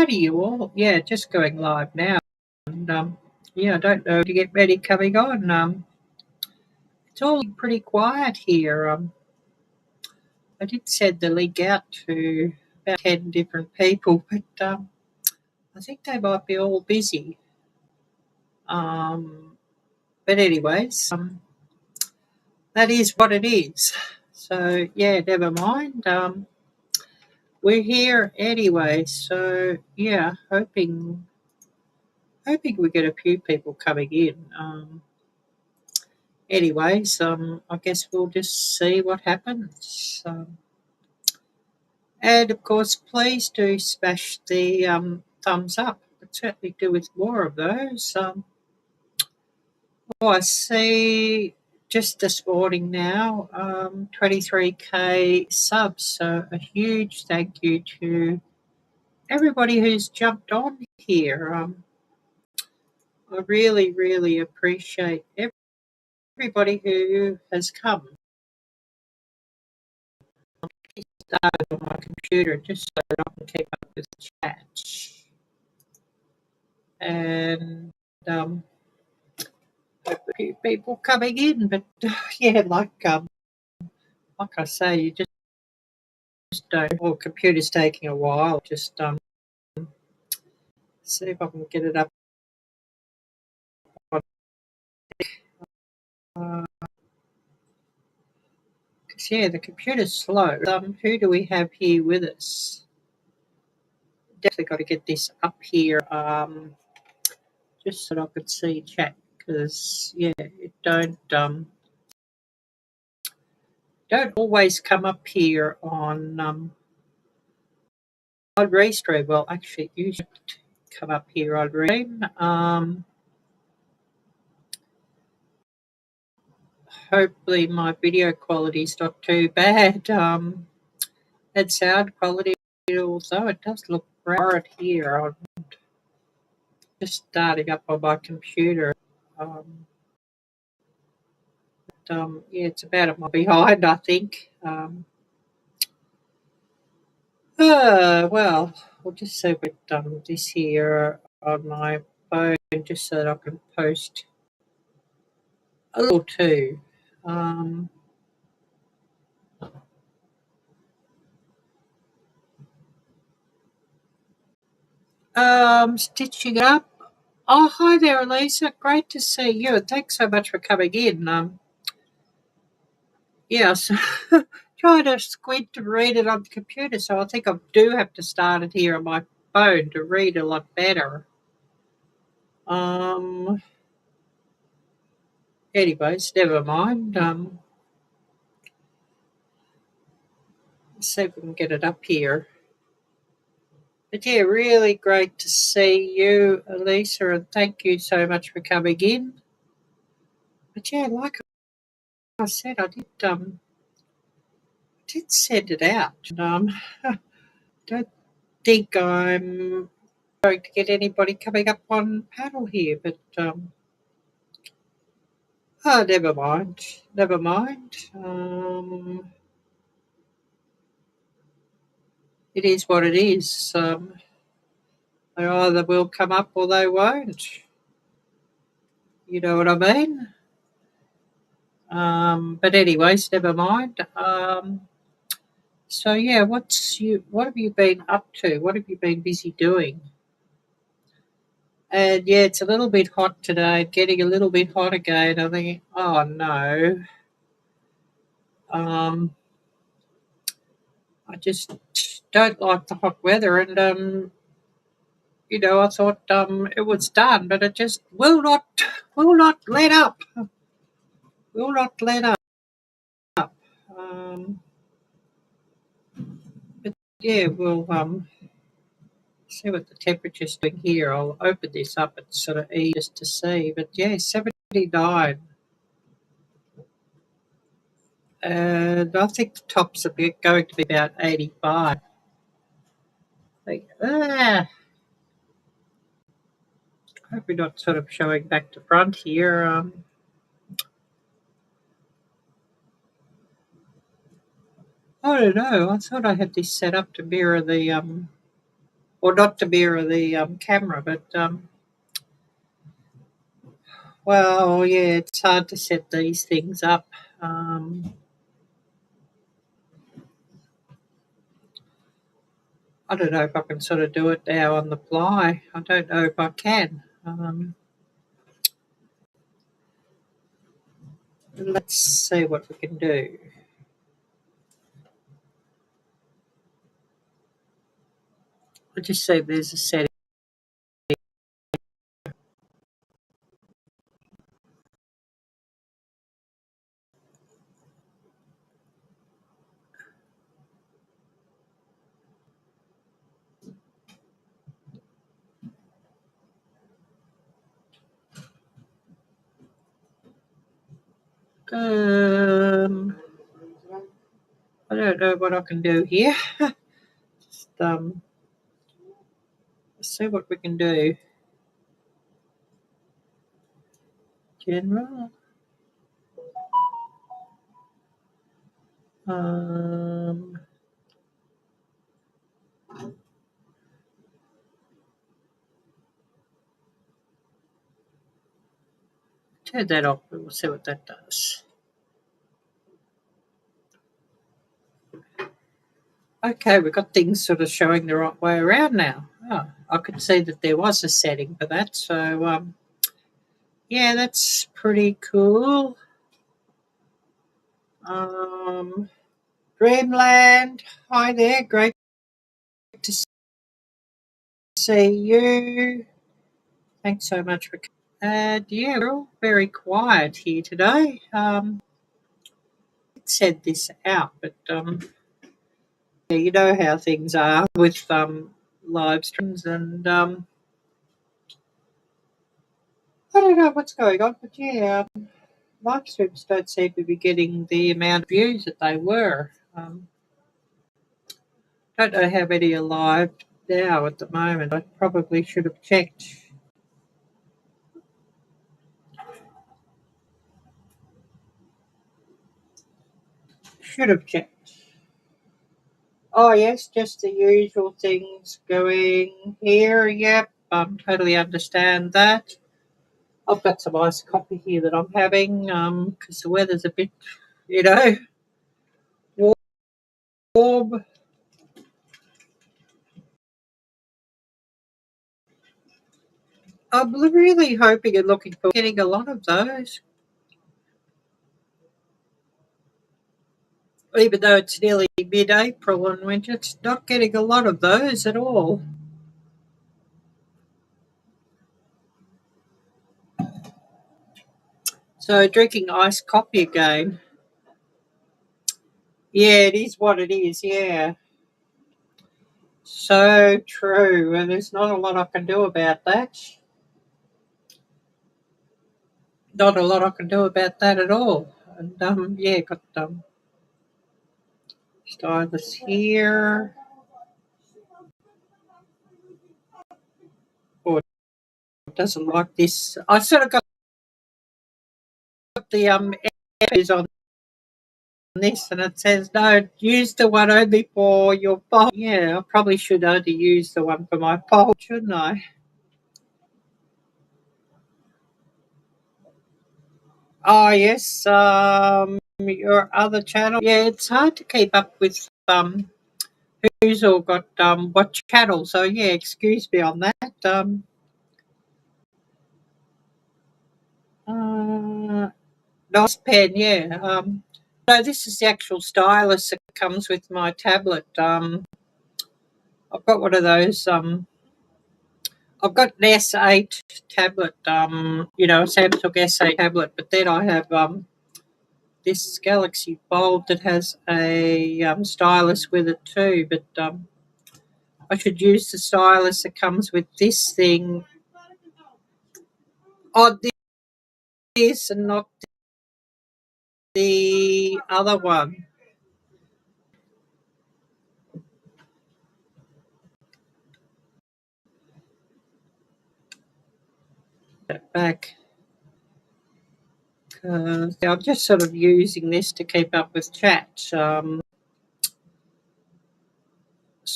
Howdy, you all. Yeah, just going live now. And yeah, I don't know to get ready coming on. It's all pretty quiet here. I did send the link out to about 10 different people, but I think they might be all busy. But anyways, that is what it is. So yeah, never mind. We're here anyway. So yeah, hoping we get a few people coming in. Anyways, I guess we'll just see what happens. And of course, please do smash the thumbs up. I'd certainly do with more of those. I see just this morning now 23k subs. So a huge thank you to everybody who's jumped on here. I really, really appreciate everybody who has come. Started on my computer just so that I can keep up with the chat. And a few people coming in, but yeah, like I say, you just don't. Well, computer's taking a while. Just see if I can get it up. Because yeah, the computer's slow. Who do we have here with us? Definitely got to get this up here. Just so that I could see chat. Because yeah, it don't always come up here on Restream. Well, actually, it usually come up here on Restream. Hopefully, my video quality is not too bad. And sound quality, although it does look bright here. I'm just starting up on my computer. Yeah, it's about a month behind, I think. Well, we'll just see what this here on my phone, just so that I can post a little too. Stitching it up. Oh, hi there, Elisa. Great to see you. Thanks so much for coming in. Yes, trying to squint to read it on the computer, so I think I do have to start it here on my phone to read a lot better. Anyways, never mind. Let's see if we can get it up here. But yeah, really great to see you, Elisa, and thank you so much for coming in. But yeah, like I said, I did send it out. Don't think I'm going to get anybody coming up on panel here, but never mind. Never mind. It is what it is. They either will come up or they won't. You know what I mean? But anyways, never mind. So yeah, what have you been up to? What have you been busy doing? And yeah, it's a little bit hot today, getting a little bit hot again. I think, oh no. I just don't like the hot weather, and I thought it was done, but it just will not let up. Will not let up. But yeah, we'll see what the temperature's doing here. I'll open this up. It's sort of easy just to see. But yeah, 79. And I think the tops are going to be about 85. I hope we're not sort of showing back to front here. I don't know. I thought I had this set up to mirror the or not to mirror the camera, but well, yeah, it's hard to set these things up. I don't know if I can sort of do it now on the fly. I don't know if I can. Let's see what we can do. I'll just see if there's a setting. I don't know what I can do here. Just let's see what we can do. General. Turn that off. We'll see what that does. Okay, we've got things sort of showing the right way around now. Oh, I could see that there was a setting for that. So, yeah, that's pretty cool. Dreamland, hi there. Great to see you. Thanks so much for yeah, we're all very quiet here today. Said this out, but yeah, you know how things are with live streams, and I don't know what's going on, but yeah, live streams don't seem to be getting the amount of views that they were. Don't know how many are live now at the moment. I probably should have checked. Should have checked. Oh yes, just the usual things going here. Yep, totally understand that. I've got some iced coffee here that I'm having because the weather's a bit, you know, warm. I'm really hoping and looking for getting a lot of those, even though it's nearly mid-April and we're just not getting a lot of those at all. So drinking iced coffee again. Yeah, it is what it is, yeah. So true, and there's not a lot I can do about that. Not a lot I can do about that at all. And yeah, got stylus here. Oh, it doesn't like this. I sort of got the is on this, and it says no, use the one only for your phone. Yeah, I probably should only use the one for my phone, shouldn't I? Oh yes, your other channel. Yeah, it's hard to keep up with who's all got what channel. So yeah, excuse me on that. Nice pen, yeah. So this is the actual stylus that comes with my tablet. I've got one of those. I've got an S8 tablet. You know, a Samsung S8 tablet, but then I have this Galaxy Fold that has a stylus with it too. But I should use the stylus that comes with this thing. Oh, this and not the other one. Back. I'm just sort of using this to keep up with chat.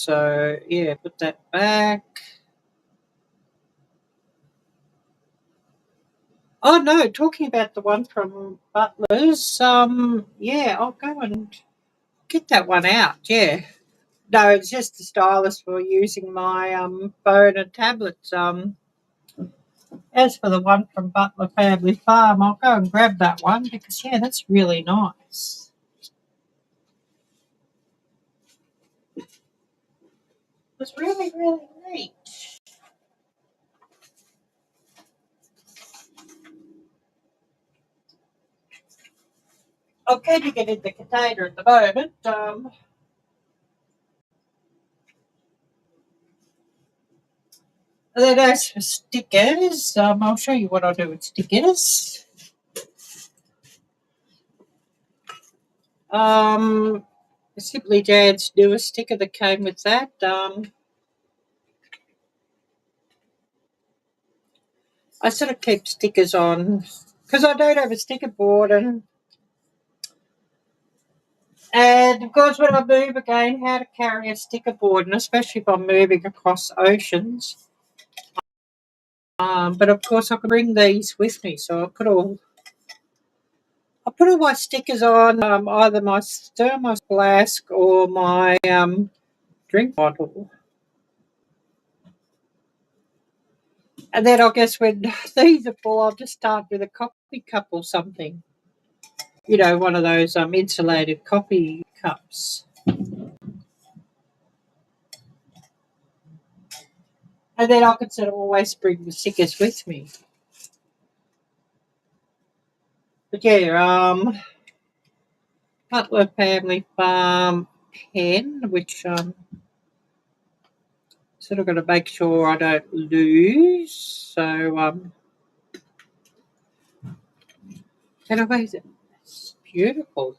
So, yeah, put that back. Oh, no, talking about the one from Butler's, yeah, I'll go and get that one out, yeah. No, it's just the stylus for using my phone and tablets. As for the one from Butler Family Farm, I'll go and grab that one because, yeah, that's really nice. It's really, really neat. Okay, to get in the container at the moment. And then as for stickers, I'll show you what I do with stickers. Simply Dad's newest sticker that came with that. I sort of keep stickers on because I don't have a sticker board, and of course when I move again, how to carry a sticker board, and especially if I'm moving across oceans. But of course I can bring these with me, so I put all my stickers on either my thermos flask or my drink bottle. And then I guess when these are full, I'll just start with a coffee cup or something. You know, one of those insulated coffee cups. And then I can sort of always bring the stickers with me. But yeah, Butler Family Farm pen, which sort of got to make sure I don't lose. So anyways, it's beautiful.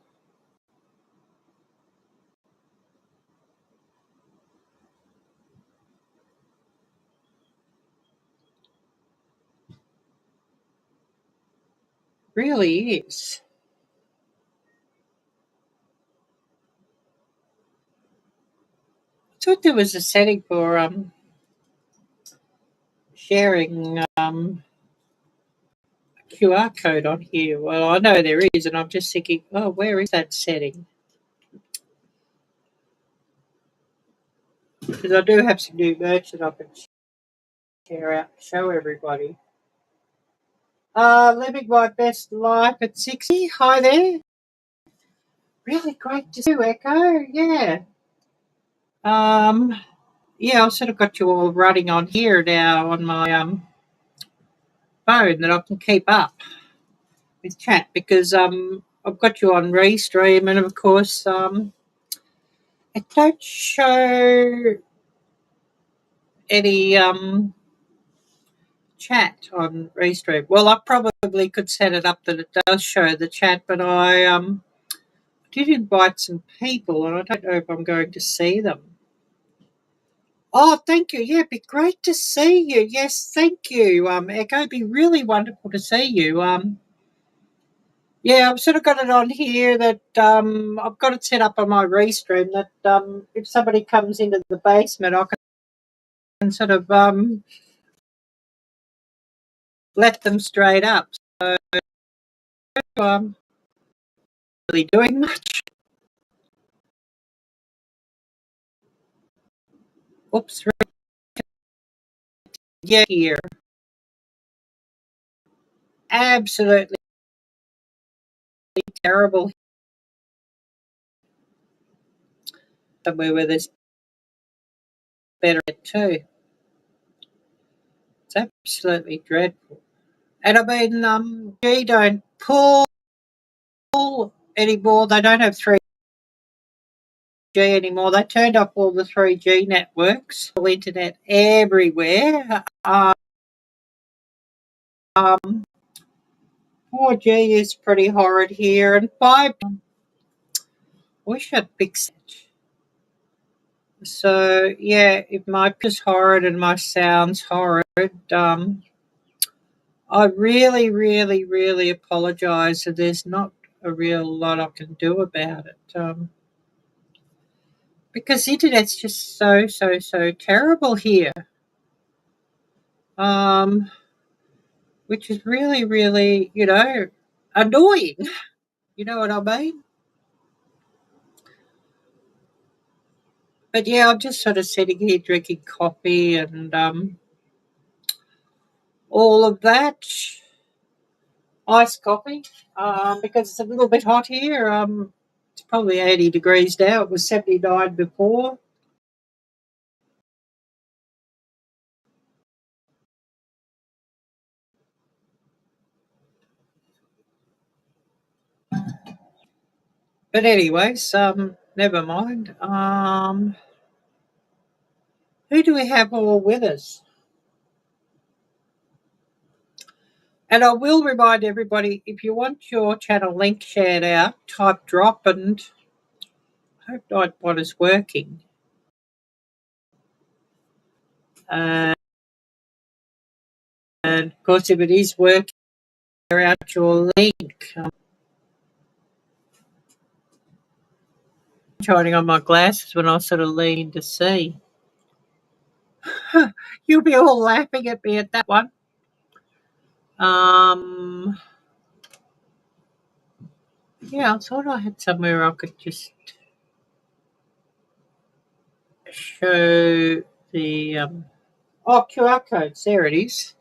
Really is. I thought there was a setting for sharing QR code on here. Well, I know there is, and I'm just thinking, oh, where is that setting? Because I do have some new merch that I can share out, show everybody. Living my best life at 60. Hi there. Really great to see you, Echo. Yeah. Yeah, I've sort of got you all running on here now on my phone that I can keep up with chat because I've got you on Restream, and of course it don't show any chat on Restream. Well, I probably could set it up that it does show the chat, but I did invite some people, and I don't know if I'm going to see them. Oh, thank you. Yeah, it'd be great to see you. Yes, thank you, Echo. It'd be really wonderful to see you. Yeah, I've sort of got it on here that I've got it set up on my Restream that if somebody comes into the basement, I can sort of let them straight up. So I'm really doing much. Oops, yeah, here. Absolutely terrible. Somewhere where there's better too. It's absolutely dreadful. And I mean, G don't pull anymore. They don't have 3G anymore. They turned off all the 3G networks, all internet everywhere. 4G is pretty horrid here, and 5. We should fix it. So yeah, if my picture's horrid and my sound's horrid, I really, really, really apologise. There's not a real lot I can do about it. because the internet's just so terrible here. Which is really, annoying. You know what I mean? But yeah, I'm just sort of sitting here drinking coffee and all of that. Iced coffee, because it's a little bit hot here. It's probably 80 degrees now. It was 79 before. But anyways, never mind. Who do we have all with us? And I will remind everybody, if you want your channel link shared out, type drop, and I hope not what is working. And of course, if it is working, share out your link. Shining on my glasses when I sort of lean to see. You'll be all laughing at me at that one. Yeah, I thought I had somewhere I could just show the QR codes. There it is.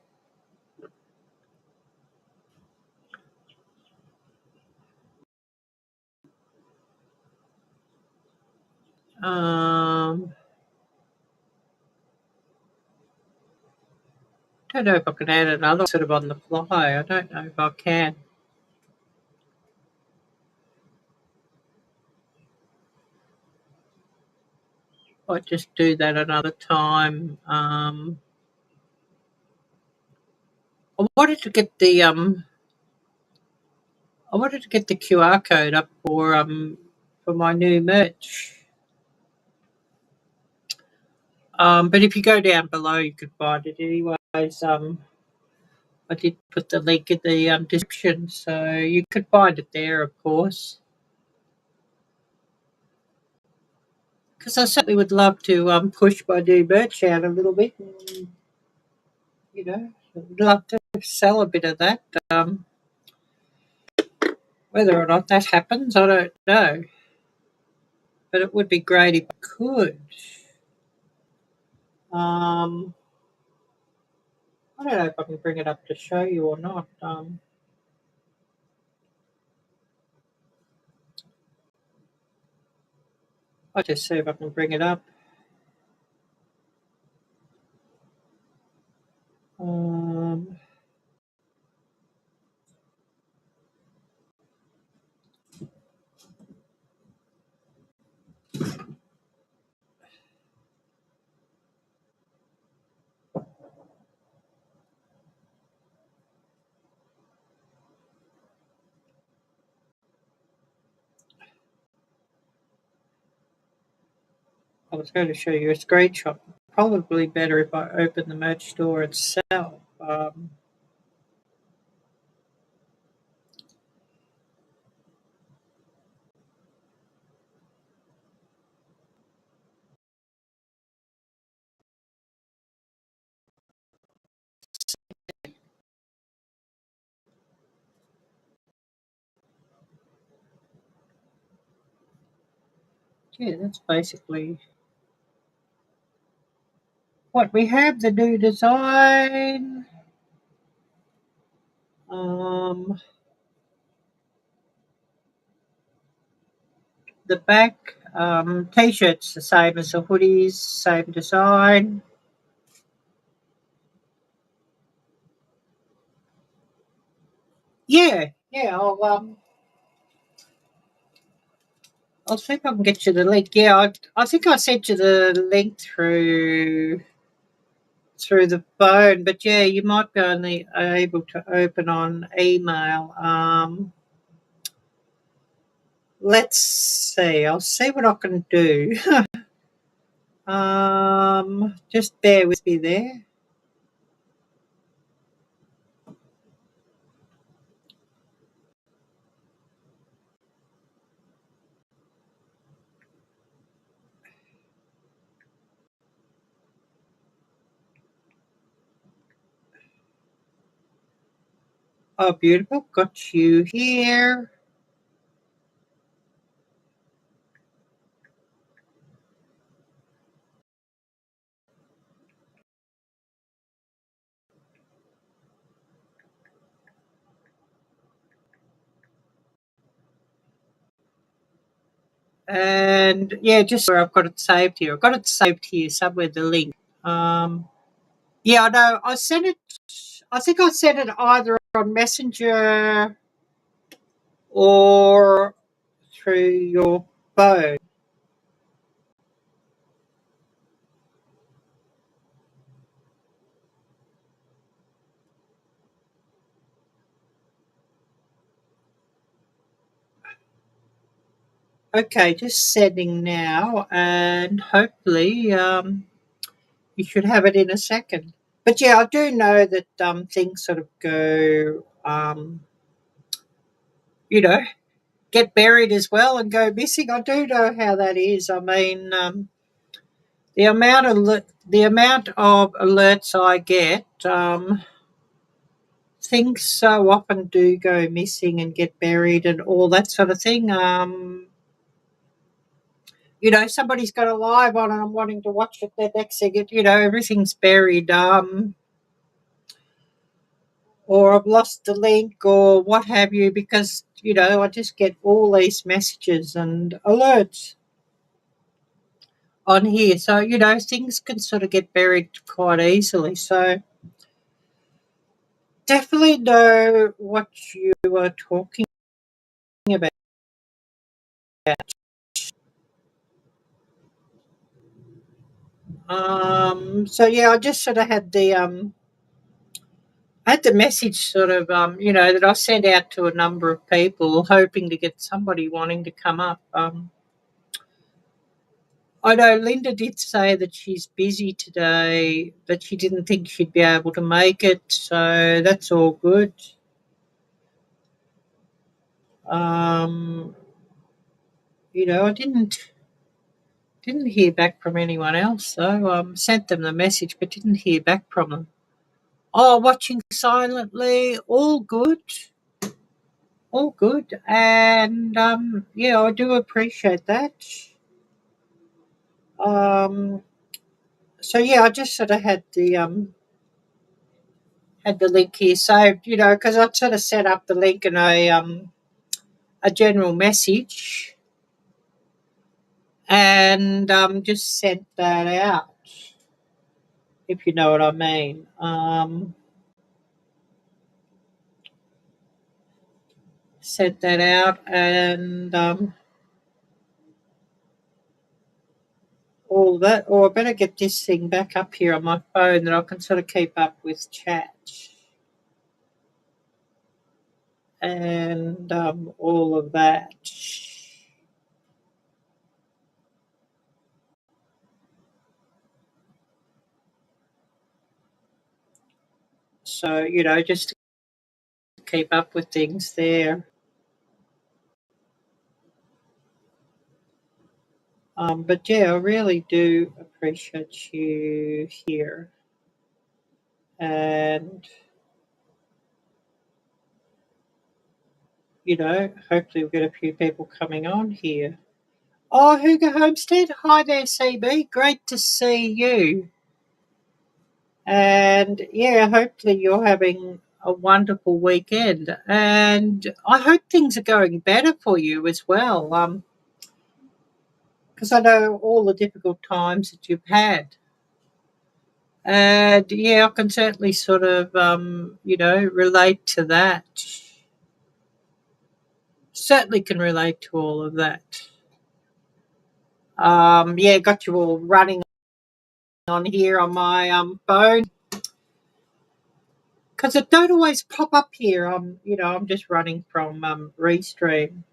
Don't know if I can add another sort of on the fly. I don't know if I can. I'll just do that another time. I wanted to get the QR code up for my new merch. But if you go down below, you can find it anyways. I did put the link in the description, so you could find it there, of course. Because I certainly would love to push my new merch out a little bit. And, I'd love to sell a bit of that. Whether or not that happens, I don't know. But it would be great if I could. I don't know if I can bring it up to show you or not. I'll just see if I can bring it up. I was going to show you a screenshot. Probably better if I open the merch store itself. Yeah, that's basically what we have. The new design. The back t-shirt's the same as the hoodies, same design. Yeah, I'll see if I can get you the link. Yeah, I think I sent you the link through the phone, but yeah, you might be only able to open on email. Let's see. I'll see what I can do. Just bear with me there. Oh, beautiful. Got you here. And yeah, just where I've got it saved here. I've got it saved here somewhere, the link. Yeah, I know. I sent it, I think I sent it either on Messenger or through your phone. Okay, just sending now, and hopefully you should have it in a second. But yeah, I do know that things sort of go, you know, get buried as well and go missing. I do know how that is. I mean, the amount of alerts I get, things so often do go missing and get buried and all that sort of thing. Somebody's got a live on and I'm wanting to watch it. The next thing, everything's buried. Or I've lost the link or what have you, because I just get all these messages and alerts on here. So things can sort of get buried quite easily. So definitely know what you are talking about. So yeah, I just sort of had the message sort of that I sent out to a number of people, hoping to get somebody wanting to come up. I know Lynda did say that she's busy today, that she didn't think she'd be able to make it, so that's all good. Um, I didn't hear back from anyone else, so sent them the message, but didn't hear back from them. Oh, watching silently, all good, and yeah, I do appreciate that. Um, so yeah, I just sort of had the link here saved, because I sort of set up the link in a general message, and just sent that out, if you know what I mean. Sent that out, and all that. Or I better get this thing back up here on my phone that I can sort of keep up with chat and all of that. So, just to keep up with things there. But yeah, I really do appreciate you here. And, hopefully we'll get a few people coming on here. Oh, Hugo Homestead. Hi there, CB. Great to see you. And yeah, hopefully you're having a wonderful weekend. And I hope things are going better for you as well. Because I know all the difficult times that you've had. And yeah, I can certainly sort of, relate to that. Certainly can relate to all of that. Yeah, got you all running on here on my phone, because it don't always pop up here. I'm just running from Restream.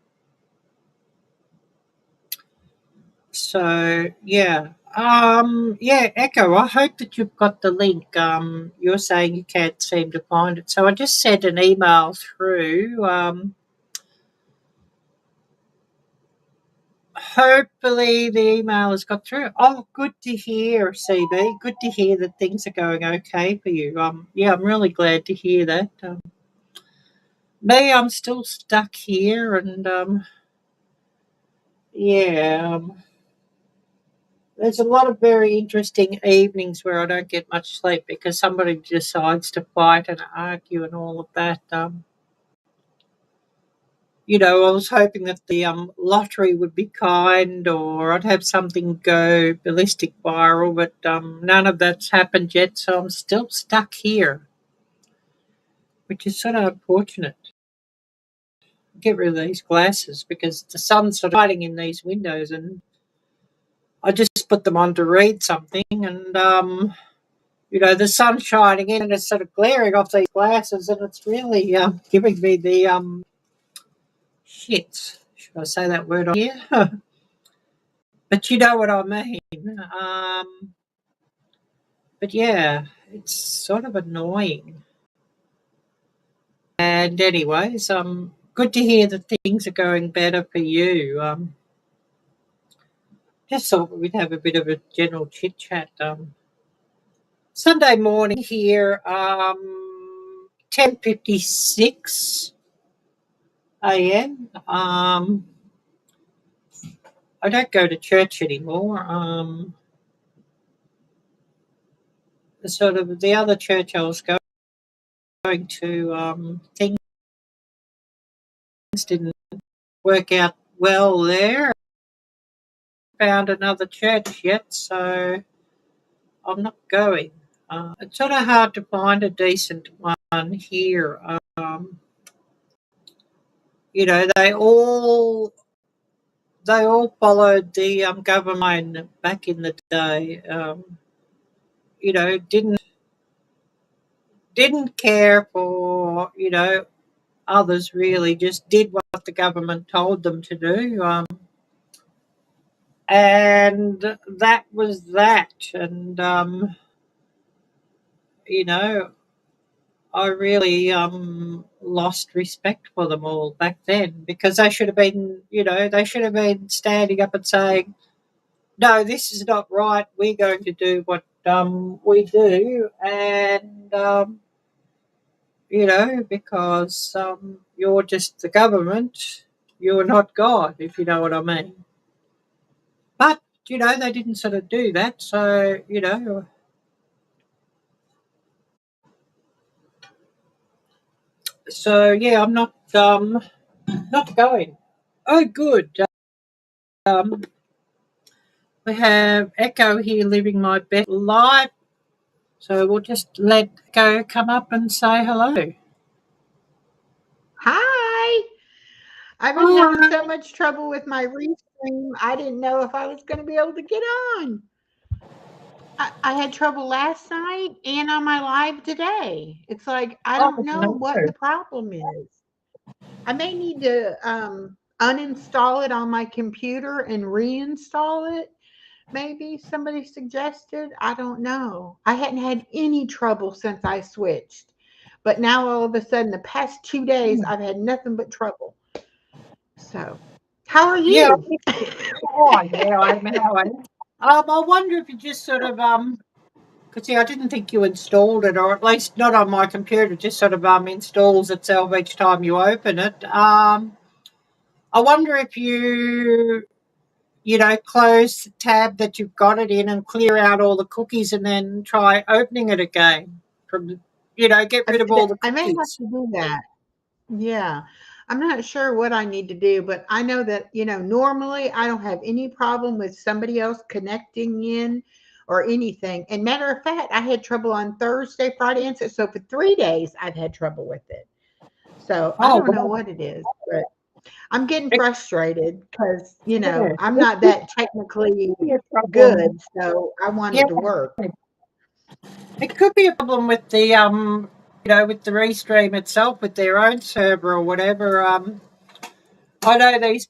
So yeah. Yeah, Echo, I hope that you've got the link. You're saying you can't seem to find it. So I just sent an email through. Hopefully the email has got through. Oh, good to hear, CB. Good to hear that things are going okay for you. Yeah, I'm really glad to hear that. Me, I'm still stuck here, and yeah, there's a lot of very interesting evenings where I don't get much sleep because somebody decides to fight and argue and all of that. I was hoping that the lottery would be kind, or I'd have something go ballistic viral, but none of that's happened yet, so I'm still stuck here, which is sort of unfortunate. Get rid of these glasses because the sun's sort of hiding in these windows, and I just put them on to read something, and the sun's shining in and it's sort of glaring off these glasses, and it's really giving me the shits. Should I say that word on here? But you know what I mean. But yeah, it's sort of annoying. And anyways, good to hear that things are going better for you. Just thought we'd have a bit of a general chit chat. Sunday morning here, 10:56 a.m. I don't go to church anymore. The other church I was going to, things didn't work out well there. Found another church yet, so I'm not going. It's sort of hard to find a decent one here. They all followed the government back in the day. Didn't care for others really. Just did what the government told them to do, and that was that. And you know, I really lost respect for them all back then because they should have been standing up and saying, "No, this is not right. We're going to do what we do," and because you're just the government, you're not God, if you know what I mean. But they didn't sort of do that, so yeah, I'm not going. Oh, good. Um, we have Echo here living my best life, so we'll just let Echo come up and say hello. Hi. I've been having Hi. so much trouble with my restream. I didn't know if I was going to be able to get on. I had trouble last night and on my live today. It's like I Oh don't know no. what the problem is. I may need to uninstall it on my computer and reinstall it. Maybe somebody suggested. I don't know. I hadn't had any trouble since I switched. But now all of a sudden, the past 2 days, I've had nothing but trouble. So, how are Yeah. you? Oh yeah, I'm how I am. I wonder if you just sort of because see, I didn't think you installed it, or at least not on my computer. It just sort of installs itself each time you open it. I wonder if close the tab that you've got it in and clear out all the cookies, and then try opening it again. Get rid of all the I may have cookies. to do that. Yeah. I'm not sure what I need to do, but I know that, normally I don't have any problem with somebody else connecting in or anything. And matter of fact, I had trouble on Thursday, Friday, and so for 3 days I've had trouble with it. So I Oh don't know well, what it is, but I'm getting it, frustrated because, yeah, I'm it not could that technically be a problem. good. So I want Yeah, it to work. it could be a problem with the with the Restream itself, with their own server or whatever. I know these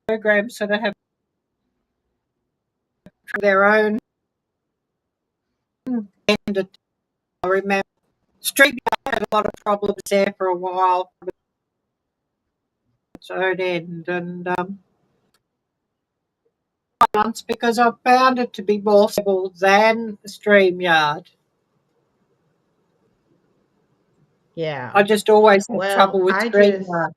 programs sort of have their own. And I remember StreamYard had a lot of problems there for a while from its own end, and once because I found it to be more stable than StreamYard. Yeah. I just always have Well, trouble with StreamYard.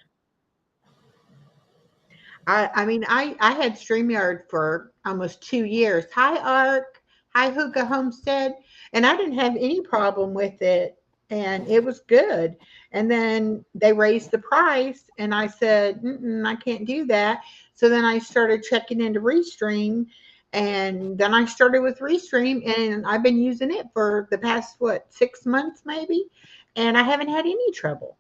I mean, I had StreamYard for almost 2 years. Hi, Ark. Hi, Hookah Homestead. And I didn't have any problem with it. And it was good. And then they raised the price. And I said, I can't do that. So then I started checking into Restream. And then I started with Restream. And I've been using it for the past, 6 months maybe. And I haven't had any trouble.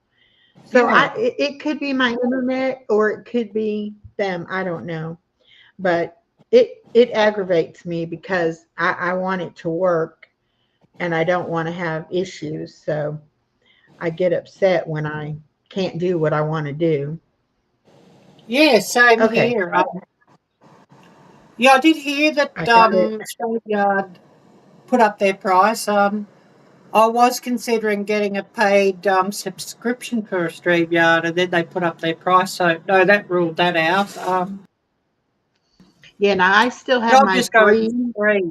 So Yeah. it could be my internet or it could be them. I don't know. But it aggravates me because I want it to work and I don't want to have issues. So I get upset when I can't do what I want to do. Yeah, same Okay. here. Yeah, I did hear that I got it. StreamYard put up their price. I was considering getting a paid subscription for StreamYard, and then they put up their price. So no, that ruled that out. Yeah, now I still But have I'm my just going with free free.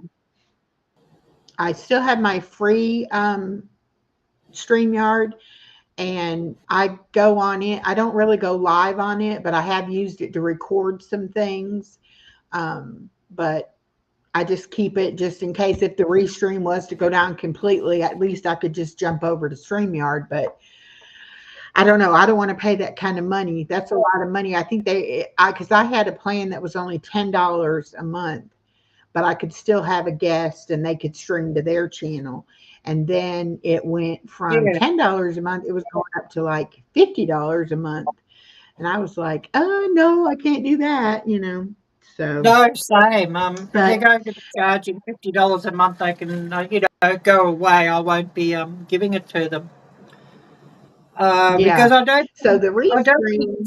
I still have my free StreamYard and I go on it. I don't really go live on it, but I have used it to record some things. But I just keep it just in case if the restream was to go down completely, at least I could just jump over to StreamYard. But I don't know. I don't want to pay that kind of money. That's a lot of money. I think because I had a plan that was only $10 a month, but I could still have a guest and they could stream to their channel. And then it went from Yeah. $10 a month, it was going up to like $50 a month. And I was like, oh, no, I can't do that. So, No, same. If they're but going to be charging $50 a month, they can, go away. I won't be giving it to them yeah. because So the I don't think, restream,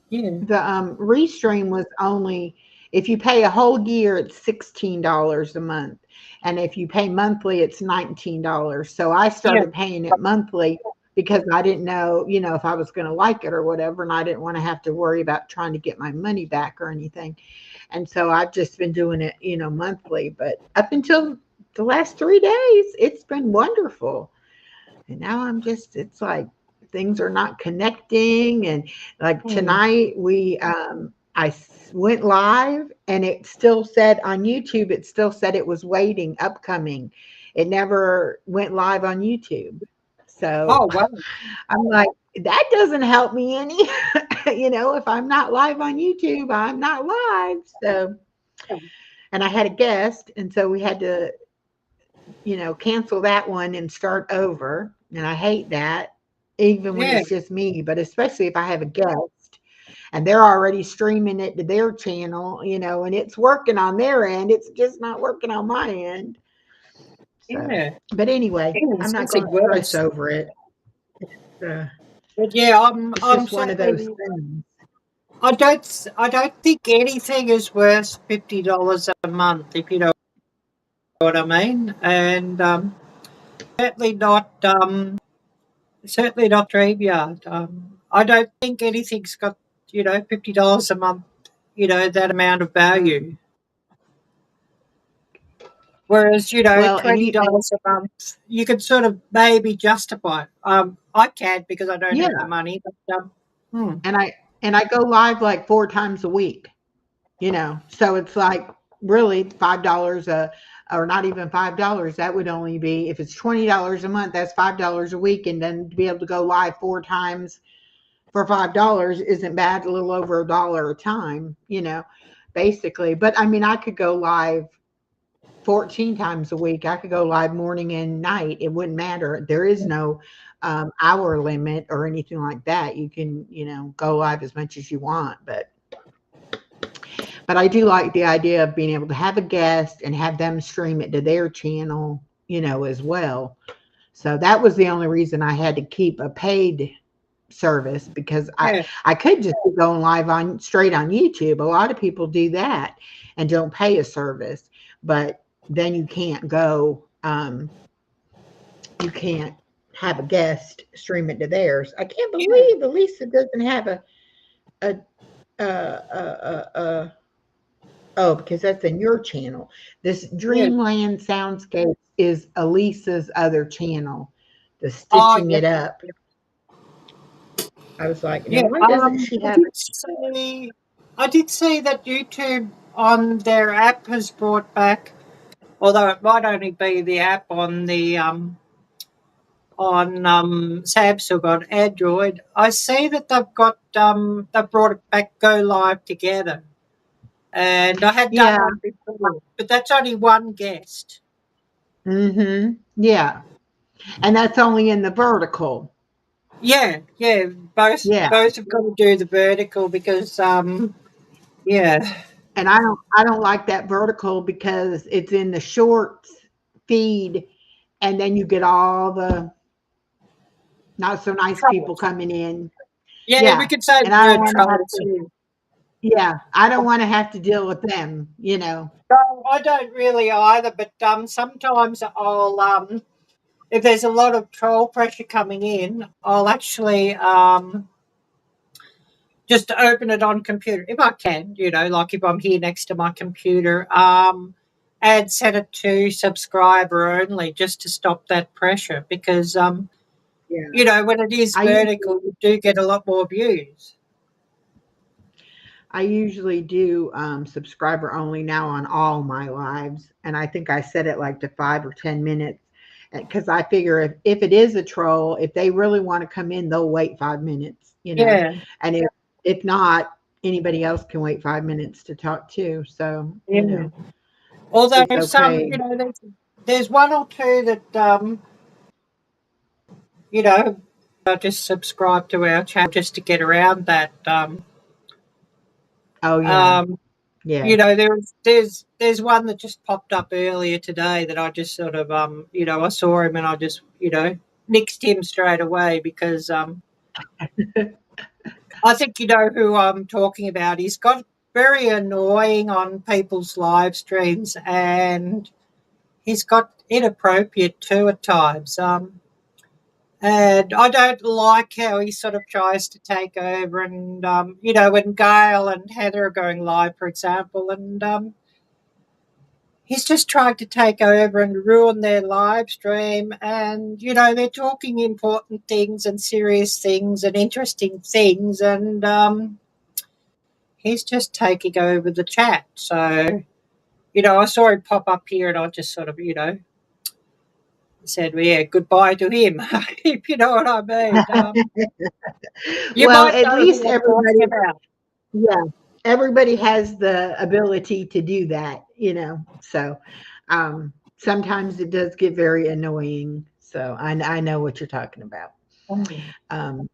yeah, the restream was only, if you pay a whole year, it's $16 a month. And if you pay monthly, it's $19. So I yeah, started paying it monthly because I didn't know, if I was going to like it or whatever. And I didn't want to have to worry about trying to get my money back or anything. And so I've just been doing it, monthly. But up until the last 3 days, it's been wonderful. And now it's like things are not connecting. And like hmm, tonight, I went live and it still said on YouTube, it still said it was waiting, upcoming. It never went live on YouTube. So oh, wow, I'm like, that doesn't help me any. If I'm not live on YouTube, I'm not live. So, and I had a guest, and so we had to, cancel that one and start over. And I hate that, even when yeah, it's just me, but especially if I have a guest and they're already streaming it to their channel, and it's working on their end. It's just not working on my end. So, yeah. but anyway, Yeah, I'm it's not getting going to stress worse. over it. Uh, But yeah, it's I'm just one of those certainly. things. I don't think anything is worth $50 a month, if you know what I mean. And certainly not StreamYard. I don't think anything's got $50 a month. That amount of value. Whereas Well, twenty dollars a month, you could sort of maybe justify it. I can because I don't have the yeah, money. But and I go live like 4 times a week. So it's like really $5 or not even $5. That would only be if it's $20 a month. That's $5 a week, and then to be able to go live 4 times for $5 isn't bad. A little over $1 a time, basically. But I mean, I could go live 14 times a week. I could go live morning and night. It wouldn't matter. There is no hour limit or anything like that. You can, go live as much as you want. But I do like the idea of being able to have a guest and have them stream it to their channel, as well. So that was the only reason I had to keep a paid service because I yeah, I could just be going live on straight on YouTube. A lot of people do that and don't pay a service, but then you can't have a guest stream it to theirs. I can't yeah, believe Elisa doesn't have a a Oh, because that's in your channel. This Yeah. Dreamland Soundscape is Elisa's other channel, the Oh, Stitching yeah. It Up. I was like, now Yeah. why doesn't she I have did it? see. I did see that YouTube on their app has brought back, although it might only be the app on the Samsung on Android. I see that they've brought it back Go Live Together, and I had done Yeah. one before, but that's only one guest. Mm-hmm. Yeah. And that's only in the vertical. Yeah, yeah. Yeah. Both have got to do the vertical because yeah, And I don't like that vertical because it's in the shorts feed, and then you get all the not so nice people trolls. coming in. Yeah, we Yeah. could say And the I don't word want to have trolls. to, Yeah. yeah, I don't want to have to deal with them, you know. No, I don't really either, but sometimes I'll if there's a lot of troll pressure coming in, I'll actually just open it on computer if I can, like if I'm here next to my computer, and set it to subscriber only just to stop that pressure because Yeah. when it is I usually vertical, you do get a lot more views. I usually do subscriber only now on all my lives, and I think I set it like to 5 or 10 minutes because I figure if it is a troll, if they really want to come in, they'll wait 5 minutes, you know, Yeah, and if not, anybody else can wait 5 minutes to talk too. So yeah. Although it's some, okay. there's one or two that just subscribe to our channel just to get around that. Oh yeah, Um, yeah. there's one that just popped up earlier today that I just sort of I saw him and I just nixed him straight away because I think you know who I'm talking about. He's got very annoying on people's live streams and he's got inappropriate too at times. And I don't like how he sort of tries to take over. And, when Gail and Heather are going live, for example, and he's just trying to take over and ruin their live stream. And, they're talking important things and serious things and interesting things. And he's just taking over the chat. So, I saw him pop up here and I just sort of, said, well, yeah, goodbye to him, if you know what I mean. You Well, might at know least who I'm talking everybody, about. yeah, everybody has the ability to do that, you know. So sometimes it does get very annoying. So I know what you're talking about. Mm. Um,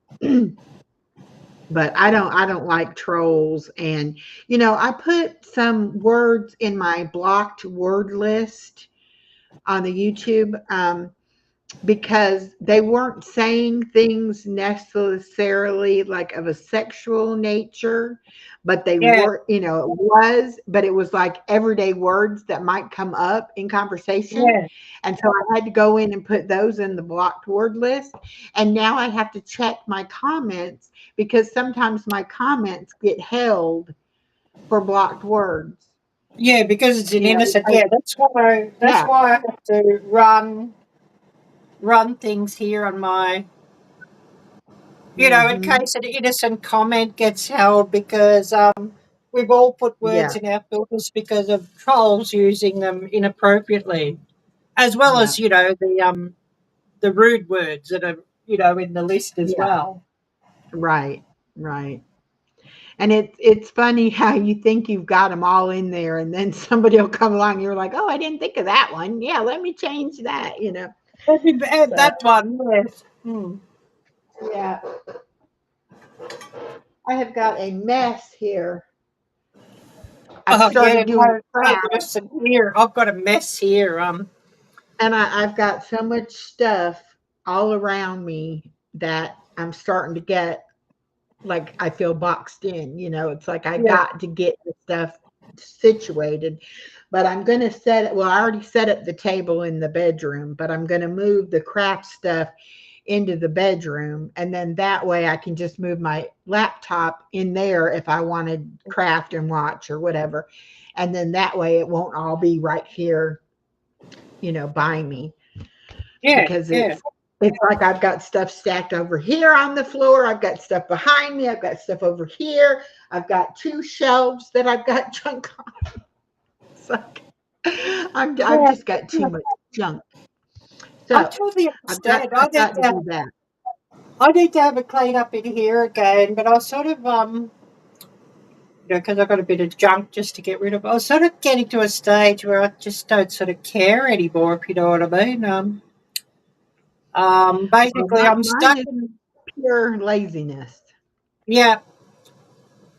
but I don't like trolls, and I put some words in my blocked word list on the YouTube. Because they weren't saying things necessarily like of a sexual nature, but they Yeah, were, but it was like everyday words that might come up in conversation. yeah, And so I had to go in and put those in the blocked word list. And now I have to check my comments because sometimes my comments get held for blocked words. yeah, because it's an innocent. Because, Yeah, that's yeah. why I have to run things here on my, in Hmm. case an innocent comment gets held because we've all put Yeah. words in our filters because of trolls using them inappropriately, as well Yeah. as the rude words that are in the list as Yeah. well. Right. Right. And it's funny how you think you've got them all in there, and then somebody will come along. And you're like, oh, I didn't think of that one. Yeah, let me change that. Maybe add So that one, yes. Hmm. yeah, I have got a mess here. I've Oh yeah, started doing no crap, worse than here. I've got a mess here. and I've got so much stuff all around me that I'm starting to get like I feel boxed in. It's like I Yeah, got to get the stuff situated. But I'm going to set it. Well, I already set up the table in the bedroom, but I'm going to move the craft stuff into the bedroom, and then that way I can just move my laptop in there if I want to craft and watch or whatever. And then that way it won't all be right here, by me. Yeah, Because yeah. it's like I've got stuff stacked over here on the floor. I've got stuff behind me. I've got stuff over here. I've got 2 shelves that I've got junk on. It's like I've just got too much junk. I So totally I've got understand. I've got to do that. I need to have a clean up in here again, but I was sort of because I've got a bit of junk just to get rid of. I was sort of getting to a stage where I just don't sort of care anymore, if you know what I mean. Well, Basically, I'm mine stuck is in. pure laziness. Yeah.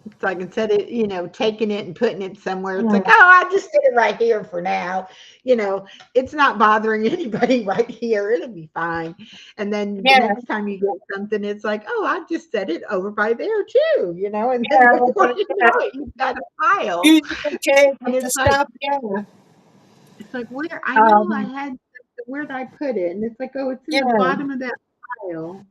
It's like instead of, taking it and putting it somewhere, it's like, Mm. oh, I'll just stick it right here for now. It's not bothering anybody right here. It'll be fine. And then the Yeah. next time you get something, it's like, oh, I just set it over by there too. And then Yeah. before you know it, you've got a pile. Using the chair And with the it's like, stuff. Yeah. where I know I Um, had something, where'd I put it? And it's like, oh, it's in the yeah. bottom of that pile.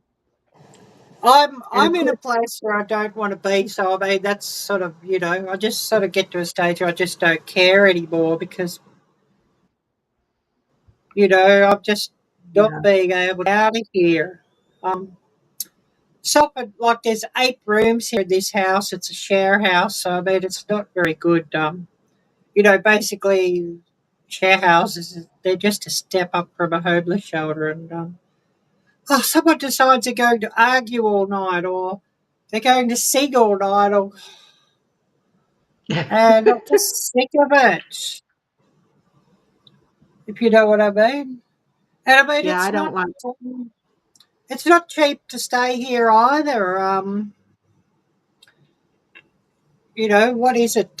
And I'm of in a course, place where I don't want to be, so I mean that's sort of I just sort of get to a stage where I just don't care anymore because I'm just not yeah, being able to get out of here. So like there's 8 rooms here in this house. It's a share house, so I mean it's not very good. Basically share houses they're just a step up from a homeless shelter, and someone decides they're going to argue all night, or they're going to sing all night, and I'm just sick of it, if you know what I mean. And I mean, yeah. I don't want. it's not cheap to stay here either. What is it?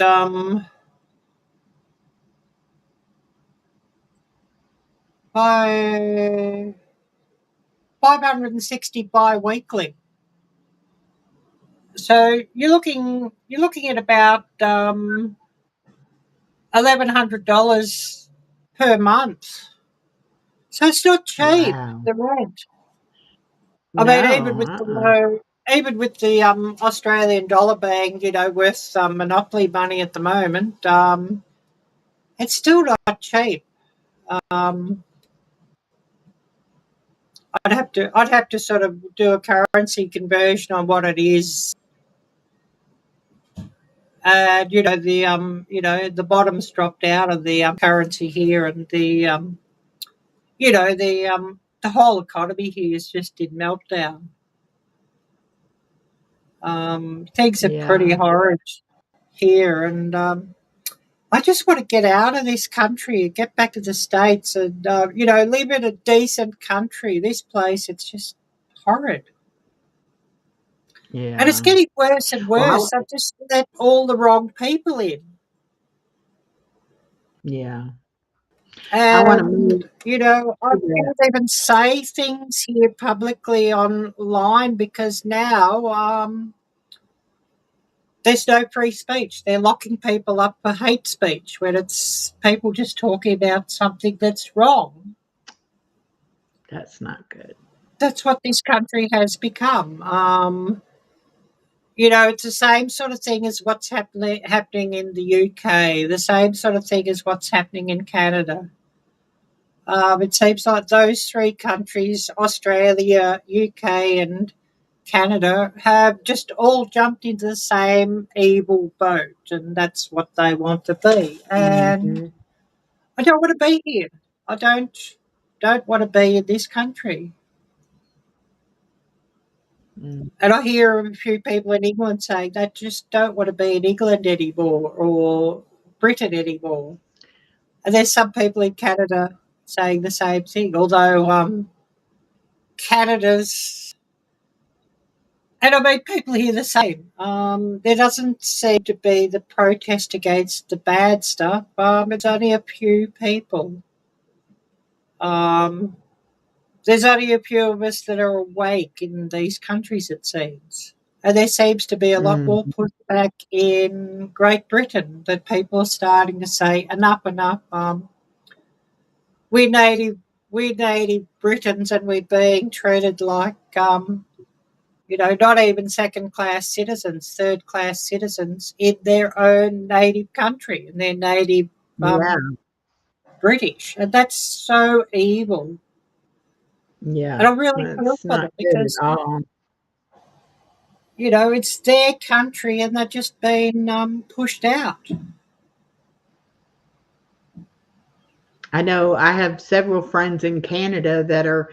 By 560 bi-weekly. So you're looking at about $1,100 per month. So it's not cheap, Wow. the rent. I mean, even No. with the low, even with the Australian dollar being, worth some monopoly money at the moment, it's still not cheap. Um, I'd have to sort of do a currency conversion on what it is, and the bottom's dropped out of the currency here, and the whole economy here is just in meltdown. Things are pretty Yeah. horrid here, and I just want to get out of this country and get back to the States and, live in a decent country. This place, it's just horrid. And it's Yeah. getting worse and Well, worse. I've just let all the wrong people in. yeah. I want to move And, I to the. can't even say things here publicly online because now there's no free speech. They're locking people up for hate speech when it's people just talking about something that's wrong. That's not good. That's what this country has become. It's the same sort of thing as what's happening in the UK, the same sort of thing as what's happening in Canada. It seems like those 3 countries, Australia, UK, and Canada, have just all jumped into the same evil boat, and that's what they want to be. And Hmm. I don't want to be here. I don't want to be in this country. Mm. And I hear a few people in England saying they just don't want to be in England anymore or Britain anymore. And there's some people in Canada saying the same thing, although Canada's, and I mean, people hear the same. There doesn't seem to be the protest against the bad stuff. It's only a few people. Um, there's only a few of us that are awake in these countries, it seems. And there seems to be a lot more Mm. pushback in Great Britain that people are starting to say, enough, enough. We need we're native Britons and we're being treated like, not even second-class citizens, third-class citizens in their own native country, and their native Yeah. British. And that's so evil. Yeah. And I really feel That's for not them good because, at all. it's their country and they're just being pushed out. I know I have several friends in Canada that are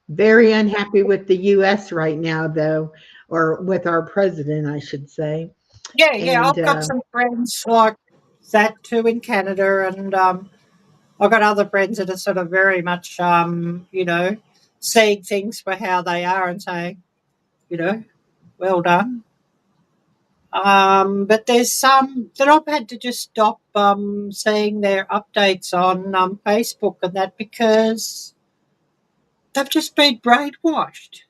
very unhappy with the US right now, though, or with our president, I should say. Yeah, And I've got some friends like that too in Canada, and I've got other friends that are sort of very much, seeing things for how they are and saying, well done. But there's some that I've had to just stop seeing their updates on Facebook and that because they've just been brainwashed.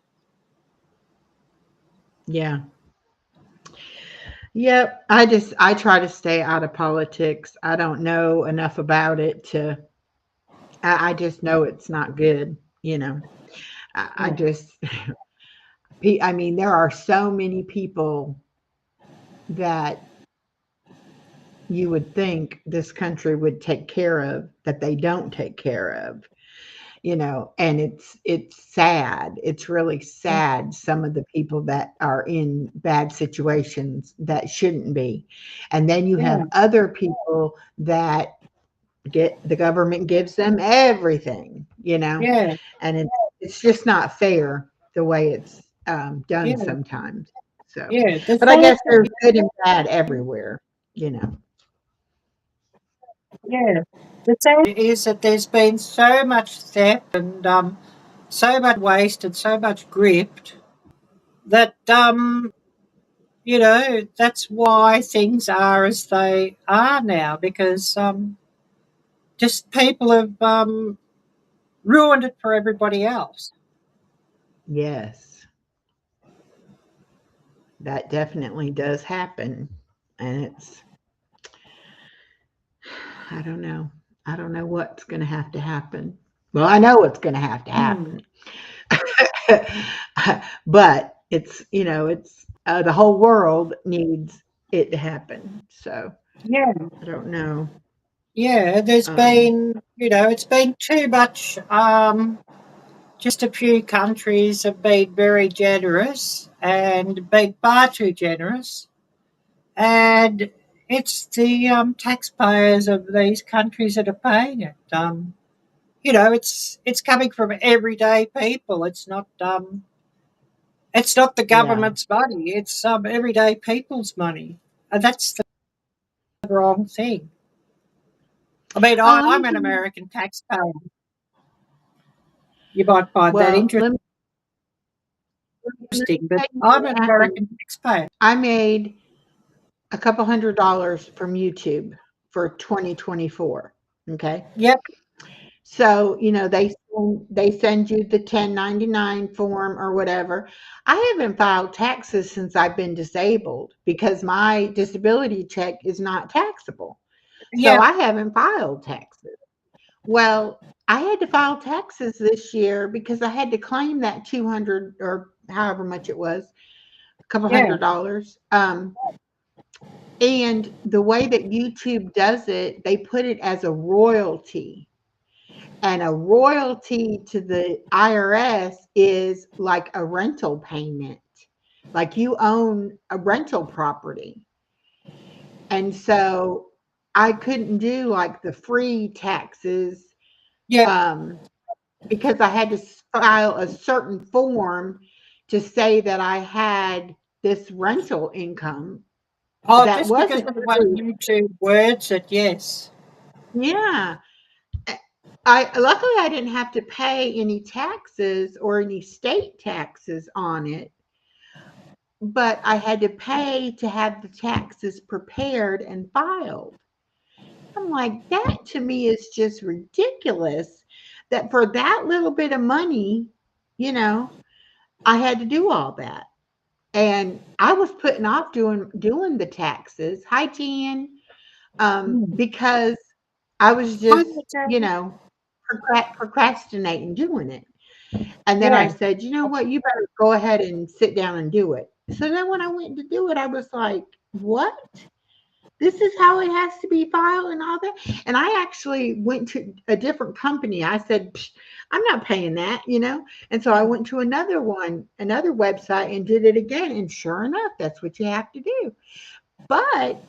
yeah. Yep. I try to stay out of politics. I don't know enough about it to I just know it's not good, you know. I Yeah, just I mean, there are so many people that you would think this country would take care of that they don't take care of, you know, and it's sad. It's really yeah, sad, some of the people that are in bad situations that shouldn't be. And then you yeah, have other people that get the government gives them everything, you know, yeah, and it's just not fair the way it's done yeah, sometimes. So, yeah. The but I sad guess there's thing, good and bad everywhere, you know. yeah, the sad is that there's been so much theft and so much waste and so much grift that that's why things are as they are now because just people have ruined it for everybody else. Yes, that definitely does happen. And I don't know. I don't know what's going to have to happen. Well, I know what's going to have to Mm. happen. But it's the whole world needs it to happen. So Yeah, I don't know. yeah. There's Um, been, it's been too much. Just a few countries have been very generous and been far too generous, and it's the taxpayers of these countries that are paying it. It's coming from everyday people. It's not the yeah. government's money. It's everyday people's money, and that's the wrong thing. I mean, Let me I'm an give you, American taxpayer. You might find that well, let me interesting, but tell you I'm what an happened. American taxpayer. I made a couple $100 from YouTube for 2024. Okay. Yep. So, they send you the 1099 form or whatever. I haven't filed taxes since I've been disabled because my disability check is not taxable. So Yep. I haven't filed taxes. Well, I had to file taxes this year because I had to claim that 200 or however much it was, a couple Yeah. $100. And the way that YouTube does it, they put it as a royalty. And a royalty to the IRS is like a rental payment, like you own a rental property. And so I couldn't do like the free taxes Yep. um, because I had to file a certain form to say that I had this rental income Oh, that just because wasn't of the way true. YouTube words it, yes. Yeah. I luckily I didn't have to pay any taxes or any state taxes on it, but I had to pay to have the taxes prepared and filed. I'm like, that to me is just ridiculous that for that little bit of money, you know, I had to do all that. And I was putting off doing the taxes. Hi, Jan. Mm. Because I was Hi just, there, you Tammy. know, procrastinating doing it. And then I said, you know what? You better go ahead and sit down and do it. So then when I went to do it, I was like, what? This is how it has to be filed and all that. And I actually went to a different company. I said, I'm not paying that, you know? And so I went to another website and did it again. And sure enough, that's what you have to do. But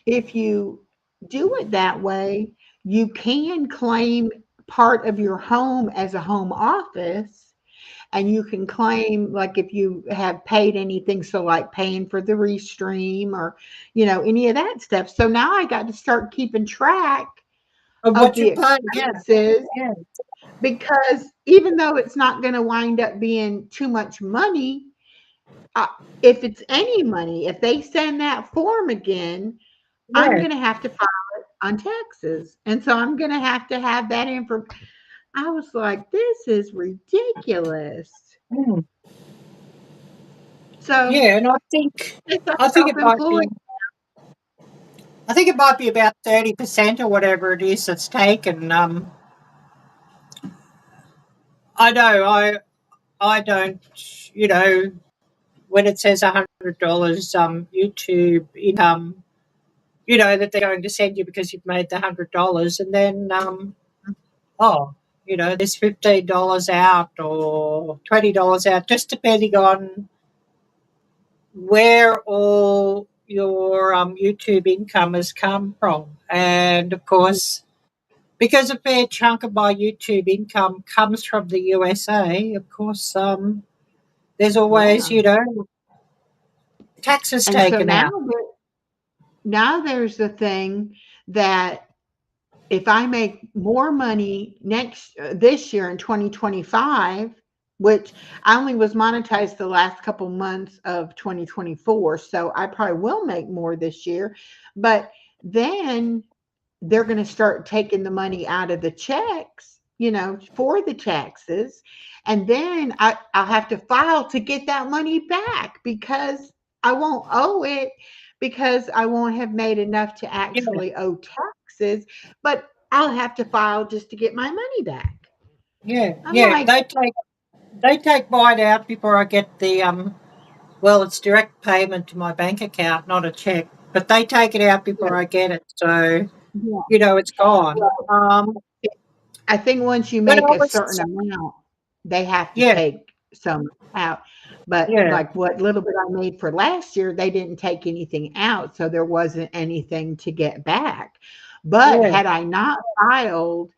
if you do it that way, you can claim part of your home as a home office, and you can claim, like, if you have paid anything, so like paying for the restream or, you know, any of that stuff. So now I got to start keeping track of of what the you pay. expenses, because even though it's not going to wind up being too much money, if it's any money, if they send that form again, I'm going to have to file it on taxes. And so I'm going to have that information. I was like, this is ridiculous. So and I think it might be. I think it might be about 30% or whatever it is that's taken. I know I don't, you know, when it says $100 YouTube income, you know, that they're going to send you because you've made the $100, and then you know, there's $15 out or $20 out, just depending on where all your YouTube income has come from. And of course, because a fair chunk of my YouTube income comes from the USA, of course, there's always, you know, taxes and so taken out. now there's the thing that if I make more money this year in 2025, which I only was monetized the last couple months of 2024, so I probably will make more this year, but then they're going to start taking the money out of the checks, you know, for the taxes. And then I'll have to file to get that money back, because I won't owe it, because I won't have made enough to actually owe taxes, but I'll have to file just to get my money back. I'm like, They take mine out before I get the well, it's direct payment to my bank account, not a check, but they take it out before I get it, so yeah. you know it's gone. I think once you But make I a was, certain amount, they have to yeah, take some out. But yeah, like what little bit I made for last year, they didn't take anything out, so there wasn't anything to get back. But yeah, had I not filed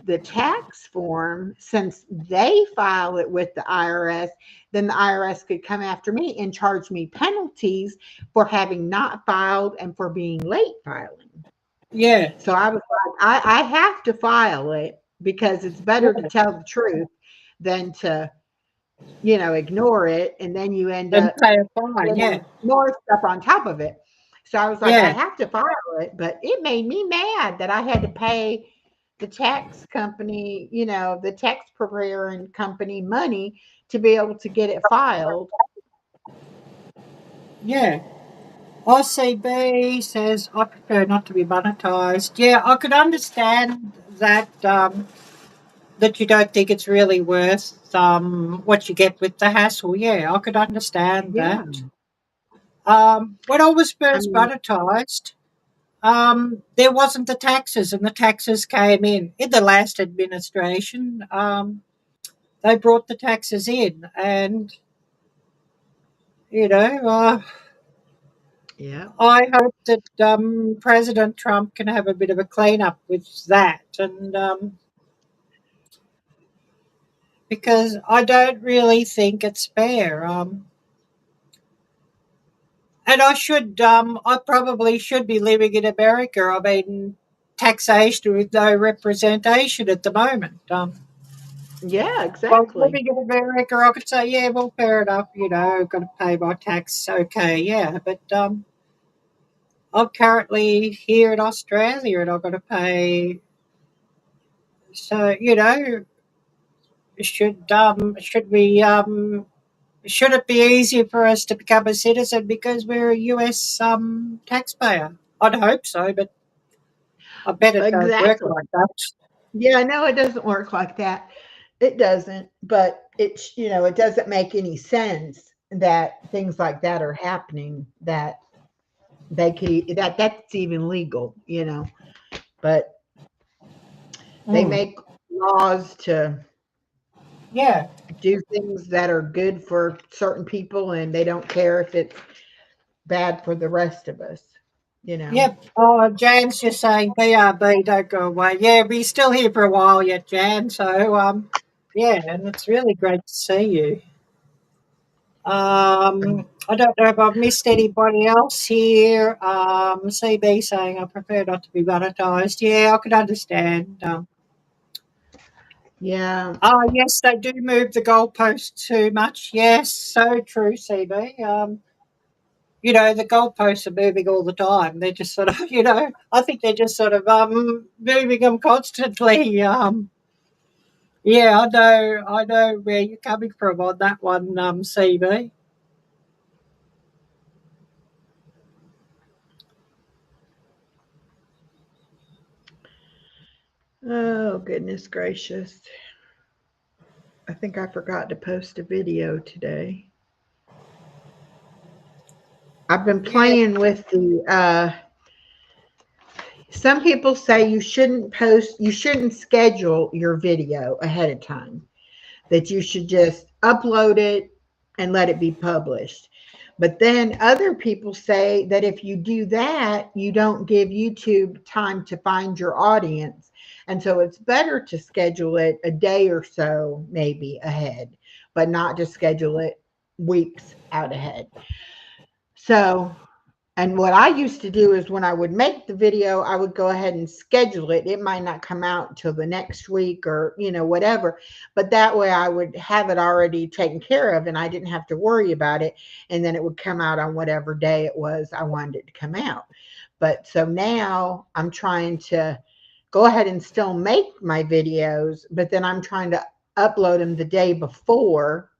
the tax form, since they file it with the IRS, then the IRS could come after me and charge me penalties for having not filed and for being late filing. yeah, So I was like, I have to file it, because it's better to yeah, tell the truth than to, you know, ignore it. And then you end and up, pay a fine, you know, yeah, more stuff on top of it. So I was like, I yeah, have to file it, but it made me mad that I had to pay the tax company, you know, the tax preparer and company money to be able to get it filed. yeah. OCB says, I prefer not to be monetized. Yeah, I could understand that, that you don't think it's really worth what you get with the hassle. Yeah, I could understand Yeah. that. When I was I first mean, monetized, there wasn't the taxes, and the taxes came in the last administration. They brought the taxes in, and you know, yeah. I hope that President Trump can have a bit of a cleanup with that, and because I don't really think it's fair. And I probably should be living in America. I mean, taxation with no representation at the moment. Yeah, If I was exactly. living in America, I could say, yeah, well, fair enough, you know, I've got to pay my tax. Okay, yeah. But I'm currently here in Australia and I've got to pay. So, you know, should we should it be easier for us to become a citizen because we're a US taxpayer? I'd hope so, but I bet it don't work Exactly. like that. Yeah, no, it doesn't work like that. It doesn't, but it's, it doesn't make any sense that things like that are happening, that that's even legal. But they Mm. make laws to Yeah. do things that are good for certain people, and they don't care if it's bad for the rest of us. Yep. Oh, Jan's just saying BRB, don't go away. Yeah, we're still here for a while yet, Jan. So, yeah, and it's really great to see you. I don't know if I've missed anybody else here. CB saying I prefer not to be monetised. Yeah, I can understand. Yeah. Yes, they do move the goalposts too much. Yes, so true, CB. The goalposts are moving all the time. They're just sort of, I think they're just sort of moving them constantly. Yeah, I know where you're coming from on that one, CB. Oh, goodness gracious. I think I forgot to post a video today. I've been Yeah, playing with some people say you shouldn't schedule your video ahead of time, that you should just upload it and let it be published. But then other people say that if you do that, you don't give YouTube time to find your audience. And so it's better to schedule it a day or so, maybe ahead, but not to schedule it weeks out ahead. So, and what I used to do is when I would make the video, I would go ahead and schedule it. It might not come out till the next week or, whatever. But that way I would have it already taken care of and I didn't have to worry about it. And then it would come out on whatever day it was I wanted it to come out. But so now I'm trying to go ahead and still make my videos, but then I'm trying to upload them the day before,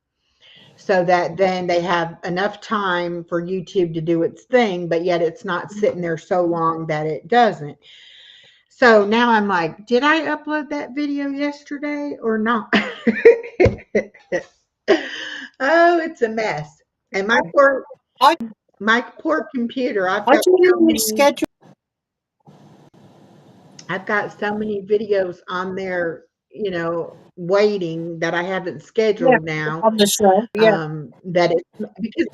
so that then they have enough time for YouTube to do its thing, but yet it's not sitting there so long that it doesn't. So now I'm like, did I upload that video yesterday or not? Oh, it's a mess. And I my poor computer, I generally schedule. I've got so many videos on there, waiting, that I haven't Yeah, scheduled now. on the show. Yeah, That it's because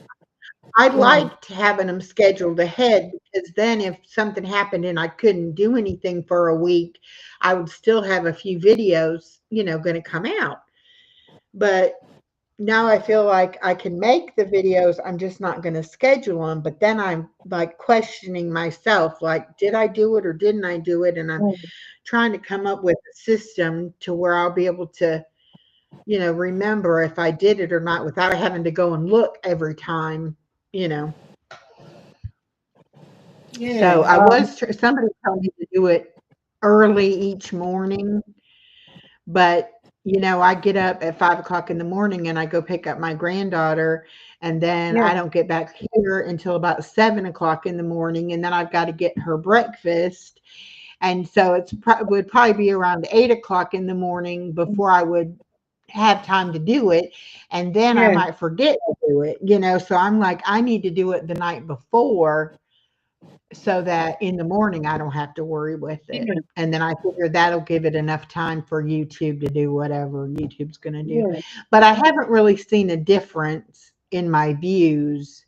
I mm, liked having them scheduled ahead, because then if something happened and I couldn't do anything for a week, I would still have a few videos, going to come out. But now I feel like I can make the videos. I'm just not going to schedule them. But then I'm like questioning myself, like, did I do it or didn't I do it? And I'm mm, trying to come up with a system to where I'll be able to, remember if I did it or not without having to go and look every time, you know. So yeah. I somebody told me to do it early each morning, but I get up at 5 o'clock in the morning and I go pick up my granddaughter, and then Yeah, I don't get back here until about 7 o'clock in the morning, and then I've got to get her breakfast. And so would probably be around 8 o'clock in the morning before I would have time to do it. And then I yeah, might forget to do it. So I'm like, I need to do it the night before, so that in the morning I don't have to worry with it. yeah, And then I figure that'll give it enough time for YouTube to do whatever YouTube's going to do. yeah, But I haven't really seen a difference in my views,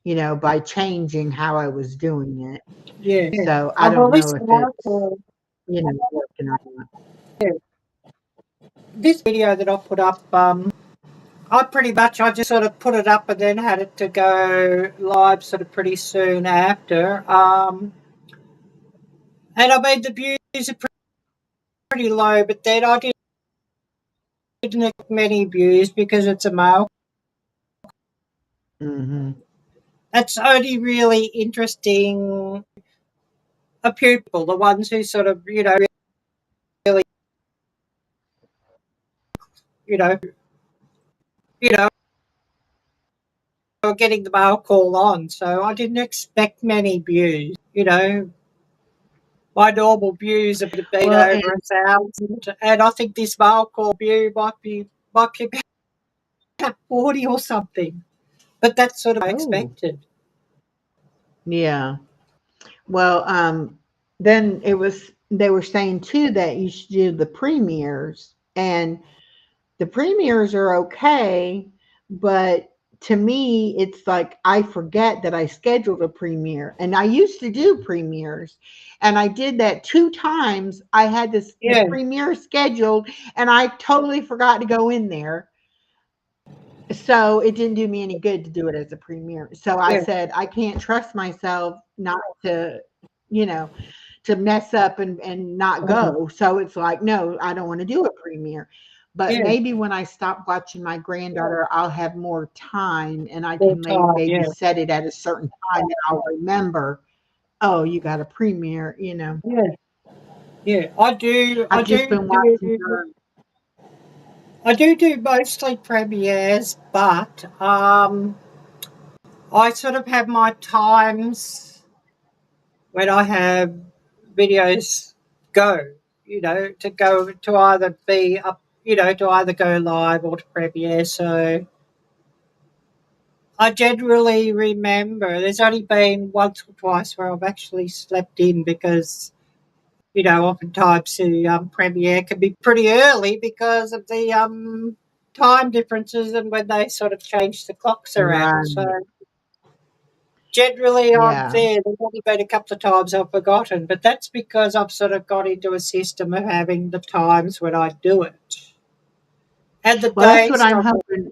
by changing how I was doing it. yeah. So I Well, don't know if it's, article, working or not. yeah, this video that I put up, I just sort of put it up and then had it to go live sort of pretty soon after. And I mean the views are pretty low, but then I didn't get many views because it's a male. Mm-hmm. It's only really interesting a pupil, the ones who sort of, really, you know, you know, are getting the male call on. So I didn't expect many views, my normal views have been Well, and over 1,000, and I think this mail call view might be about 40 or something. But that's sort of oh, expected. yeah. Well, then they were saying too that you should do the premieres, and the premieres are okay, but to me, it's like I forget that I scheduled a premiere, and I used to do premieres, and I did that 2 times. I had the Yeah, premiere scheduled, and I totally forgot to go in there. So it didn't do me any good to do it as a premiere. So I yeah, said, I can't trust myself not to, you know, to mess up and not mhm, go. So it's like, no, I don't want to do a premiere. But yeah, maybe when I stop watching my granddaughter, I'll have more time and I full can time, maybe yeah, set it at a certain time and I'll remember, oh, you got a premiere. yeah, yeah. I've just been watching her. I do mostly premieres, but I sort of have my times when I have videos go, to go to either be up, to either go live or to premiere. So I generally remember there's only been once or twice where I've actually slept in because, oftentimes the premiere can be pretty early because of the time differences and when they sort of change the clocks around. So Right. generally I'm Yeah. there. There's only been a couple of times I've forgotten, but that's because I've sort of got into a system of having the times when I do it and the Well, that's what days I'm I hoping.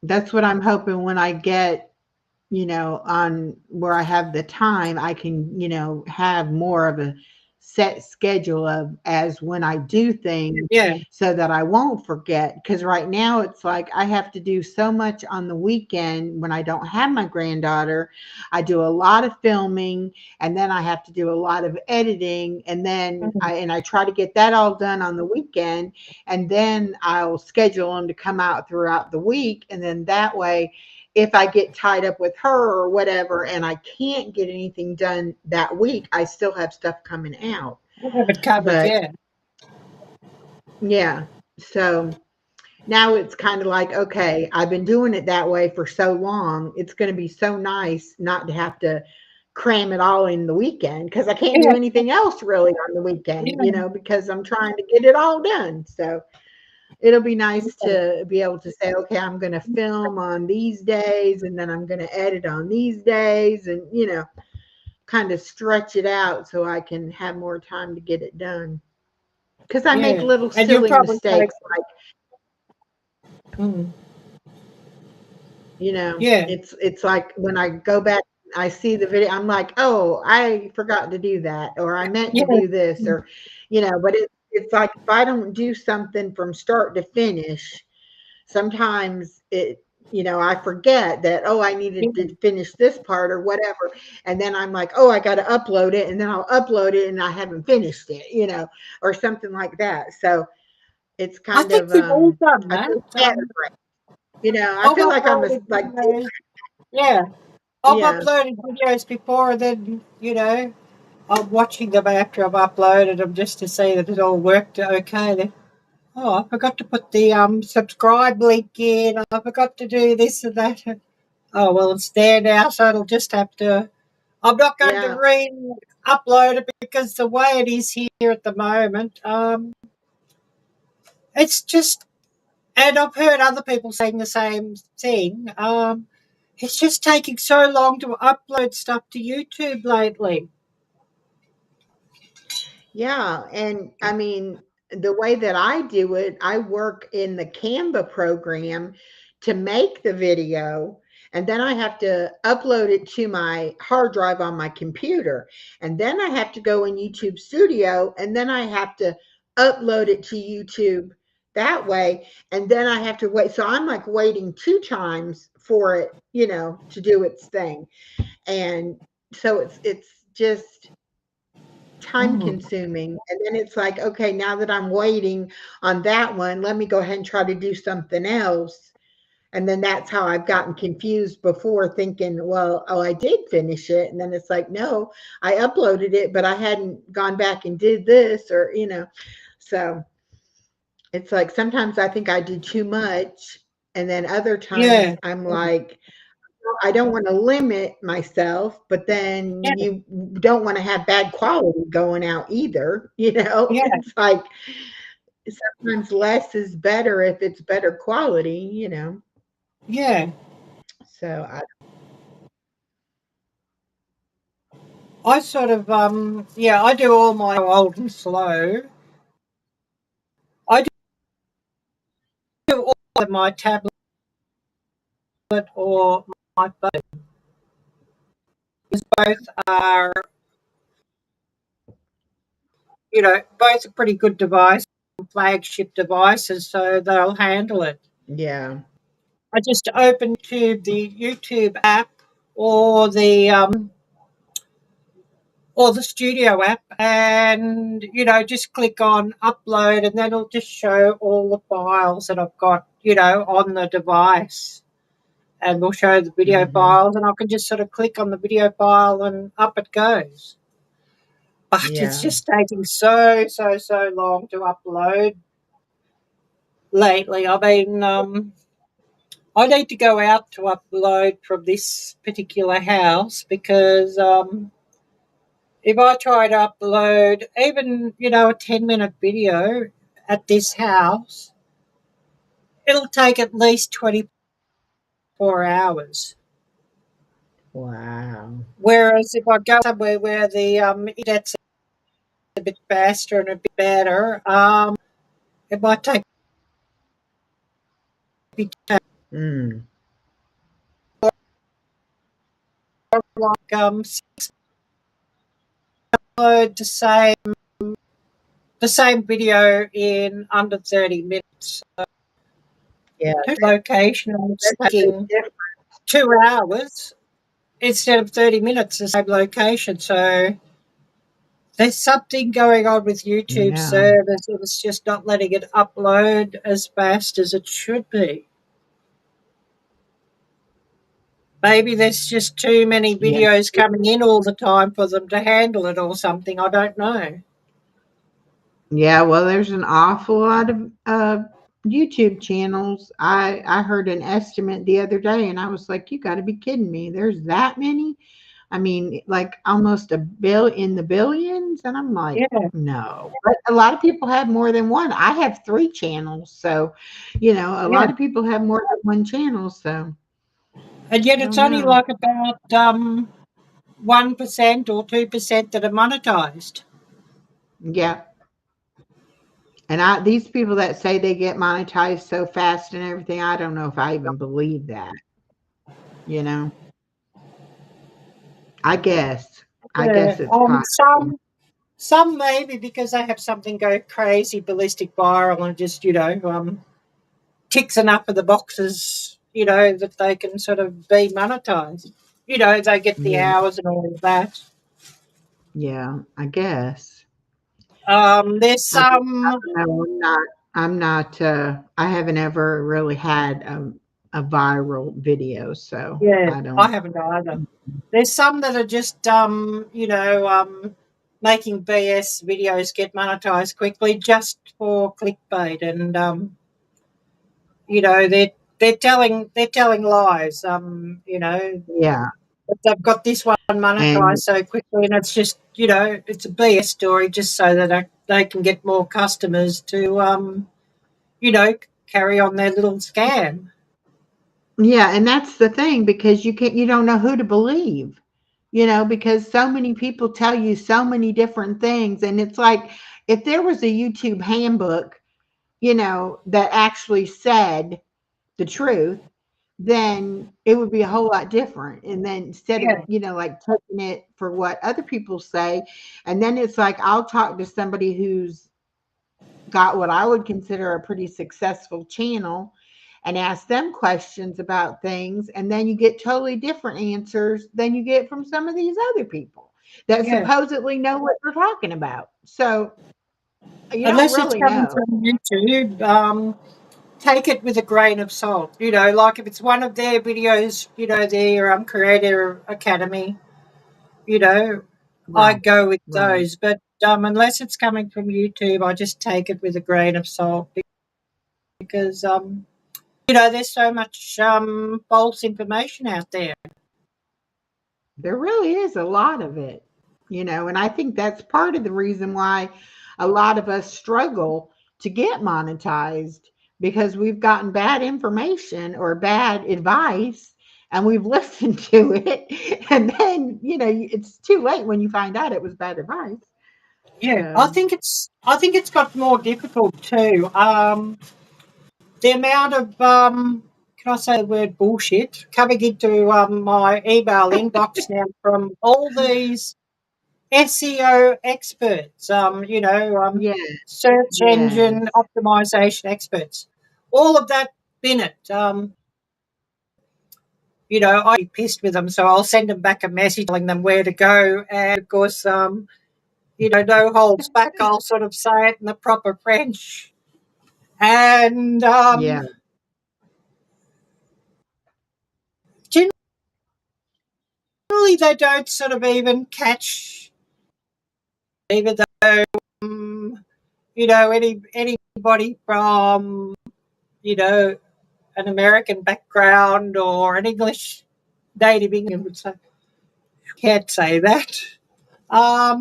That's what I'm hoping when I get on where I have the time, I can, have more of a set schedule of as when I do things yeah, so that I won't forget. Because right now it's like I have to do so much on the weekend when I don't have my granddaughter. I do a lot of filming and then I have to do a lot of editing and then mhm, I try to get that all done on the weekend and then I'll schedule them to come out throughout the week and then that way if I get tied up with her or whatever and I can't get anything done that week, I still have stuff coming out. I have it covered, But yeah. yeah, so now it's kind of like, okay, I've been doing it that way for so long. It's going to be so nice not to have to cram it all in the weekend because I can't do Yeah, anything else really on the weekend, yeah, because I'm trying to get it all done. So it'll be nice to be able to say, okay, I'm going to film on these days and then I'm going to edit on these days and, kind of stretch it out so I can have more time to get it done. Because I make yeah. little And you'll silly probably take, mistakes, like, mm, yeah, it's like when I go back, I see the video, I'm like, oh, I forgot to do that, or I meant to yeah, do this, or, but it's like if I don't do something from start to finish, sometimes I forget that, oh, I needed yeah. to finish this part or whatever. And then I'm like, oh, I got to upload it. And then I'll upload it and I haven't finished it, or something like that. So it's I kind think of, we've all done I that. feel scatterbrained, I I've feel like I'm uploaded like, videos. Yeah, I've yeah, uploaded videos before, and then I'm watching them after I've uploaded them just to see that it all worked okay. Then, oh, I forgot to put the subscribe link in. I forgot to do this and that. Oh well, it's there now, so it'll just have to. I'm not going to yeah, re-upload it because the way it is here at the moment, it's just. And I've heard other people saying the same thing. It's just taking so long to upload stuff to YouTube lately. yeah. And I mean, the way that I do it, I work in the Canva program to make the video. And then I have to upload it to my hard drive on my computer. And then I have to go in YouTube Studio and then I have to upload it to YouTube that way. And then I have to wait. So I'm like waiting 2 times for it, to do its thing. And so it's just time Mm. consuming. And then it's like, okay, now that I'm waiting on that one, let me go ahead and try to do something else, And then that's how I've gotten confused before, thinking, well, oh, I did finish it. And then it's like, no, I uploaded it, but I hadn't gone back and did this, or, so it's like sometimes I think I do too much. And then other times Yeah. I'm like, I don't want to limit myself, but then Yeah. you don't want to have bad quality going out either. Yeah. It's like sometimes less is better if it's better quality. Yeah. So I sort of yeah, I do all my old and slow. I do all of my tablet or my phone. Both are, both are pretty good devices, flagship devices, so they'll handle it. yeah, I just open to the YouTube app or the studio app, and just click on upload, and then it'll just show all the files that I've got on the device, and we'll show the video hmm, files, and I can just sort of click on the video file and up it goes. But it's yeah, just taking so long to upload lately. I mean, I need to go out to upload from this particular house because if I try to upload even, a 10-minute video at this house, it'll take at least 24 hours. wow, Whereas if I go somewhere where the internet's a bit faster and a bit better, it might take me mm, like 6 upload the same video in under 30 minutes. yeah, Location is that's a big taking difference. 2 hours instead of 30 minutes, the same location. So there's something going on with YouTube Yeah, servers. It's just not letting it upload as fast as it should be. Maybe there's just too many yeah, videos coming in all the time for them to handle it or something. I don't know. yeah. Well, there's an awful lot of YouTube channels. I heard an estimate the other day, and I was like, you got to be kidding me. There's that many. I mean, like almost a bill in the billions. And I'm like, Yeah, no. But a lot of people have more than one. I have 3 channels. So, a yeah. lot of people have more than one channel. So And yet I it's don't only know. like about 1% or 2% that are monetized. Yeah. And these people that say they get monetized so fast and everything, I don't know if I even believe that, you know. I guess. I Yeah. guess it's possible. Some maybe because they have something go crazy, ballistic viral, and just ticks enough of the boxes, that they can sort of be monetized. They get the Yeah. hours and all of that. Yeah. I guess. There's I don't, some, I don't know. I haven't ever really had a viral video, so yeah, I I don't. haven't either. There's some that are just, making BS videos get monetized quickly just for clickbait, and they're telling lies. Yeah. But they've got this one monetized And so quickly, and it's just it's a BS story just so that they can get more customers to you know carry on their little scam. yeah, and that's the thing, because you don't know who to believe, because so many people tell you so many different things. And it's like, if there was a YouTube handbook, that actually said the truth, then it would be a whole lot different. And then instead of, Yeah, like taking it for what other people say, and then it's like I'll talk to somebody who's got what I would consider a pretty successful channel and ask them questions about things. And then you get totally different answers than you get from some of these other people that yeah. supposedly know what they're talking about. So you don't Unless it's really coming know. from YouTube, take it with a grain of salt. Like if it's one of their videos, their Creator Academy, I Right. go with Right. those. But unless it's coming from YouTube, I just take it with a grain of salt because there's so much false information out there. There really is a lot of it, and I think that's part of the reason why a lot of us struggle to get monetized because we've gotten bad information or bad advice and we've listened to it. And then, it's too late when you find out it was bad advice. Yeah, I So, think it's got more difficult too. The amount of can I say the word bullshit coming into my email inbox now from all these SEO experts, yeah, search engine yes. optimization experts, all of that in it. I'd be pissed with them, so I'll send them back a message telling them where to go. And of course, no holds back. I'll sort of say it in the proper French. And Yeah. generally, they don't sort of even catch, even though, anybody from, an American background or an English native English would say, can't say that. But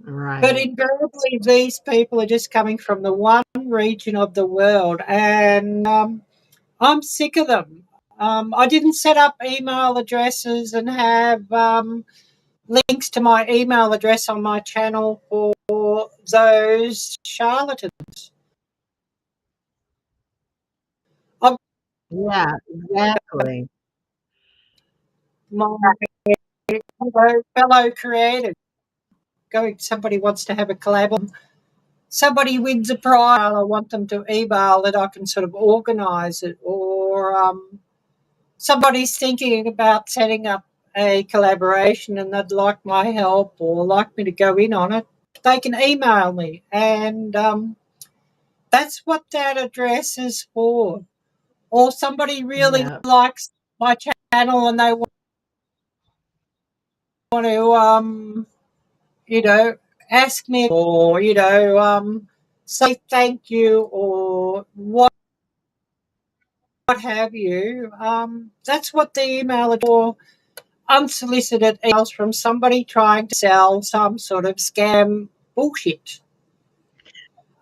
Right. invariably, these people are just coming from the one region of the world, and I'm sick of them. I didn't set up email addresses and have links to my email address on my channel for those charlatans. I've Yeah, exactly. my fellow creators going. Somebody wants to have a collab. Somebody wins a prize. I want them to email that I can sort of organise it, or somebody's thinking about setting up a collaboration and they'd like my help or like me to go in on it. They can email me, and that's what that address is for. Or somebody really Yeah. likes my channel and they want to, you know, ask me or, say thank you or what have you. That's what the email is for. Unsolicited emails from somebody trying to sell some sort of scam bullshit.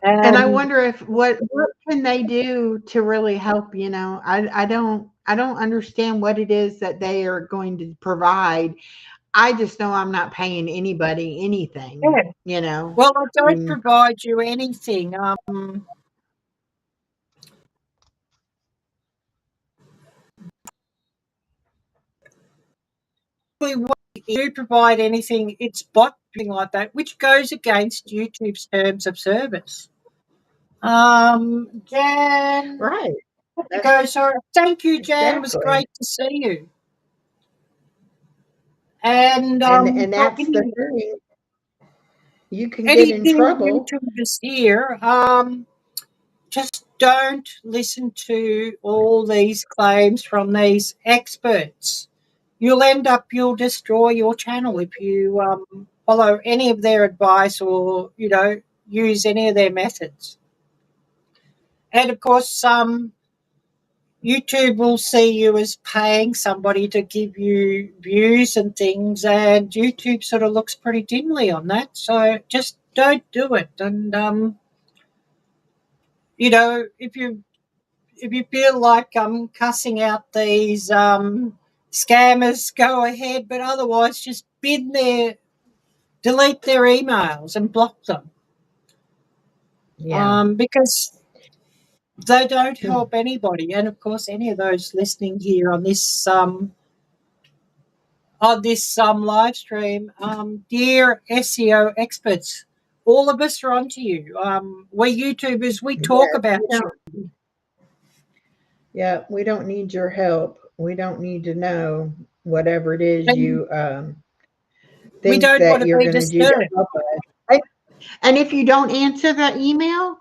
And I And wonder if what can they do to really help, I don't understand what it is that they are going to provide. I just know I'm not paying anybody anything, yeah, well, I don't And provide you anything. What you provide anything, it's bot like that, which goes against YouTube's terms of service. Jan, right. to That's go. Sorry, thank you, Jan. It was exactly. great to see you. And And for that's the thing. You can get any in new trouble. YouTubers here, just don't listen to all these claims from these experts. You'll destroy your channel if you follow any of their advice or, use any of their methods. And of course, YouTube will see you as paying somebody to give you views and things, and YouTube sort of looks pretty dimly on that. So just don't do it. And, if you feel like cussing out these scammers, go ahead. But otherwise, just delete their emails and block them, Yeah. because they don't Hmm. help anybody. And of course, any of those listening here on this live stream, dear SEO experts, all of us are onto you. We're YouTubers. We talk Yes, about you. we don't need your help. We don't need to know whatever it is And you we think don't want that to you're be going to do to disturbed. help us. And if you don't answer the email,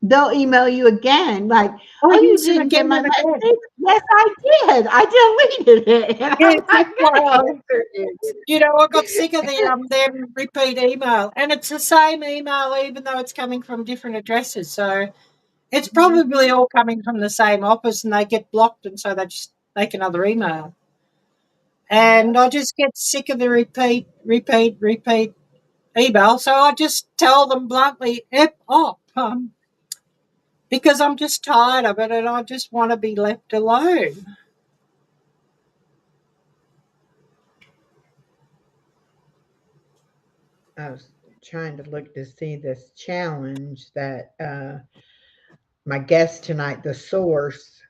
they'll email you again, like, Oh, "Oh, you yes, and didn't get again my and again. message?" "Yes, I did. I deleted it." And Yes, I'm that's not why gonna answer it. I got sick of them repeat email, and it's the same email even though it's coming from different addresses. So it's probably Mhm. all coming from the same office, and they get blocked, and so they just make another email. And Yep. I just get sick of the repeat email. So I just tell them bluntly, "F off," because I'm just tired of it, and I just want to be left alone. I was trying to look to see this challenge that my guest tonight, the source,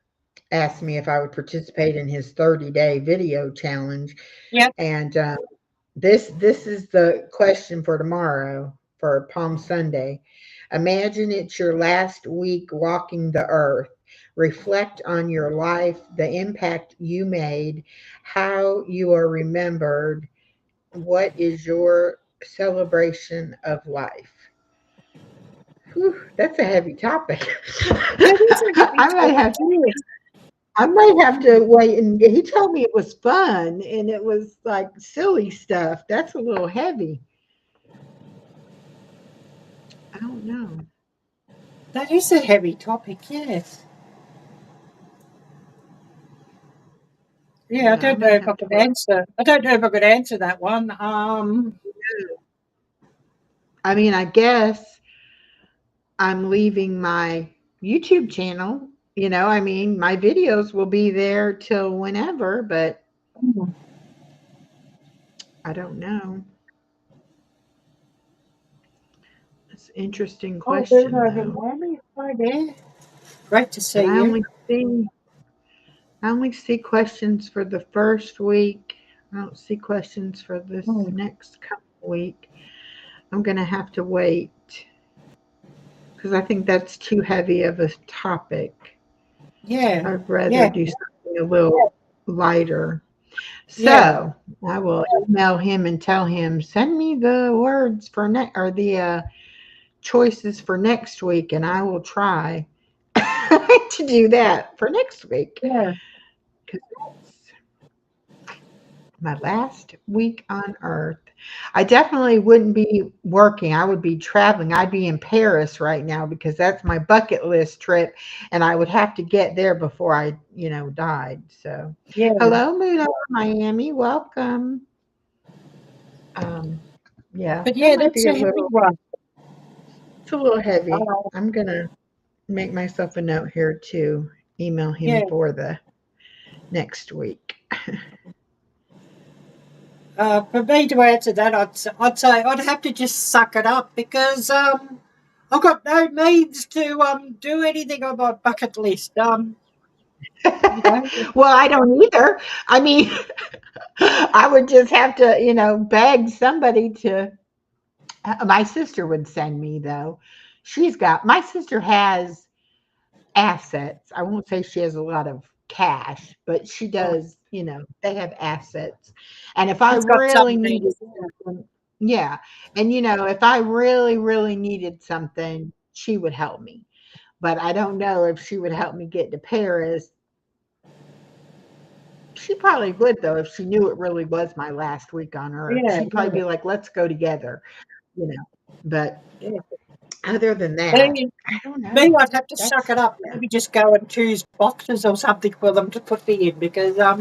asked me if I would participate in his 30-day video challenge. Yep. And this is the question for tomorrow, for Palm Sunday. Imagine it's your last week walking the earth. Reflect on your life, the impact you made, how you are remembered. What is your celebration of life? Whew, that's a heavy topic. That is a heavy I might topic, have yes. I might have to wait. And he told me it was fun and it was like silly stuff. That's a little heavy. I don't know. That is a heavy topic, yes. Yeah, I Yeah, I don't know might if I have to could wait. answer. I don't know if I could answer that one. I mean, I guess I'm leaving my YouTube channel. I mean, my videos will be there till whenever, but I don't know. It's an interesting Oh, there's question, though. Tammy. Hi there. Great to But see you. I only see questions for the first week. I don't see questions for this Hmm. next week. I'm gonna have to wait because I think that's too heavy of a topic. Yeah, I'd rather yeah, do something a little lighter. yeah. So I will email him and tell him, send me the words for or the choices for next week, and I will try to do that for next week. Yeah. 'Cause that's my last week on earth. I definitely wouldn't be working. I would be traveling. I'd be in Paris right now because that's my bucket list trip, and I would have to get there before I, died. So, Yeah. hello, Moon over Miami. Welcome. Um, yeah, But that yeah, might that's be a a heavy little. one. It's a little heavy. Uh, I'm gonna make myself a note here to email yeah. him for the next week. For me to answer that, I'd say I'd have to just suck it up because I've got no means to do anything on my bucket list. You know, Well, I don't either. I mean, I would just have to, beg somebody to. My sister would send me, though. My sister has assets. I won't say she has a lot of cash, but she does, they have assets. And if I she's got some really needed means. Yeah. something, yeah. And, if I really, really needed something, she would help me. But I don't know if she would help me get to Paris. She probably would, though, if she knew it really was my last week on earth. Yeah, She'd probably yeah, be like, let's go together, you know. But yeah. other than that, Me, I don't me, know. I'd have to suck That's, it up. yeah. Maybe just go and choose boxes or something for them to put me in because I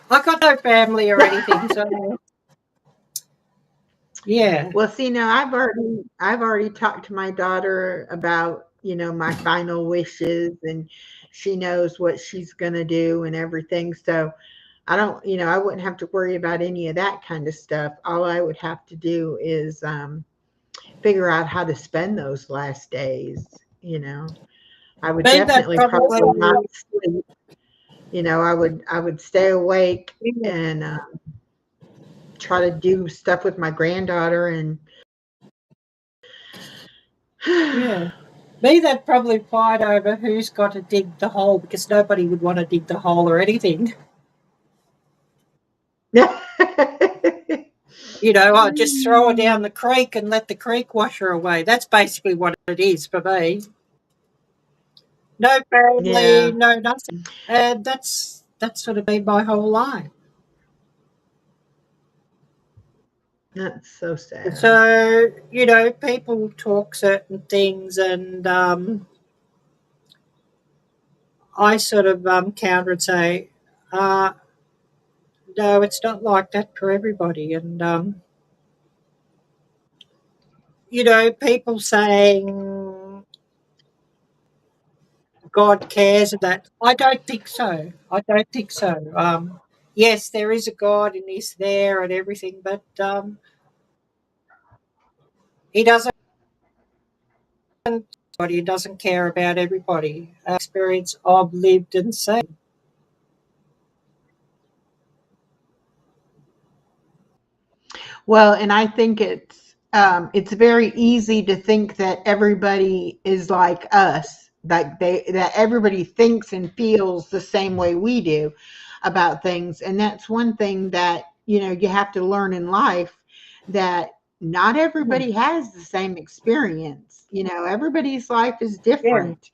got no family or anything. So yeah, Well, see, now I've already talked to my daughter about, my final wishes, and she knows what she's gonna do and everything. So I don't, I wouldn't have to worry about any of that kind of stuff. All I would have to do is figure out how to spend those last days. I would me that definitely probably. probably not sleep. I would stay awake Yeah, and try to do stuff with my granddaughter and yeah. Me that probably fight over who's got to dig the hole because nobody would want to dig the hole or anything. I just throw her down the creek and let the creek wash her away. That's basically what it is for me. no family, Yeah, no nothing. And that's sort of been my whole life. that's so sad. So, people talk certain things, and I sort of counter and say, uh, no, it's not like that for everybody. And, people saying God cares and that. I don't think so. I don't think so. Yes, there is a God and He's there and everything, but He doesn't. He doesn't care about everybody. Experience I've lived and seen. Well, and I think it's very easy to think that everybody is like us, that everybody thinks and feels the same way we do about things. And that's one thing that, you have to learn in life, that not Yeah, everybody has the same experience. Everybody's life is yeah, different.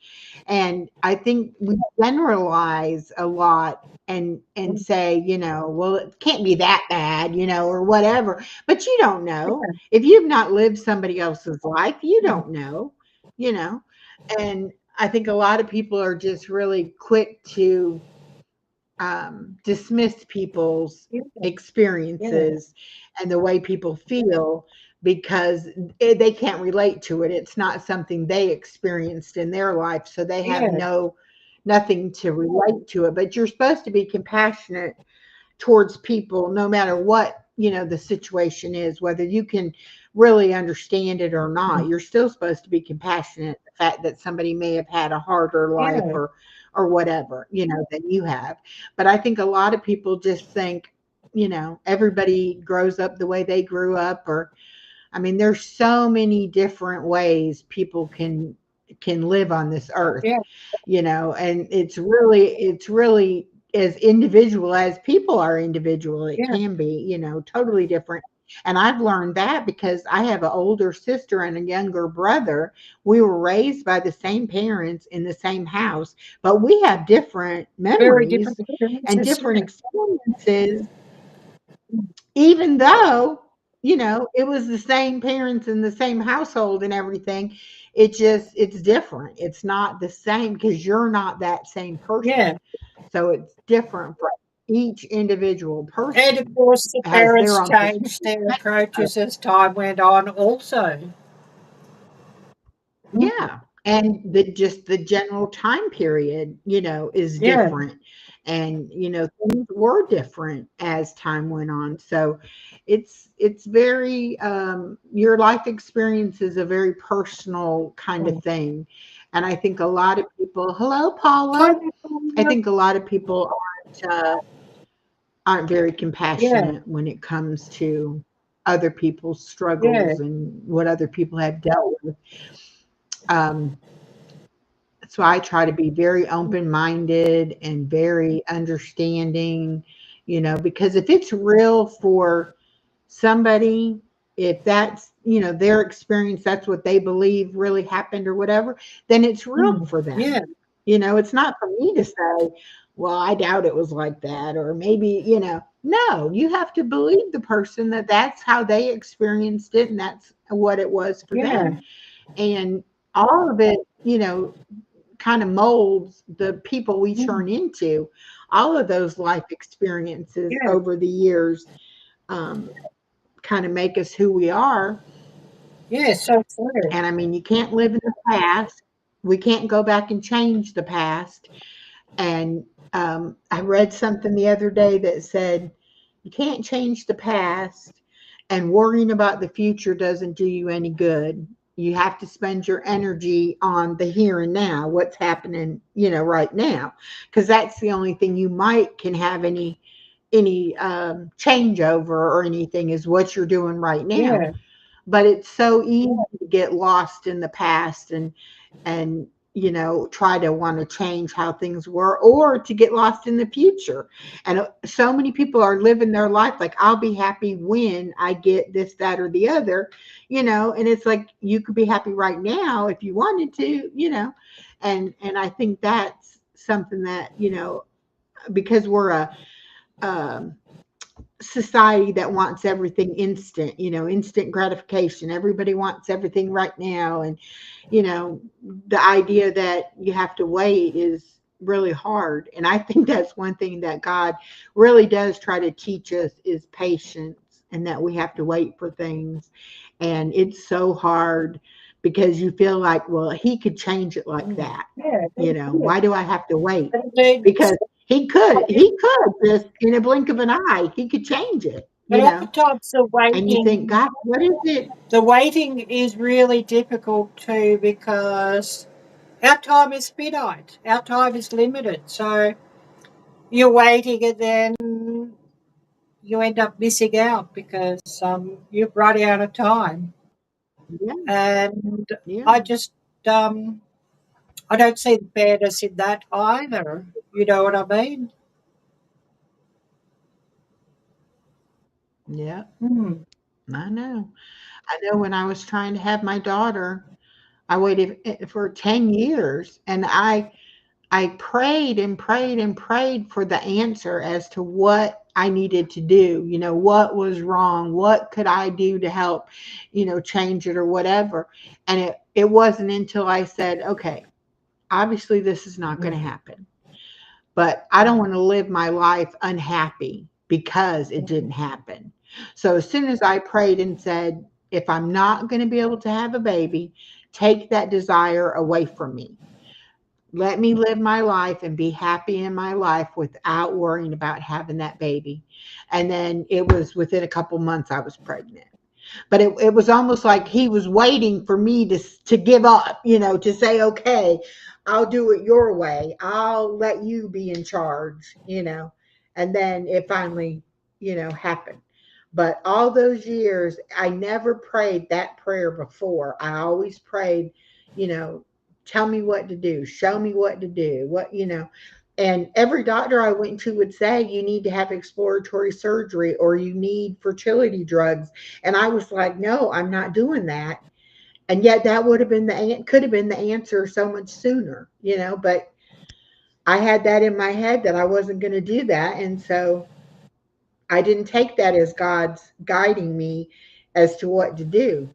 And I think we generalize a lot and say, well, it can't be that bad, or whatever. But you don't know. yeah, If you've not lived somebody else's life, you yeah, don't know, you know. And I think a lot of people are just really quick to dismiss people's yeah, yeah, experiences and the way people feel, because they can't relate to it. It's not something they experienced in their life, so they have yeah, nothing to relate to it. But you're supposed to be compassionate towards people no matter what, the situation is, whether you can really understand it or not. You're still supposed to be compassionate, the fact that somebody may have had a harder life, yeah, or whatever, than you have. But I think a lot of people just think, everybody grows up the way they grew up. Or I mean, there's so many different ways people can live on this earth, yeah, and it's really as individual as people are individual. It yeah. can be, totally different. And I've learned that because I have an older sister and a younger brother. We were raised by the same parents in the same house, but we have different Very different memories and experiences. different experiences, even though, it was the same parents in the same household and everything. It's different. It's not the same because you're not that same Yeah. person. So it's different for each individual And of person, course, the has their parents own perspective. changed their approaches as time went on, also. Mm. Yeah. And the general time period, is Yeah, different. And, things were different as time went on. So it's very your life experience is a very personal kind of mm. thing. And I think a lot of people, hello Hi, Paula. I Nicole. think a lot of people aren't very Yeah, compassionate when it comes to other people's yeah, struggles and what other people have dealt with. Um, so I try to be very open minded and very understanding, because if it's real for somebody, if that's, their experience, that's what they believe really happened or whatever, then it's real mm. for them. Yeah, It's not for me to say, well, I doubt it was like that, or maybe, no, you have to believe the person that that's how they experienced it and that's what it was for yeah, them. And all of it, kind of molds the people we mm. turn into. All of those life experiences Yeah, over the years um, kind of make us who we are. yeah, so true. And I mean, you can't live in the past. We can't go back and change the past. And I read something the other day that said, you can't change the past, and worrying about the future doesn't do you any good. You have to spend your energy on the here and now, what's happening, right now, because that's the only thing you might can have any changeover or anything, is what you're doing right now. Yeah, But it's so easy to get lost in the past and try to want to change how things were, or to get lost in the future. And so many people are living their life like, I'll be happy when I get this, that, or the other, and it's like, you could be happy right now if you wanted to. And I think that's something that, because we're a society that wants everything instant, instant gratification. Everybody wants everything right now. And, the idea that you have to wait is really hard. And I think that's one thing that God really does try to teach us is patience, and that we have to wait for things. And it's so hard because you feel like, well, he could change it like that. Yeah, Why do I have to wait? but Because he could just in a blink of an eye, he could change it, oftentimes and you think, God, what is it? the waiting is really difficult too, because our time is finite. Our time is limited. So you're waiting, and then you end up missing out because you've run out of time. Yeah, And yeah, I just I don't see the fairness in that either. You know what I mean? yeah. Hmm. I know. I know when I was trying to have my daughter, I waited for 10 years, and I prayed and prayed and prayed for the answer as to what I needed to do, what was wrong, what could I do to help, change it or whatever. And it wasn't until I said, okay, obviously this is not going to happen, but I don't want to live my life unhappy because it didn't happen. So as soon as I prayed and said, if I'm not going to be able to have a baby, take that desire away from me. Let me live my life and be happy in my life without worrying about having that baby. And then it was within a couple months I was pregnant. But it was almost like he was waiting for me to give up, to say, okay, I'll do it your way. I'll let you be in charge. And then it finally, happened. But all those years, I never prayed that prayer before. I always prayed, you know, tell me what to do, show me what to do, and every doctor I went to would say, you need to have exploratory surgery or you need fertility drugs. And I was like, no, I'm not doing that. And yet that would have been could have been the answer so much sooner. But I had that in my head that I wasn't going to do that. And so I didn't take that as God's guiding me as to what to do,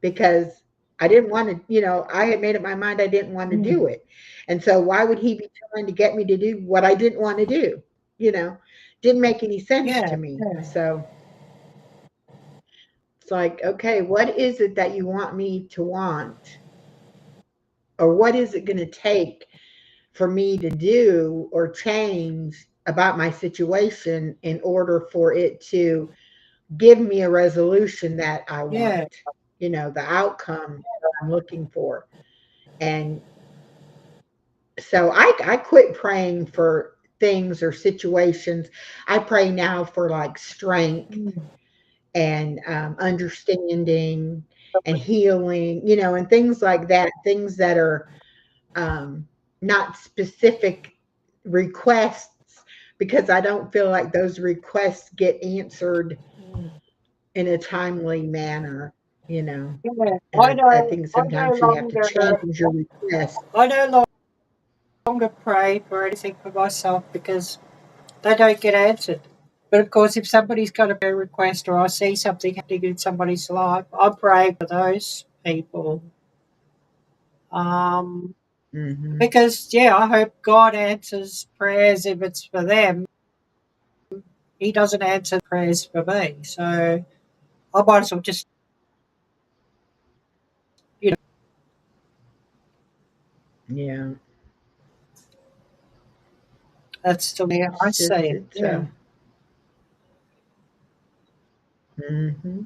because I didn't want to, I had made up my mind I didn't want to do it. And so why would he be trying to get me to do what I didn't want to do? You know, didn't make any sense Yeah, to me. yeah. So it's like, okay, what is it that you want me to want? Or what is it going to take for me to do or change about my situation in order for it to give me a resolution that I want, Yeah. the outcome that I'm looking for. And so I quit praying for things or situations. I pray now for like strength Mm. and understanding and healing, and things like that, things that are um, not specific requests, because I don't feel like those requests get answered in a timely manner. Yeah. And I think I no sometimes you have to longer change your request. I no longer pray for anything for myself because they don't get answered. But of course, if somebody's got a prayer request or I see something happening in somebody's life, I'm praying for those people. Um, Hmm. because, yeah, I hope God answers prayers if it's for them. He doesn't answer prayers for me. So I might as well just, you know, Yeah, that's the way I say it. it's Yeah. hmm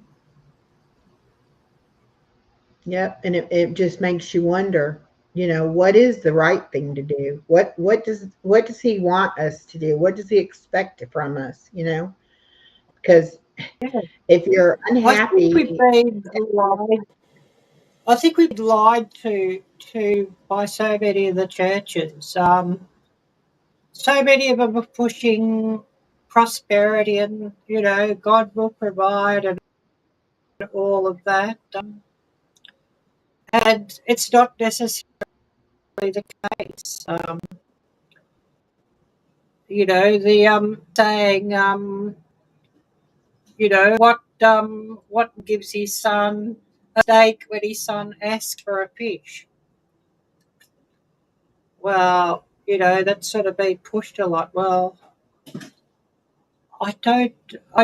yep, and it just makes you wonder, what is the right thing to do? What does he want us to do? What does he expect from us? Because Yeah. if you're I think we've unhappy, been lied. I think we've lied to by so many of the churches. So many of them are pushing prosperity and, God will provide and all of that. And it's not necessarily the case. The saying, what gives his son a steak when his son asks for a fish? Well, that's sort of been pushed a lot. Well, I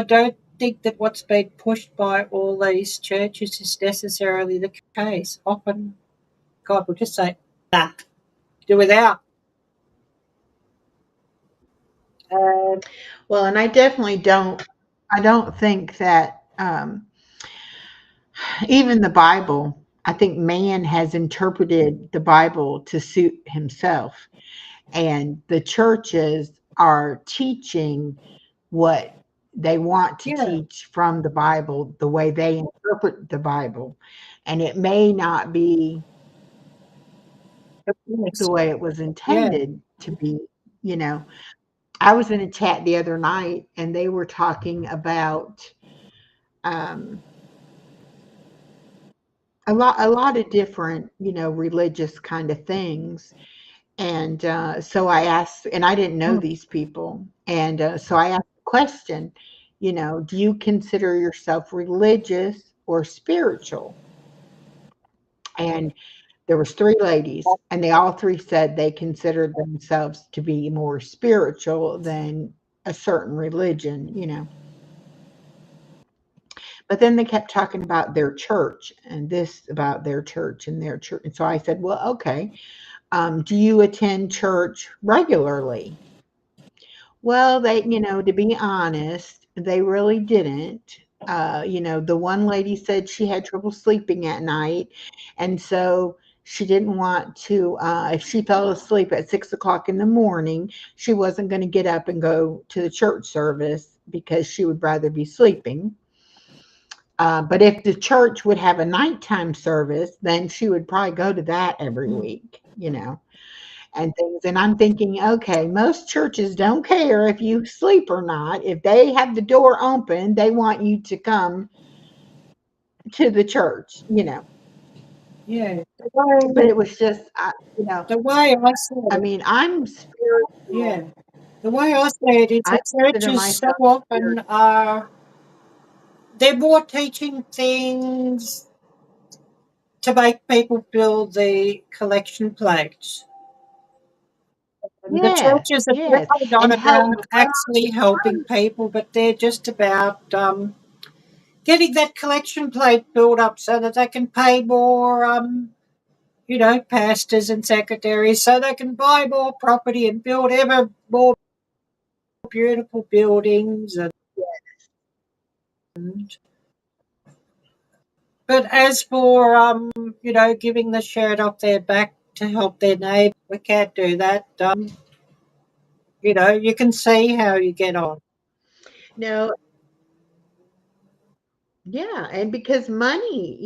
don't think that what's been pushed by all these churches is necessarily the case. Often God will just say, nah, do without. Well, and I definitely I don't think that even the Bible, I think man has interpreted the Bible to suit himself. And the churches are teaching what they want to Yeah, teach from the Bible, the way they interpret the Bible. And it may not be the yes, way it was yeah, intended to be, you know. I was in a chat the other night and they were talking about um, a lot of different, religious kind of things. And so I asked, and I didn't know mm, these people. And so I asked the question, do you consider yourself religious or spiritual? And there was three ladies, and they all three said they considered themselves to be more spiritual than a certain religion. But then they kept talking about their church and this about their church and their church. And so I said, well, okay, do you attend church regularly? Well, to be honest, they really didn't. The one lady said she had trouble sleeping at night. And so she didn't want to, if she fell asleep at 6 o'clock in the morning, she wasn't going to get up and go to the church service because she would rather be sleeping. But if the church would have a nighttime service, then she would probably go to that every mm, week, and things. And I'm thinking, okay, most churches don't care if you sleep or not. If they have the door open, they want you to come to the church. yeah. But it was just, The way I see I it, mean, I'm yeah, spiritual. the way I see it is I the consider churches so myself often spiritual. they're more teaching things to make people build the collection plates. And the Yes, churches are yes. definitely not And help about actually helping people, but they're just about getting that collection plate built up so that they can pay more, pastors and secretaries, so they can buy more property and build ever more beautiful buildings. And but as for giving the shirt off their back to help their neighbour, we can't do that. You can see how you get on. no, yeah, and because money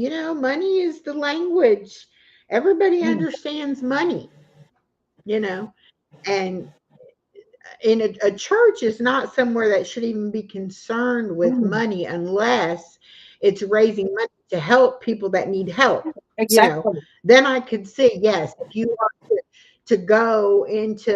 is the language. Everybody Mm, understands money, you know, and in a church is not somewhere that should even be concerned with mm, money unless it's raising money to help people that need help. You know, exactly. then I could see, yes, if you want to go into,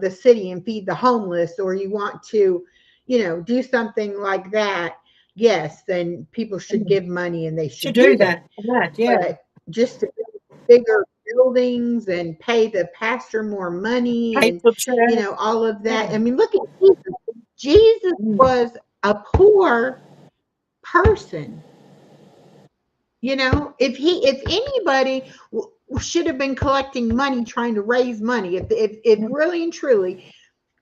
the city and feed the homeless, or you want to, do something like that, yes, then people should Mm, give money and they to should do do that. that, yeah. But just to build bigger buildings and pay the pastor more money and Hateful church, all of that. yeah. I mean, look at Jesus. Jesus Mm, was a poor person. If anybody should have been collecting money, trying to raise money, if mm, really and truly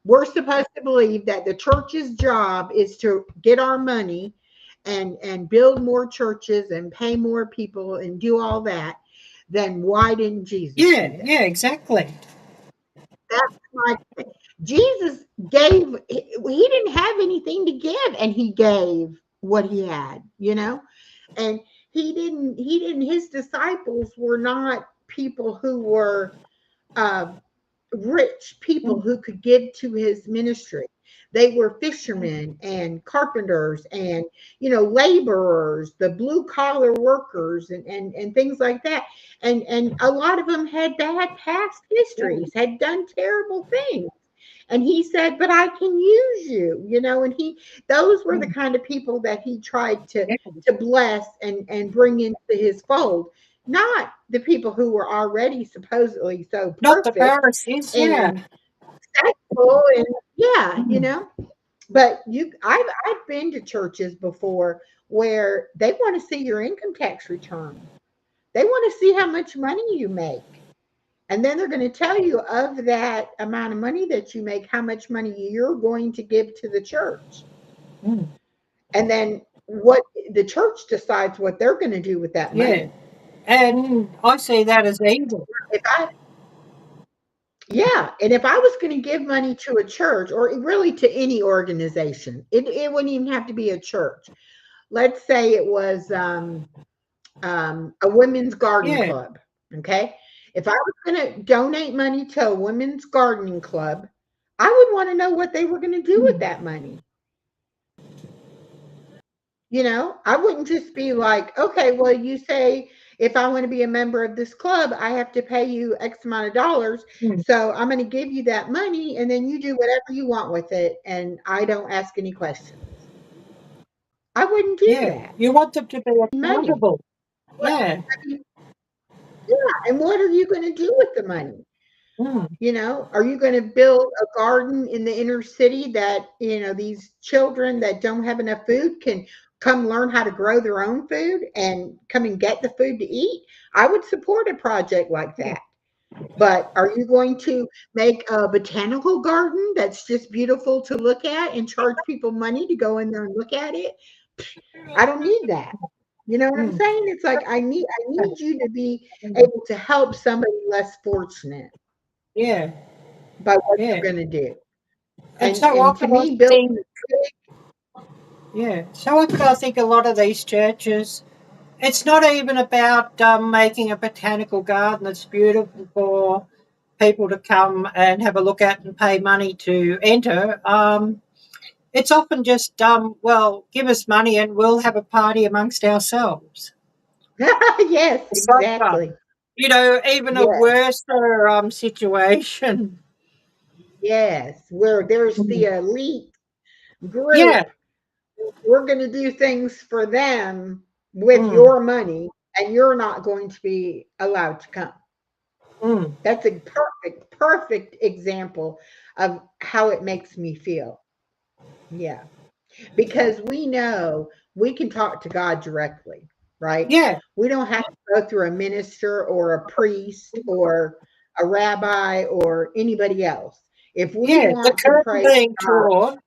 we're supposed to believe that the church's job is to get our money and build more churches and pay more people and do all that, then why didn't Jesus yeah, do that? yeah, exactly. That's my Jesus gave. He didn't have anything to give, and he gave what he had. And his disciples were not people who were rich people who could give to his ministry. They were fishermen and carpenters and, laborers, the blue collar workers and things like that. And a lot of them had bad past histories, had done terrible things. And he said, but I can use you, and those were the kind of people that he tried to bless and bring into his fold, not the people who were already supposedly so Not the perfect Pharisees, and sexual and but I've been to churches before where they want to see your income tax return. They want to see how much money you make. And then they're going to tell you of that amount of money that you make, how much money you're going to give to the church. And then what the church decides what they're going to do with that money. And I see that as evil. And if I was going to give money to a church or really to any organization, it wouldn't even have to be a church. Let's say it was a women's garden club. Okay. If I was going to donate money to a women's gardening club, I would want to know what they were going to do with that money. I wouldn't just be like, okay, well, you say if I want to be a member of this club, I have to pay you X amount of dollars. So I'm going to give you that money and then you do whatever you want with it. And I don't ask any questions. I wouldn't do that. You want them to be accountable. And what are you going to do with the money? Are you going to build a garden in the inner city that, these children that don't have enough food can come learn how to grow their own food and come and get the food to eat? I would support a project like that. But are you going to make a botanical garden that's just beautiful to look at and charge people money to go in there and look at it? I don't need that. You know what I'm saying? It's like I need you to be able to help somebody less fortunate. By what you're going to do. And to me, building so often I think a lot of these churches, it's not even about making a botanical garden that's beautiful for people to come and have a look at and pay money to enter. It's often just, give us money and we'll have a party amongst ourselves. Yes, exactly. Even a worse situation. Yes, where there's the elite group. We're going to do things for them with your money, and you're not going to be allowed to come. That's a perfect example of how it makes me feel. Yeah. Because we know we can talk to God directly, right? We don't have to go through a minister or a priest or a rabbi or anybody else. If we want to pray to God,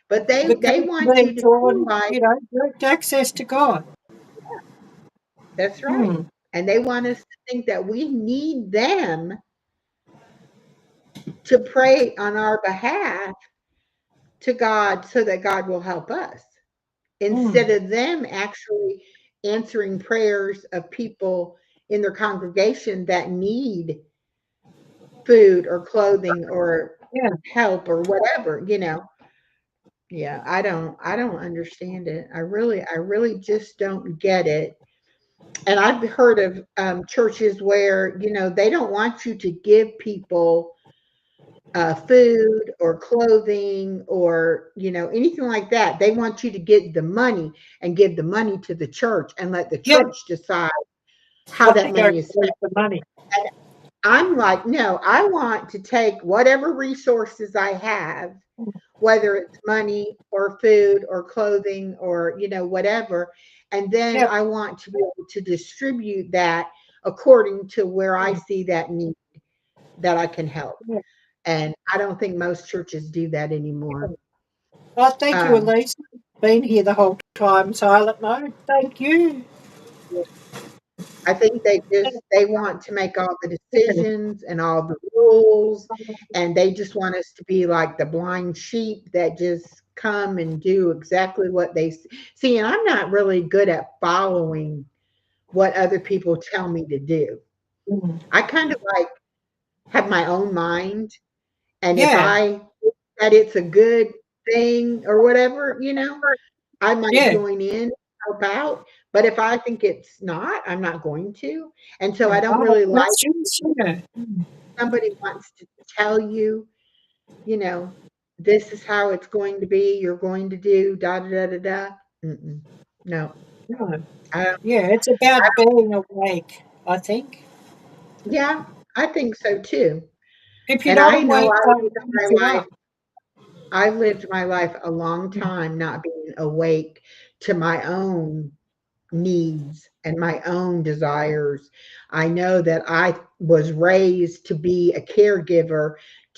but they want you to feel like direct access to God. That's right. And they want us to think that we need them to pray on our behalf to God so that God will help us, instead of them actually answering prayers of people in their congregation that need food or clothing or help or whatever. Yeah, I don't understand it. I really just don't get it. And I've heard of churches where they don't want you to give people food or clothing or anything like that. They want you to get the money and give the money to the church and let the church decide how that money is spent. And I'm like, no, I want to take whatever resources I have, whether it's money or food or clothing or whatever, and then I want to be able to distribute that according to where I see that need that I can help. And I don't think most churches do that anymore. Well, thank you, Elise. Been here the whole time, silent mode. Thank you. I think they want to make all the decisions and all the rules, and they just want us to be like the blind sheep that just come and do exactly what they see. And I'm not really good at following what other people tell me to do. Mm. I kind of like have my own mind. And if Yeah. I think that it's a good thing or whatever, I might Yeah. join in, help out. But if I think it's not, I'm not going to. And so I Yeah. don't Oh, really like questions? Yeah. Mm. somebody wants to tell you, you know, this is how it's going to be. You're going to do da da da da da. Mm-mm. No, No. I don't. Yeah, it's about being awake, I think. Yeah, I think so too. If you're And not I know awake, don't wake you up. I lived my life a long time not being awake to my own needs and my own desires. I know that I was raised to be a caregiver,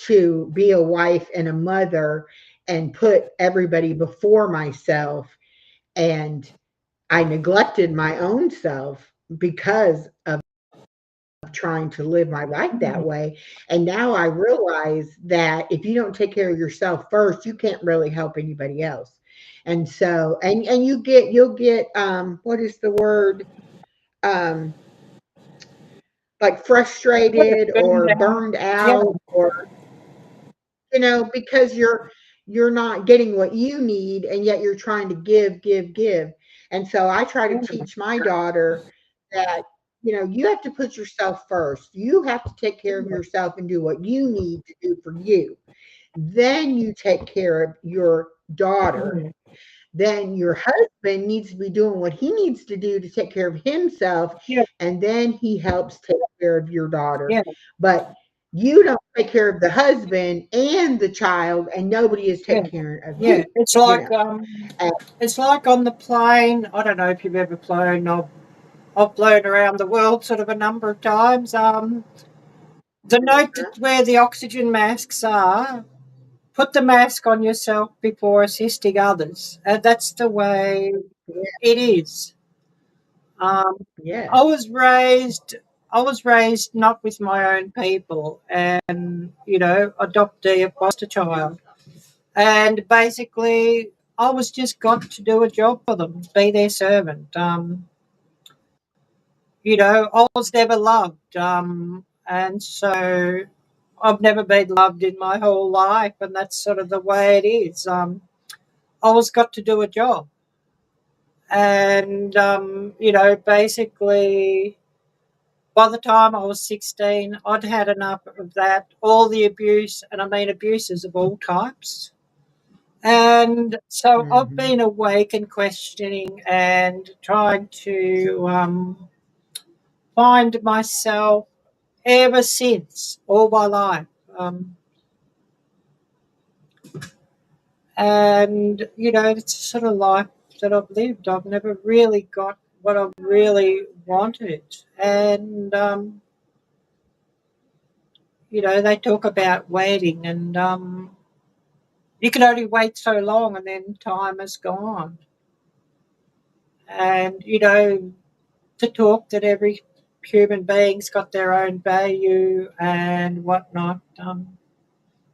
to be a wife and a mother, and put everybody before myself. And I neglected my own self because of trying to live my life that Mm. way. And now I realize that if you don't take care of yourself first, you can't really help anybody else. And so, and you'll get, what is the word? Um, like Yeah, frustrated burned or out. burned Yeah, out, or because you're not getting what you need, and yet you're trying to give. And so I try to yeah, teach my daughter that, you have to put yourself first. You have to take care of yeah. yourself and do what you need to do for you. Then you take care of your daughter. Mm. Then your husband needs to be doing what he needs to do to take care of himself, Yeah, and then he helps take care of your daughter. yeah, But you don't take care of the husband and the child, and nobody is yeah, taking care of yeah. you. You know, and It's like on the plane. I don't know if you've ever flown. I've flown around the world sort of a number of times. The note that where the oxygen masks are, put the mask on yourself before assisting others. And that's the way yeah, it is. Um, yeah, I was raised. I was raised not with my own people, and adoptee, a foster child, and basically, I was just got to do a job for them, be their servant. I was never loved, and so I've never been loved in my whole life, and that's sort of the way it is. I always got to do a job, and basically, by the time I was 16, I'd had enough of that, all the abuse, and I mean abuses of all types. And so I've hmm been awake and questioning and trying to find myself ever since, all my life. Um, and, it's the sort of life that I've lived. I've never really got what I've really wanted. And, they talk about waiting, and you can only wait so long, and then time is gone. And, to talk that every human being's got their own value and whatnot.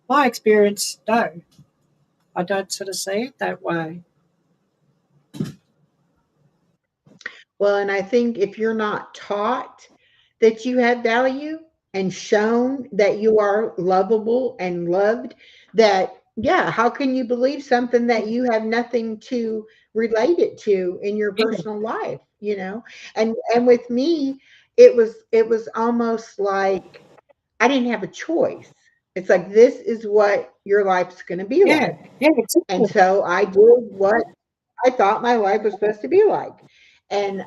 My experience, no, I don't sort of see it that way. Well, and I think if you're not taught that you have value and shown that you are lovable and loved, that, yeah, how can you believe something that you have nothing to relate it to in your Yeah, personal life? And with me, it was almost like I didn't have a choice. It's like, this is what your life's going to be yeah, like. yeah, And exactly. so I did what I thought my life was supposed to be like. And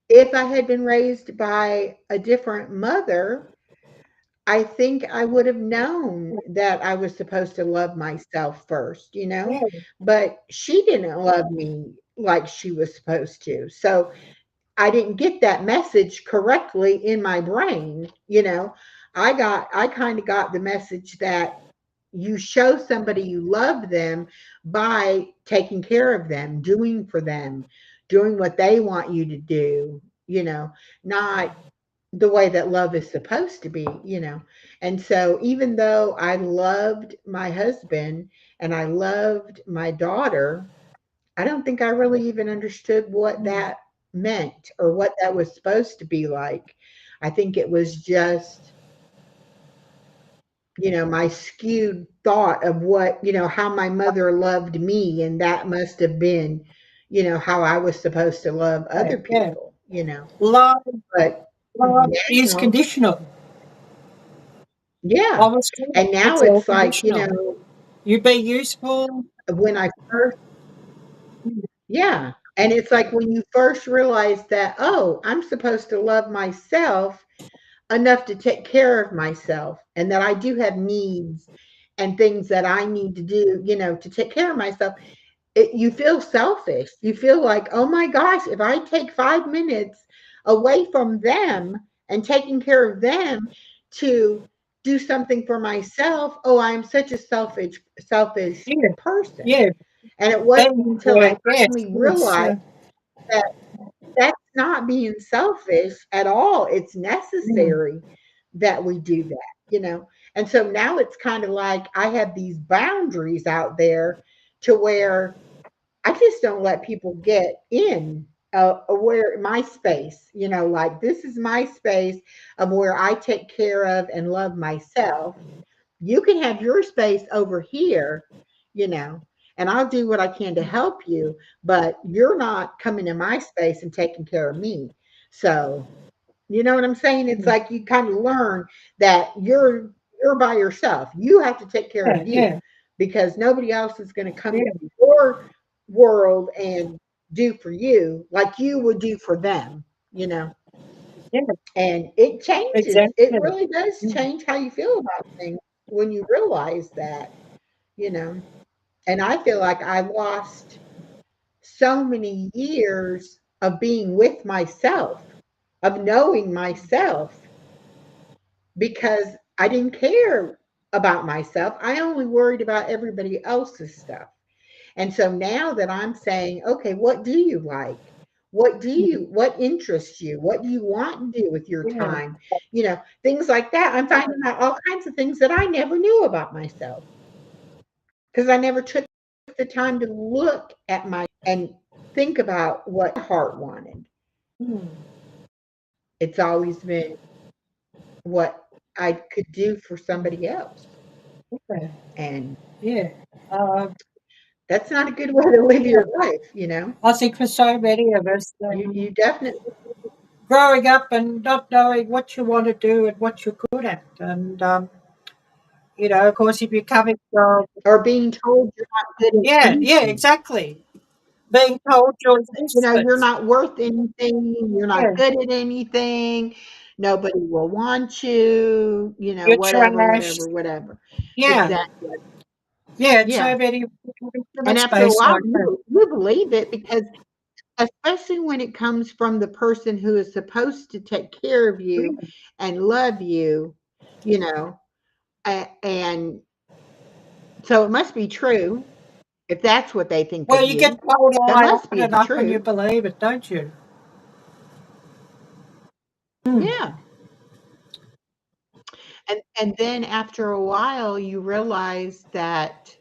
if I had been raised by a different mother, I think I would have known that I was supposed to love myself first. Yeah, But she didn't love me like she was supposed to. So I didn't get that message correctly in my brain. I kind of got the message that you show somebody you love them by taking care of them, doing for them, doing what they want you to do, not the way that love is supposed to be. And so even though I loved my husband and I loved my daughter, I don't think I really even understood what that meant or what that was supposed to be like. I think it was just, my skewed thought of what, how my mother loved me. And that must have been, how I was supposed to love Yeah, other yeah. people. Love, But love is now, conditional. yeah. Love is good. And now It's all it's like, conditional. You be useful. when I first, yeah. And it's like when you first realize that, oh, I'm supposed to love myself enough to take care of myself and that I do have needs and things that I need to do, to take care of myself. You feel selfish. You feel like, oh my gosh, if I take 5 minutes away from them and taking care of them to do something for myself, oh, I'm such a selfish Yeah, person. yeah. And it wasn't Then, until I yes, finally yes, realized that that's not being selfish at all. It's mm, necessary that we do that. And so now it's kind of like I have these boundaries out there to where I just don't let people get in where my space, like this is my space of where I take care of and love myself. You can have your space over here, you know, and I'll do what I can to help you, but you're not coming in my space and taking care of me. So, you know what I'm saying? It's mm, like you kind of learn that you're by yourself. You have to take care yeah, of you yeah, because nobody else is going to come yeah, into your world and do for you like you would do for them. yeah, And it changes. It exactly. really does Mm, change how you feel about things when you realize that, you know. And I feel like I lost so many years of being with myself, of knowing myself, because I didn't care about myself. I only worried about everybody else's stuff. And so now that I'm saying, okay, what do you like? mm, What interests you? What do you want to do with your yeah, time? Things like that. I'm finding out all kinds of things that I never knew about myself because I never took the time to look at my and think about what my heart wanted. mm, It's always been what I could do for somebody else. yeah, And yeah. Uh, that's not a good way to live yeah. your life. I think for so many of us, You definitely growing up and not knowing what you want to do and what you're good at, and of course, if you're coming from, are being told you're not good at yeah, yeah, anything. exactly, being told you're You're useless, not worth anything, you're not yeah, good at anything, nobody will want you, you're whatever, trash, whatever, whatever. yeah, Exactly. yeah, and Yeah. so many people coming from a And after a space while, like that. you believe it because especially when it comes from the person who is supposed to take care of you Yeah. and love you, you know, and so it must be true if that's what they think Well, of you get you. told a That lie must often be the enough and you truth. believe it, don't you? Mm. Yeah. And then after a while you realize that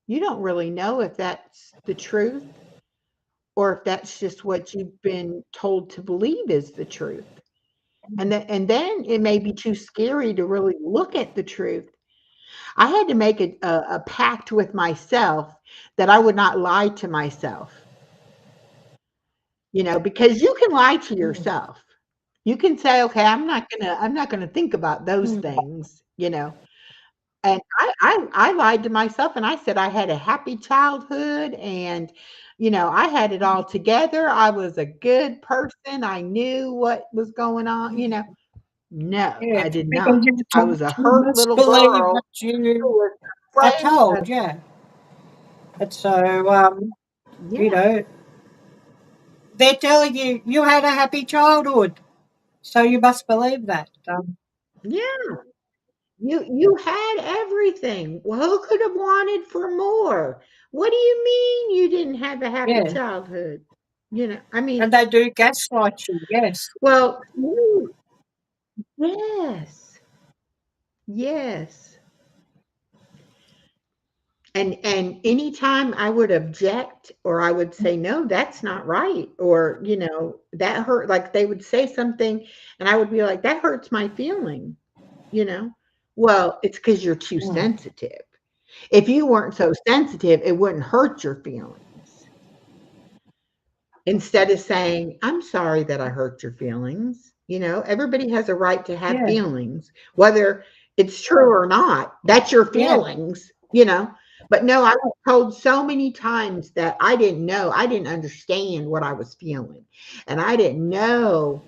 you don't really know if that's the truth or if that's just what you've been told to believe is the truth. And then it may be too scary to really look at the truth. I had to make a pact with myself that I would not lie to myself, because you can lie to Mm. yourself. You can say, okay, I'm not gonna think about those Mm. things. And I lied to myself and I said I had a happy childhood and, I had it all together. I was a good person. I knew what was going on. No, Yeah, I did because not. you were I told was a you hurt must little believe girl what who you was are afraid told, of, yeah. And so, you yeah, know, they're telling you you had a happy childhood, so you must believe that. yeah. You had everything. Well, who could have wanted for more? What do you mean you didn't have a happy Yeah, childhood? I mean, and they do gaslight you, yes. well, yes. Yes. And anytime I would object or I would say, no, that's not right. Or, that hurt. Like they would say something and I would be like, that hurts my feeling, you know? Well, it's because you're too Mm. sensitive. If you weren't so sensitive, it wouldn't hurt your feelings. Instead of saying, I'm sorry that I hurt your feelings. Everybody has a right to have Yeah. feelings, whether it's true or not. That's your Yeah. feelings. But no, I was told so many times that I didn't know, I didn't understand what I was feeling. And I didn't know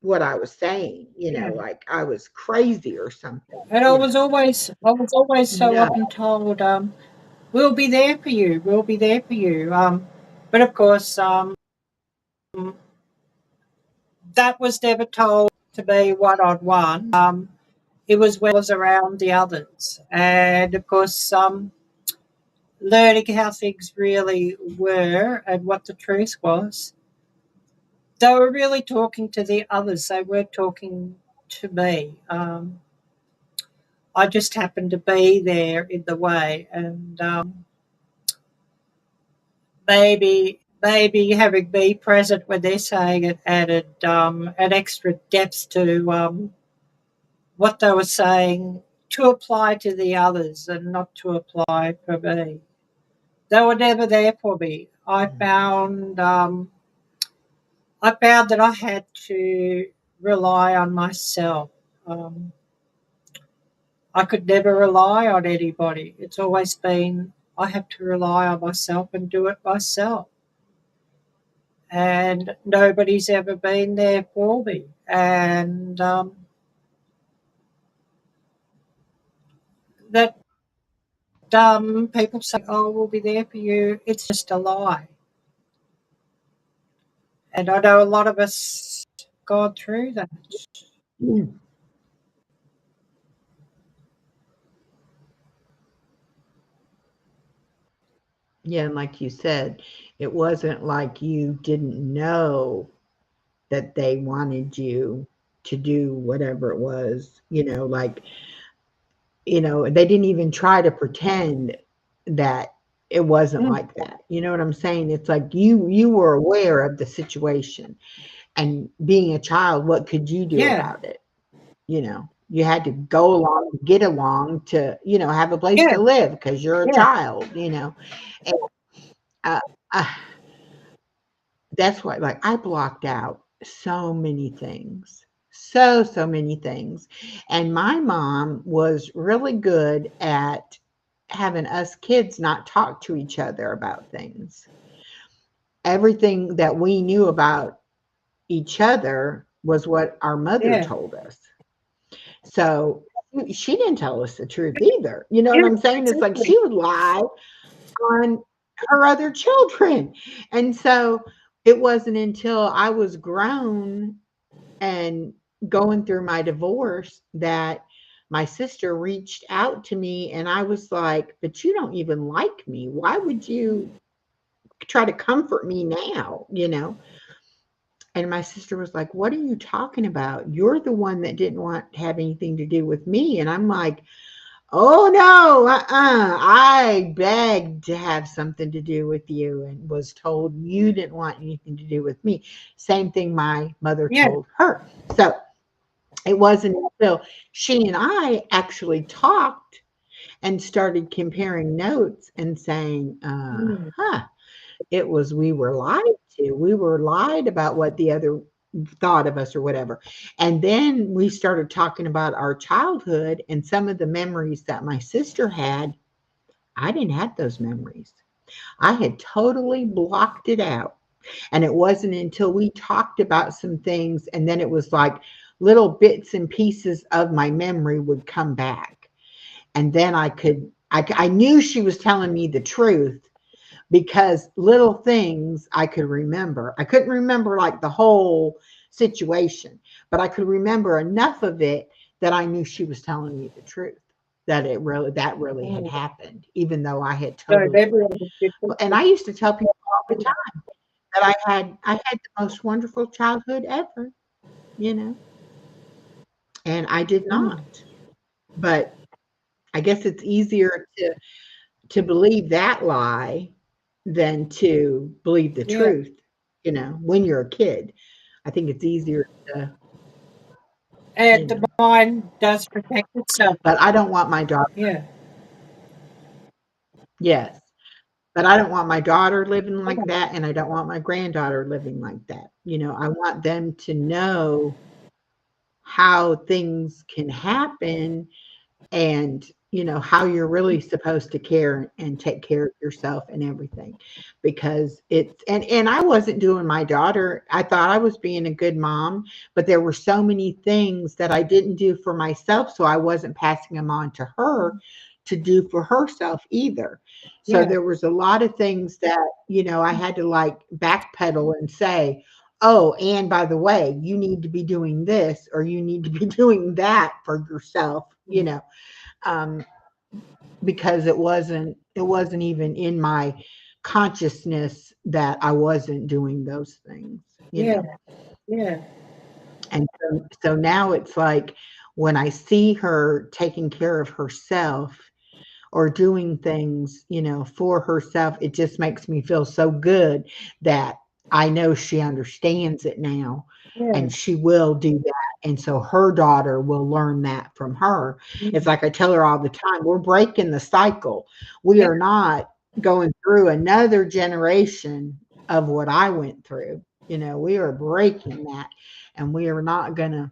what I was saying, Yeah. like I was crazy or something, And I was always so No. often told, we'll be there for you. We'll be there for you. But of course, that was never told to be one on one. It was when I was around the others, and of course, learning how things really were and what the truth was. They were really talking to the others. They weren't talking to me. I just happened to be there in the way, and maybe having me present when they're saying it added an extra depth to what they were saying to apply to the others and not to apply for me. They were never there for me. I found that I had to rely on myself. Um, I could never rely on anybody. It's always been I have to rely on myself and do it myself. And nobody's ever been there for me. And that people say, "Oh, we'll be there for you." It's just a lie. And I know a lot of us gone through that. Mm. Yeah, and like you said, it wasn't like you didn't know that they wanted you to do whatever it was, like, they didn't even try to pretend that it wasn't Mm, like that. You know what I'm saying? It's like you were aware of the situation, and being a child, what could you do yeah, about it? You had to go along, get along to, have a place yeah, to live because you're a yeah, child. And uh, uh, that's why, like, I blocked out so many things, so many things. And my mom was really good at having us kids not talk to each other about things. Everything that we knew about each other was what our mother yeah, told us. So she didn't tell us the truth either. You know what yeah, I'm saying? It's like exactly. she would lie on her other children. And so it wasn't until I was grown and going through my divorce that my sister reached out to me, and I was like, but you don't even like me. Why would you try to comfort me now? And my sister was like, what are you talking about? You're the one that didn't want to have anything to do with me. And I'm like, oh no, I begged to have something to do with you and was told you didn't want anything to do with me. Same thing my mother Yeah, told her. So it wasn't until she and I actually talked and started comparing notes and saying, mm, it was, we were lied to. We were lied about what the other thought of us or whatever. And then we started talking about our childhood and some of the memories that my sister had. I didn't have those memories. I had totally blocked it out. And it wasn't until we talked about some things, and then it was like little bits and pieces of my memory would come back. And then I knew she was telling me the truth because little things I could remember. I couldn't remember like the whole situation, but I could remember enough of it that I knew she was telling me the truth, that really had mm. happened, even though I had So totally. everyone was different. And I used to tell people all the time that I had the most wonderful childhood ever, you know, and I did Mm, not. But I guess it's easier to to believe that lie than to believe the Yeah. truth, when you're a kid. I think it's easier to, you And the know, mind does protect itself. but I don't want my daughter, Yeah. yes, but I don't want my daughter living like Yeah. that, and I don't want my granddaughter living like that. I want them to know how things can happen, and how you're really supposed to care and take care of yourself and everything, because and I wasn't doing my daughter. I thought I was being a good mom, but there were so many things that I didn't do for myself, so I wasn't passing them on to her to do for herself either. So Yeah. there was a lot of things that I had to like backpedal and say, oh, and by the way, you need to be doing this, or you need to be doing that for yourself, um, because it wasn't even in my consciousness that I wasn't doing those things, Yeah. Yeah. and so now it's like when I see her taking care of herself or doing things, for herself, it just makes me feel so good that I know she understands it now, Yeah. and she will do that. And so her daughter will learn that from her. It's Mm. like I tell her all the time, we're breaking the cycle. We Yeah. are not going through another generation of what I went through. We are breaking that, and we are not gonna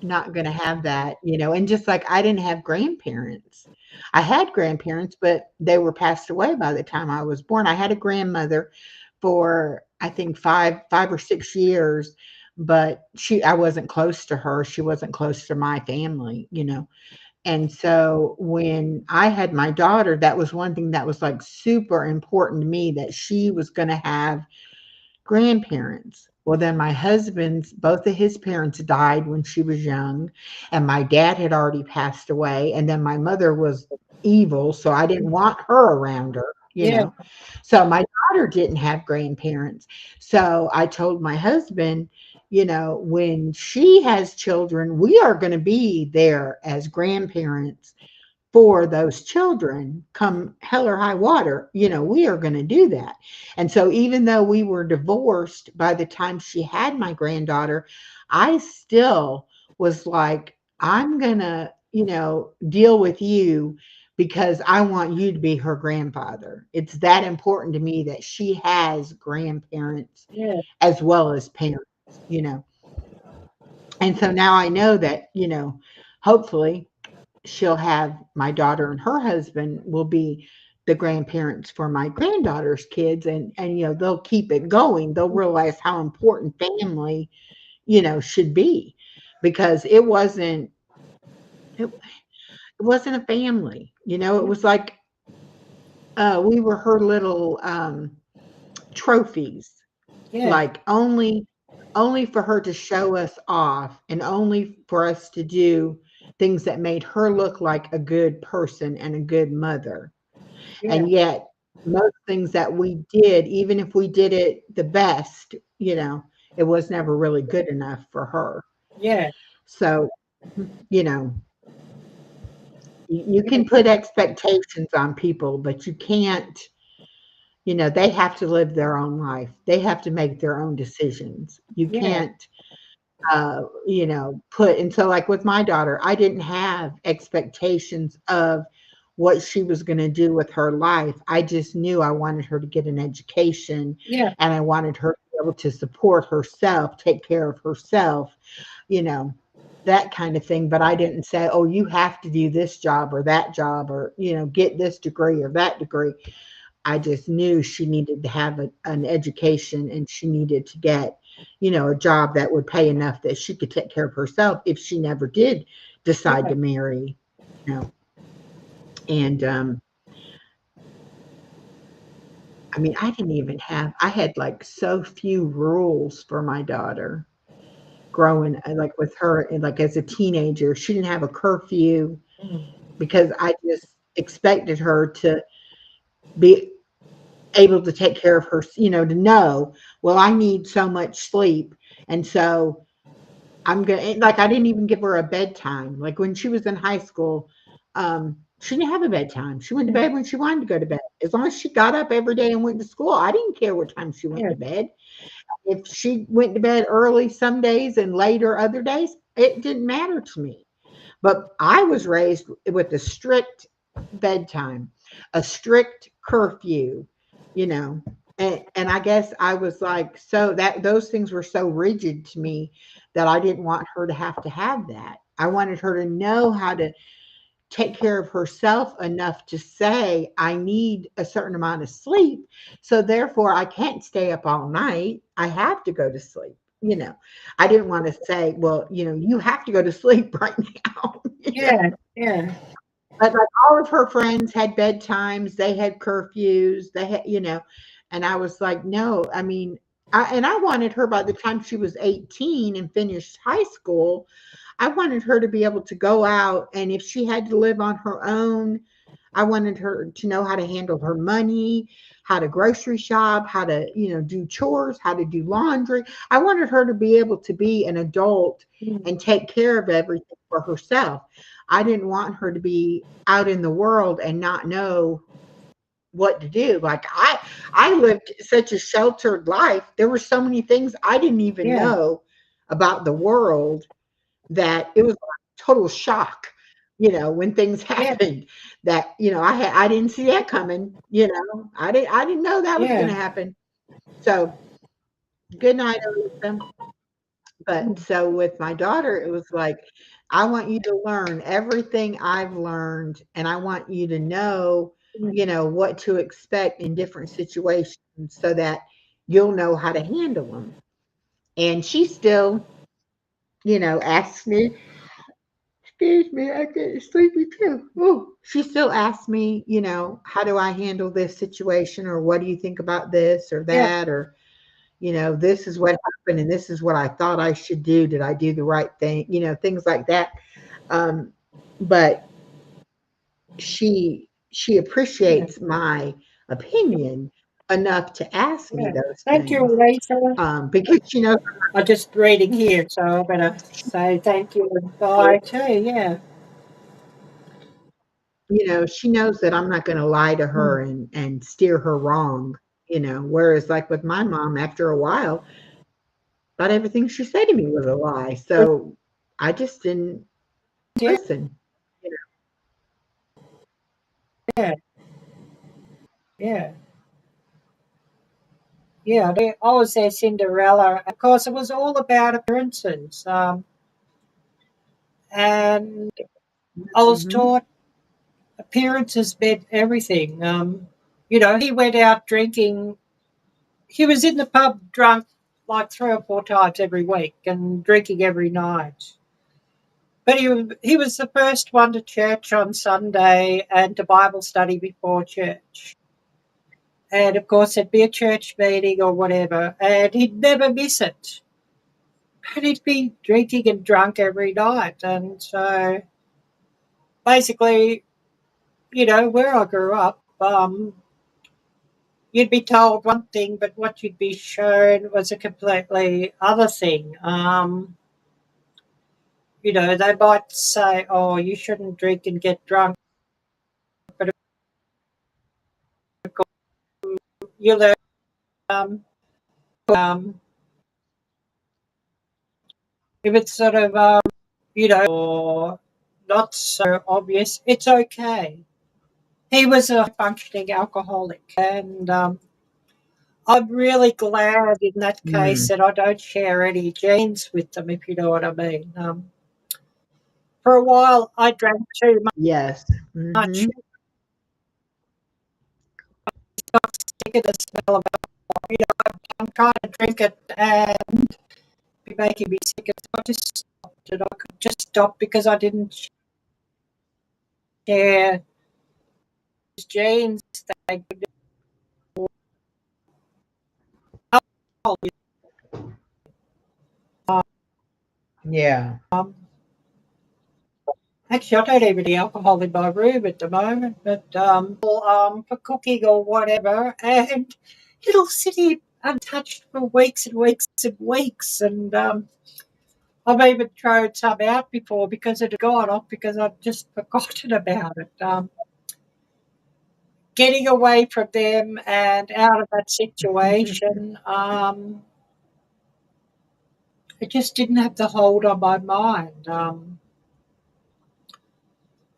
have that, and just like I didn't have grandparents. I had grandparents, but they were passed away by the time I was born. I had a grandmother for I think 5 or 6 years, but I wasn't close to her. She wasn't close to my family. And so when I had my daughter, that was one thing that was like super important to me, that she was gonna have grandparents. Well, then my husband's, both of his parents died when she was young, and my dad had already passed away. And then my mother was evil, so I didn't want her around her. Yeah. So my daughter didn't have grandparents. So I told my husband, when she has children, we are going to be there as grandparents for those children, come hell or high water. We are going to do that. And so even though we were divorced by the time she had my granddaughter, I still was like, I'm going to, deal with you, because I want you to be her grandfather. It's that important to me that she has grandparents Yeah. as well as parents, and so now I know that, hopefully she'll have my daughter, and her husband will be the grandparents for my granddaughter's kids, and they'll keep it going. They'll realize how important family, should be, because it wasn't a family. It was like we were her little trophies, Yeah. like only for her to show us off, and only for us to do things that made her look like a good person and a good mother. Yeah. And yet, most things that we did, even if we did it the best, it was never really good enough for her. Yeah. So, you know, you can put expectations on people, but you can't, they have to live their own life. They have to make their own decisions. You Yeah. can't, and so like with my daughter, I didn't have expectations of what she was going to do with her life. I just knew I wanted her to get an education, Yeah. and I wanted her to be able to support herself, take care of herself, you know, that kind of thing. But I didn't say, oh, you have to do this job or that job, or, get this degree or that degree. I just knew she needed to have an education, and she needed to get, a job that would pay enough that she could take care of herself if she never did decide Yeah. to marry, you know. And I mean, I had like so few rules for my daughter growing, like with her, and like as a teenager, she didn't have a curfew, Mm. because I just expected her to be able to take care of her, to know, well, I need so much sleep. And so I'm going to, like, I didn't even give her a bedtime. Like when she was in high school, She didn't have a bedtime. She went to bed when she wanted to go to bed. As long as she got up every day and went to school, I didn't care what time she went to bed. If she went to bed early some days and later other days, it didn't matter to me. But I was raised with a strict bedtime, a strict curfew, you know. And I guess I was like, so that those things were so rigid to me that I didn't want her to have that. I wanted her to know how to take care of herself enough to say, I need a certain amount of sleep. So therefore, I can't stay up all night. I have to go to sleep. I didn't want to say, well, you have to go to sleep right now. Yeah, yeah. But like all of her friends had bedtimes, they had curfews, they had, and I was like, no, I mean, I wanted her by the time she was 18 and finished high school, I wanted her to be able to go out, and if she had to live on her own, I wanted her to know how to handle her money, how to grocery shop, how to, do chores, how to do laundry. I wanted her to be able to be an adult and take care of everything for herself. I didn't want her to be out in the world and not know what to do. Like I lived such a sheltered life. There were so many things I didn't even Yeah. know about the world that it was like total shock, when things happened that, I didn't see that coming, I didn't know that was going to Yeah. happen. So good night, Alyssa. But so with my daughter, it was like, I want you to learn everything I've learned, and I want you to know, what to expect in different situations so that you'll know how to handle them. And she still, asks me, excuse me, I get sleepy too. Oh, she still asks me, how do I handle this situation, or what do you think about this or Yeah. that, or this is what happened and this is what I thought I should do. Did I do the right thing? Things like that. Um, but she Yeah. appreciates my opinion enough to ask me Yeah. those Thank you, things. Lisa. Because she knows, I'm just reading here, so I better say thank you and bye too. Yeah. she knows that I'm not going to lie to Mm. her and steer her wrong. Whereas like with my mom, after a while, thought everything she said to me was a lie. So I just didn't Yeah. listen. You Yeah. Yeah. Yeah. I was their Cinderella. Of course, it was all about appearances. And I was Mhm. taught appearances meant everything. He went out drinking. He was in the pub drunk like 3 or 4 times every week and drinking every night. But he was the first one to church on Sunday and to Bible study before church. And of course, there'd be a church meeting or whatever, and he'd never miss it. But he'd be drinking and drunk every night. And so basically, where I grew up, you'd be told one thing, but what you'd be shown was a completely other thing. They might say, "Oh, you shouldn't drink and get drunk," but of course, you learn um, if it's sort of or not so obvious, it's okay. He was a functioning alcoholic, and I'm really glad in that case Mm. that I don't share any genes with them, if you know what I mean. For a while, I drank too Yes. much. Mhm. Sick of the smell of alcohol. I'm trying to drink it and be making me sick. So I just stopped it. I could just stop because I didn't share his genes. They could alcohol. Yeah. Actually, I don't even have alcohol in my room at the moment, but for cooking or whatever, and it'll sit here untouched for weeks and weeks and weeks. And I've even thrown some out before because it had gone off because I'd just forgotten about it. Getting away from them and out of that situation, it just didn't have the hold on my mind.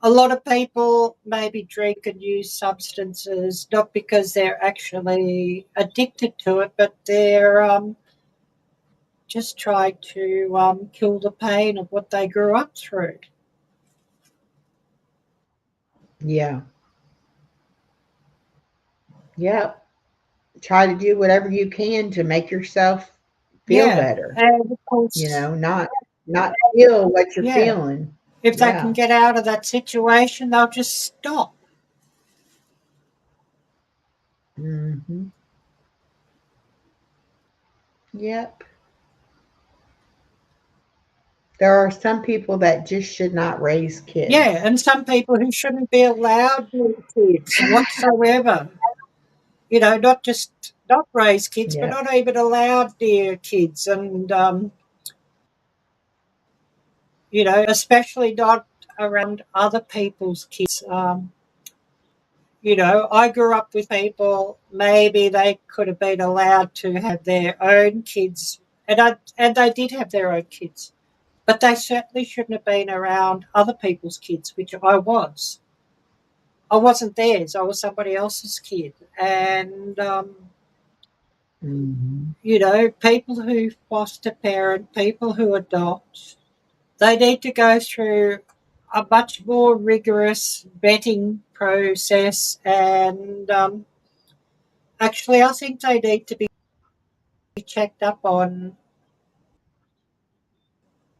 A lot of people maybe drink and use substances not because they're actually addicted to it, but they're just trying to kill the pain of what they grew up through. Yeah. Yep. Try to do whatever you can to make yourself feel Yeah, better. and of course, Not feel what you're yeah, feeling. if they can Yeah. get out of that situation, they'll just stop. Hmm. Yep. There are some people that just should not raise Yeah, kids. and some people who shouldn't be allowed near kids whatsoever. Not raise kids, but Yep. not even allowed near kids, and especially not around other people's kids. I grew up with people. Maybe they could have been allowed to have their own kids, and they did have their own kids, but they certainly shouldn't have been around other people's kids, which I was. I wasn't theirs. I was somebody else's kid, and Hmm. people who foster parent, people who adopt, they need to go through a much more rigorous vetting process. And actually, I think they need to be checked up on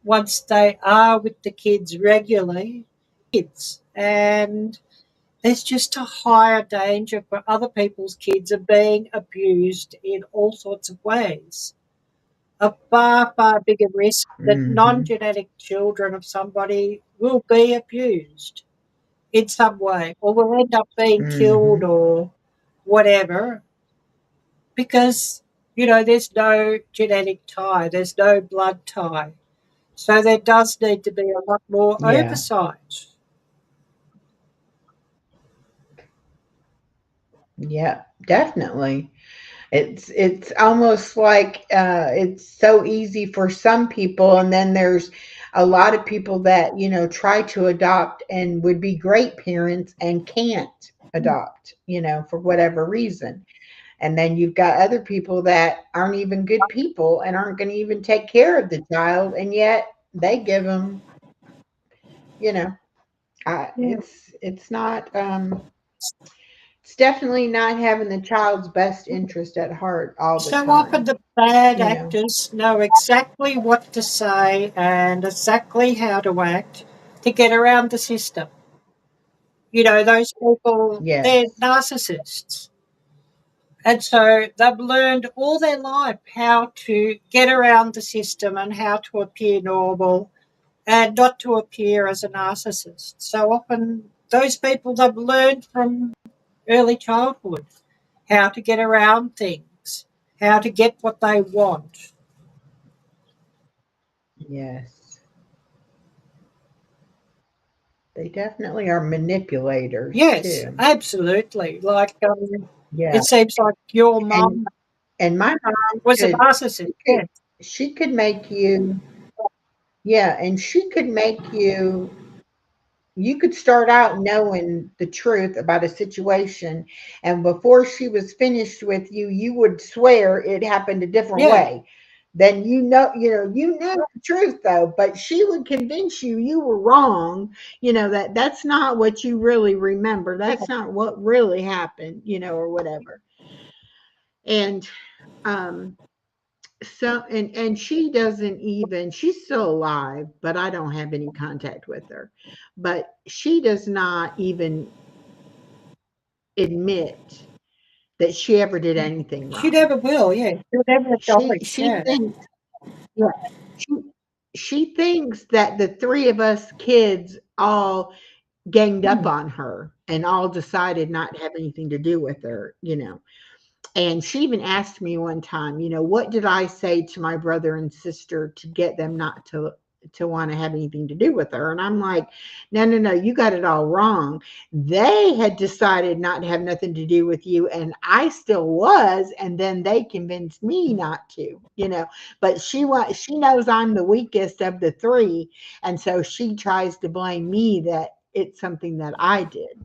once they are with the kids regularly. Kids. And there's just a higher danger for other people's kids of being abused in all sorts of ways. A far, far bigger risk that Hmm. non-genetic children of somebody will be abused in some way or will end up being killed Hmm. or whatever because, there's no genetic tie, there's no blood tie. So there does need to be a lot more Yeah. oversight. Yeah. Definitely. It's almost like it's so easy for some people, and then there's a lot of people that try to adopt and would be great parents and can't adopt, for whatever reason. And then you've got other people that aren't even good people and aren't going to even take care of the child, and yet they give them, you know, Yeah. it's not it's definitely not having the child's best interest at heart all the So often time, the bad you know. actors know exactly what to say and exactly how to act to get around the system. Those people, they're Yes. narcissists. And so they've learned all their life how to get around the system and how to appear normal and not to appear as a narcissist. So often those people they've learned from early childhood how to get around things, how to get what they want. Yes. They definitely are manipulators Yes, too. absolutely. Like Yeah. it seems like your And mum and my mom was a could narcissist. she could Yes, she could make you, yeah, and she could make you could start out knowing the truth about a situation, and before she was finished with you, you would swear it happened a different yeah, way. Then you know the truth though, but she would convince you were wrong, that's not what you really remember. That's not what really happened, or whatever. And um so and she doesn't even she's still alive, but I don't have any contact with her. But she does not even admit that she ever did anything she wrong. never will. Yeah, she'll never She acknowledge. she Yeah, thinks, yeah, she she thinks that the three of us kids all ganged up mm. on her and all decided not to have anything to do with her. And she even asked me one time, what did I say to my brother and sister to get them not to want to have anything to do with her? And I'm like, no, you got it all wrong. They had decided not to have nothing to do with you, and I still was, and then they convinced me not to, But she knows I'm the weakest of the three, and so she tries to blame me that it's something that I did,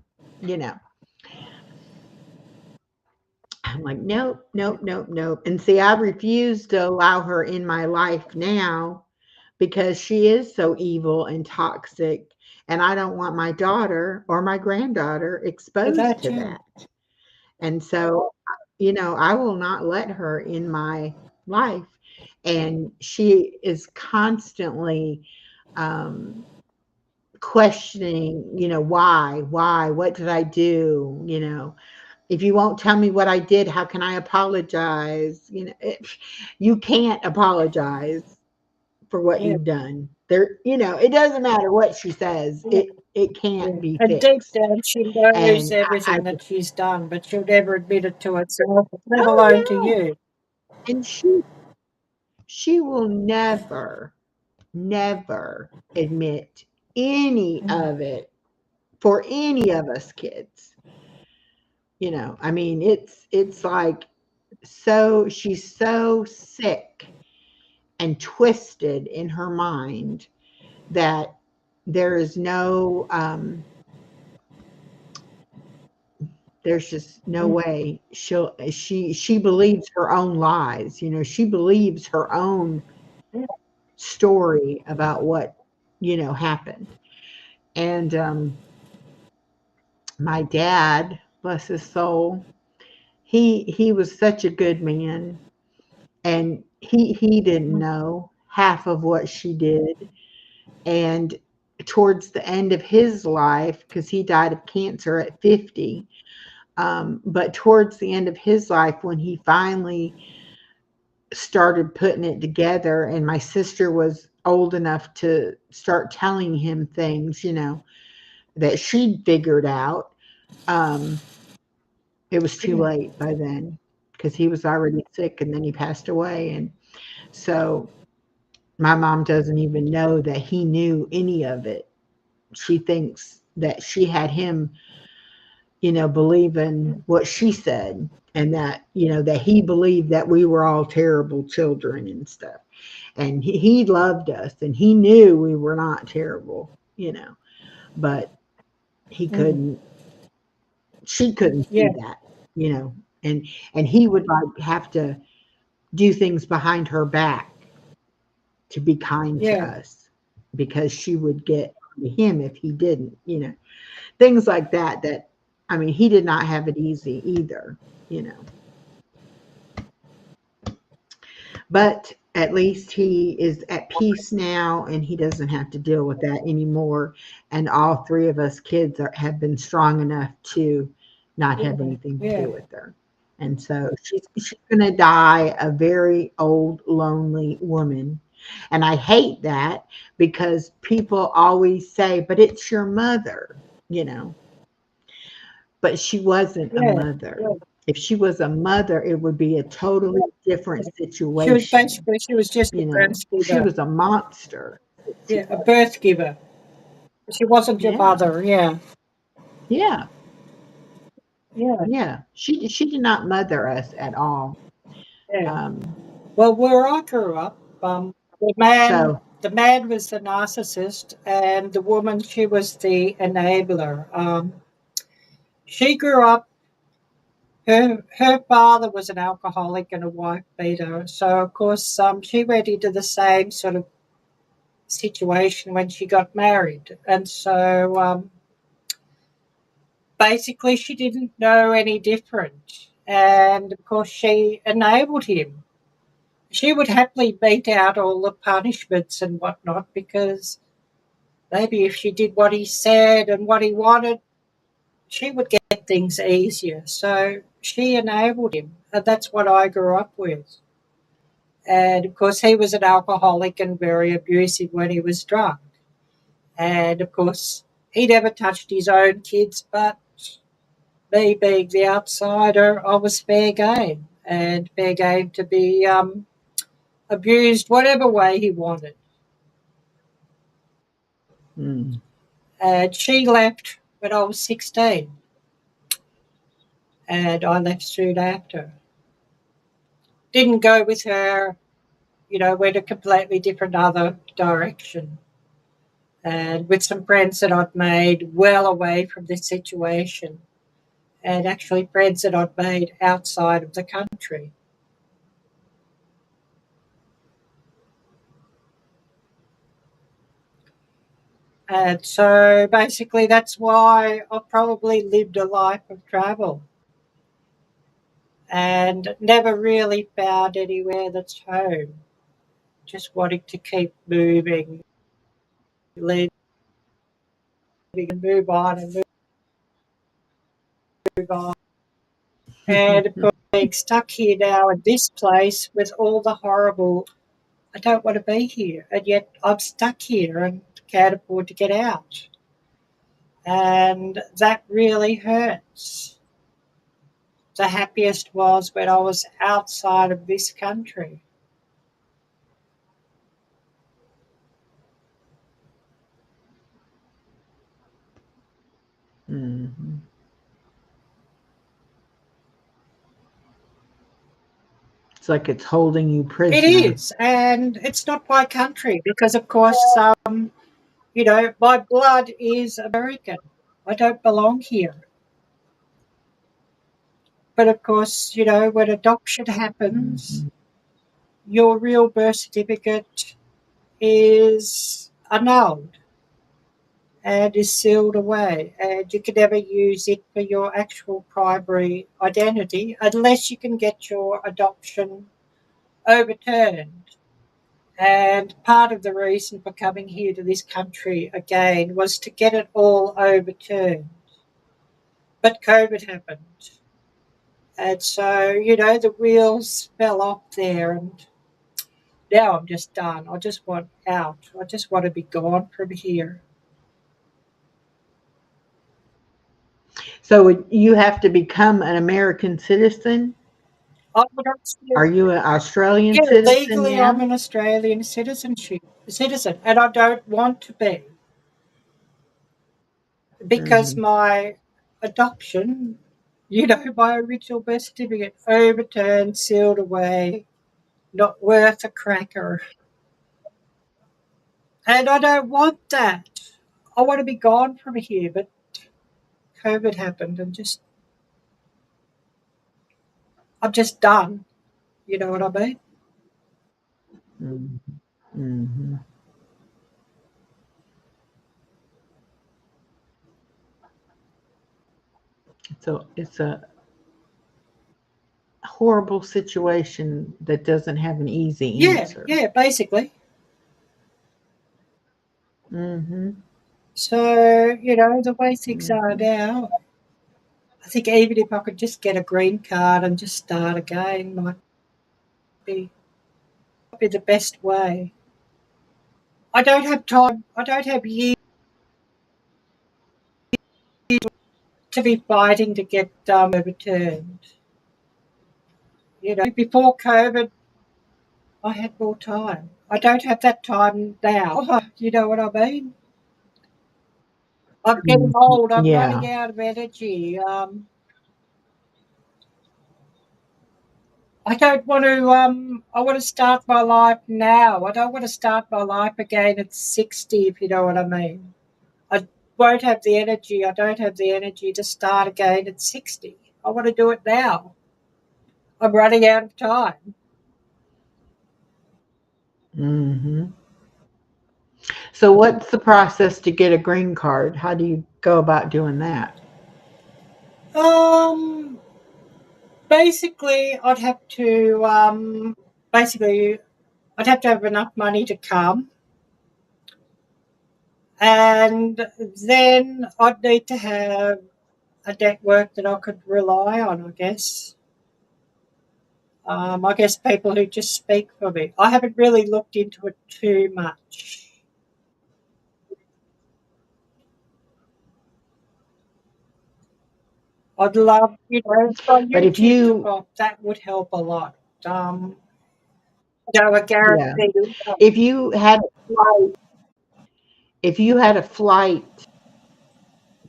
I'm like, nope, nope, nope, nope. And see, I refuse to allow her in my life now because she is so evil and toxic. And I don't want my daughter or my granddaughter For exposed that to too. that. And so, I will not let her in my life. And she is constantly questioning, why, what did I do? If you won't tell me what I did, how can I apologize? You can't apologize for what Yeah. you've done. It doesn't matter what she says. Yeah. It can't Yeah. be And deep fixed. down, she knows And I everything that she's done, but she'll never admit it to herself, let oh alone to no. you. And she will never admit any Mm. of it for any of us kids. I mean, it's like she's so sick and twisted in her mind that there is no there's just no Mm. way she believes her own lies. She believes her own Yeah. story about what happened. And my dad, bless his soul, he was such a good man, and he didn't Mm. know half of what she did. And towards the end of his life, because he died of cancer at 50, but towards the end of his life, when he finally started putting it together, and my sister was old enough to start telling him things, that she'd figured out, um, it was too Yeah. late by then because he was already sick and then he passed away. And so my mom doesn't even know that he knew any of it. She thinks that she had him, believing what she said, and that, that he believed that we were all terrible children and stuff. And he loved us and he knew we were not terrible, but he Mm. couldn't, she couldn't Yeah. see that, you know, and he would like have to do things behind her back to be kind to Yeah. us because she would get to him if he didn't, things like that. That, I mean, he did not have it easy either, you know. But at least he is at peace now and he doesn't have to deal with that anymore. And all three of us kids have been strong enough to not have Yeah. anything to Yeah. do with her. And so she's going to die a very old, lonely woman. And I hate that because people always say, but it's your mother, you know. But she wasn't a Yeah. mother. Yeah. If she was a mother, it would be a totally different She was situation. basically, she was just a birth She giver. was a monster. She Yeah, a was. birth giver. She wasn't your Yeah. mother. Yeah. Yeah. Yeah. Yeah. She did not mother us at all. Yeah. Um, Well, where I grew up, the man, so the man was the narcissist, and the woman, she was the enabler. She grew up. Her father was an alcoholic and a wife beater, so of course, she went into the same sort of situation when she got married, and so basically, she didn't know any different, and of course, she enabled him. She would happily mete out all the punishments and whatnot because maybe if she did what he said and what he wanted, she would get things easier. So she enabled him, and that's what I grew up with. And of course, he was an alcoholic and very abusive when he was drunk. And of course, he never touched his own kids, but me being the outsider, I was fair game, and fair game to be abused whatever way he wanted. Mm. And she left when I was 16, and I left soon after. Didn't go with her, went a completely different other direction. And with some friends that I'd made well away from this situation, and actually friends that I'd made outside of the country. And so basically that's why I've probably lived a life of travel and never really found anywhere that's home. Just wanting to keep moving, living and move on and move on. And being stuck here now in this place with all the horrible, I don't want to be here. And yet I'm stuck here and can't afford to get out. And that really hurts. The happiest was when I was outside of this country. Mm-hmm. It's like it's holding you It prisoner. is, and it's not my country because, of course, my blood is American. I don't belong here. But of course, when adoption happens, Mm-hmm. your real birth certificate is annulled and is sealed away, and you can never use it for your actual primary identity unless you can get your adoption overturned. And part of the reason for coming here to this country again was to get it all overturned. But COVID happened. And so, the wheels fell off there, and now I'm just done. I just want out. I just want to be gone from here. So you have to become an American citizen? I'm an Australian. Are you an Australian Yeah, citizen legally, I'm now? an Australian citizen, and I don't want to be because Mm-hmm. my adoption, my original birth certificate overturned, sealed away, not worth a cracker. And I don't want that. I want to be gone from here, but COVID happened and I'm just done. You know what I mean? Mm-hmm. Mm-hmm. So it's a horrible situation that doesn't have an easy Yeah, answer. yeah, basically. Mm-hmm. So, the way things are Mm-hmm. now, I think even if I could just get a green card and just start again be be the best way. I don't have time. I don't have years to be fighting to get overturned. Before COVID, I had more time. I don't have that time now. You know what I mean? I'm getting old. I'm running Yeah. out of energy. I don't want to. I want to start my life now. I don't want to start my life again at 60. If you know what I mean. I won't have the energy. I don't have the energy to start again at 60. I want to do it now. I'm running out of time. Mm-hmm. So what's the process to get a green card? How do you go about doing that? Um, basically, basically, I'd have to have enough money to come, and then I'd need to have a network that I could rely on. I guess people who just speak for me. I haven't really looked into it too much. I'd love, on But if YouTube to you, pop, that would help a lot. A yeah, guarantee. if you had a flight, if you had a flight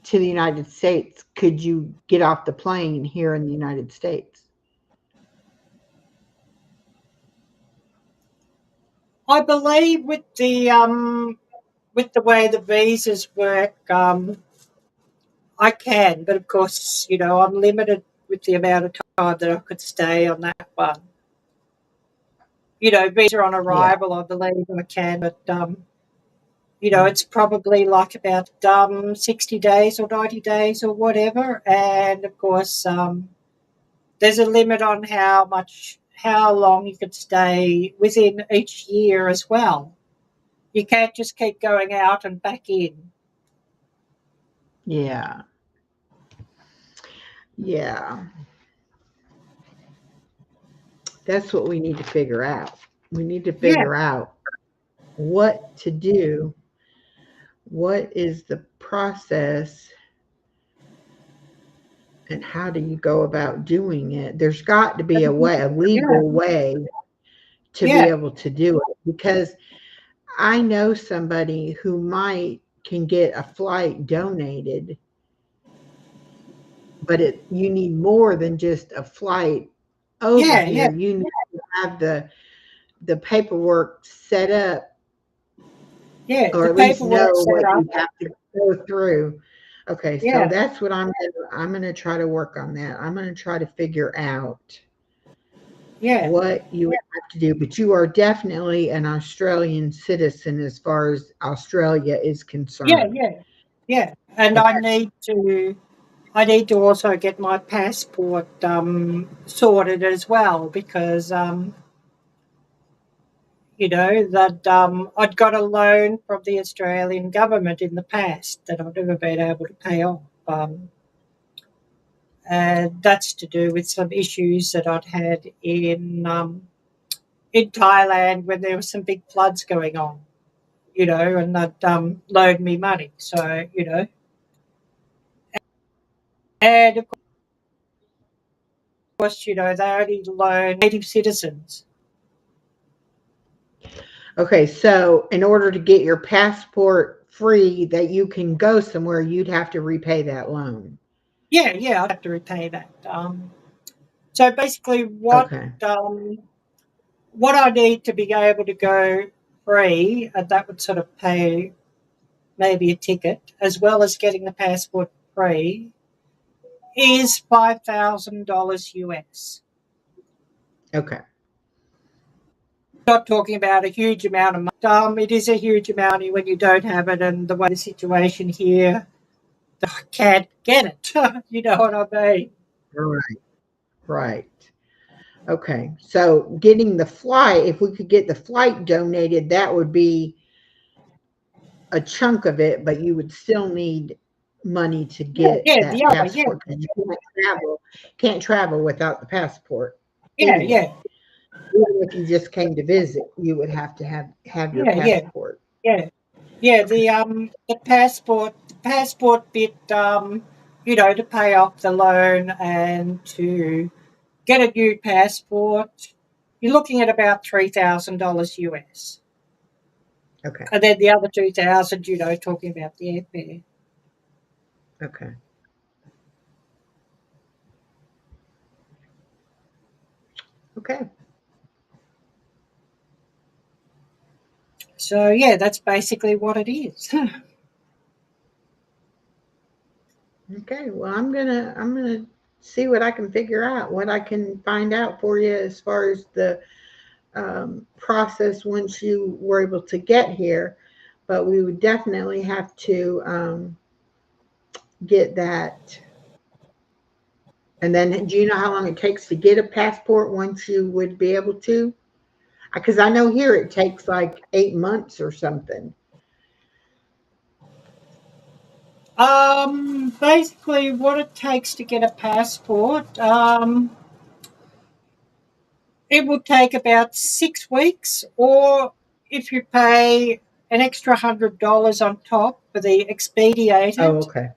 to the United States, could you get off the plane here in the United States? I believe with the way the visas work, I can, but of course, I'm limited with the amount of time that I could stay on that one. Visa on Yeah. arrival, I believe I can, but it's probably like about 60 days or 90 days or whatever. And of course, there's a limit on how long you could stay within each year as well. You can't just keep going out and back in. Yeah. Yeah. That's what we need to figure out. We need to Yeah, figure out what to do. What is the process and how do you go about doing it? There's got to be a way, a yeah, legal way to be yeah, able to do it, because I know somebody who can get a flight donated, but you need more than just a flight over yeah. here. You need to have the paperwork set up, Yeah, or the at least paperwork know set what up. you have to go through. Okay, so Yeah, that's what I'm gonna try to work on that. I'm gonna try to figure out yeah, what you would have to do, but you are definitely an Australian citizen as far as Australia is yeah, concerned. yeah, yeah. And Okay. I need to also get my passport sorted as well because that I'd got a loan from the Australian government in the past that I've never been able to pay off. And that's to do with some issues that I'd had in Thailand when there were some big floods going on. And they'd loaned me money. So, and of course, they only loan native citizens. Okay, so in order to get your passport free that you can go somewhere, you'd have to repay that loan. Yeah, yeah, I'd have to repay that. So basically, Okay. what I need to be able to go free, and that would sort of pay maybe a ticket, as well as getting the passport free, is $5,000 US. Okay. Not talking about a huge amount of money. It is a huge amount when you don't have it, and the way the situation here, I can't get it. You know what I mean? Right. Right. Okay. So getting the flight, if we could get the flight donated, that would be a chunk of it, but you would still need money to Yeah, get yeah, that yeah, passport, because you can't travel without the passport yeah, anyway. yeah, Even if you just came to visit, you would have to have your yeah, yeah, passport. yeah. Yeah, the passport bit, to pay off the loan and to get a new passport, you're looking at about $3,000 US. Okay. And then the other 2,000, talking about the airfare. Okay. Okay. So yeah, that's basically what it is. Okay. Well, I'm gonna see what I can figure out, what I can find out for you as far as the process once you were able to get here. But we would definitely have to get that. And then, do you know how long it takes to get a passport once you would be able to? Because I know here it takes like 8 months or something. Basically, what it takes to get a passport, it will take about 6 weeks, or if you pay an extra $100 on top for the Oh, expedited, okay.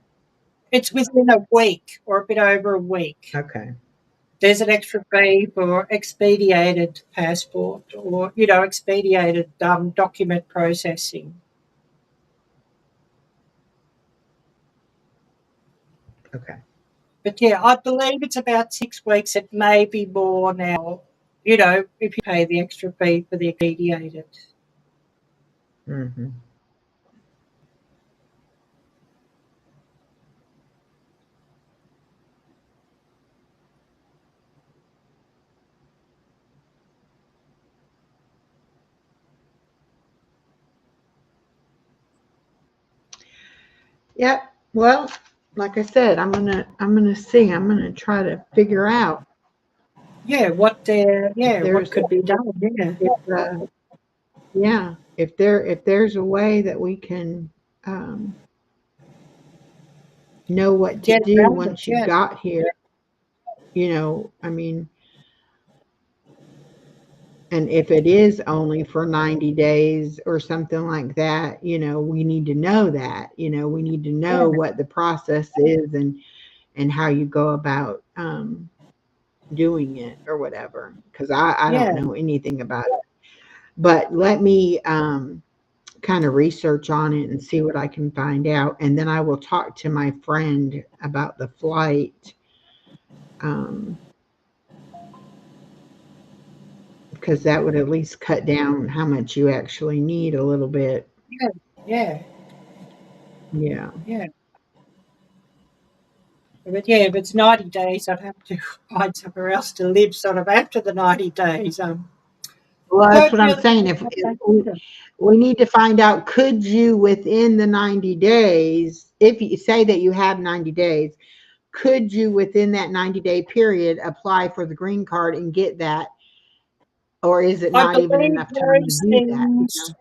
It's within a week or a bit over a week. Okay. There's an extra fee for expedited passport or, expedited document processing. Okay. But yeah, I believe it's about 6 weeks. It may be more now, if you pay the extra fee for the expedited. Mm-hmm. Yep. Well, like I said, I'm gonna see. I'm gonna try to figure out Yeah, what there's could be done. Yeah, if yeah, if there's a way that we can um, know what to get do around it. once you Yeah, got here. I mean, and if it is only for 90 days or something like that, we need to know that. We need to yeah, know what the process is and how you go about doing it or whatever. Because I don't yeah. know anything about it. But let me kind of research on it and see what I can find out. And then I will talk to my friend about the flight. Um, because that would at least cut down how much you actually need a little bit. Yeah, yeah, Yeah. yeah. But yeah, if it's 90 days, I'd have to find somewhere else to live sort of after the 90 days. Well, that's Don't what I'm really saying. know If, what if they we, do. we need to find out, could you within the 90 days, if you say that you have 90 days, could you within that 90-day period apply for the green card and get that? Or is it I not even believe enough time to those do that? things,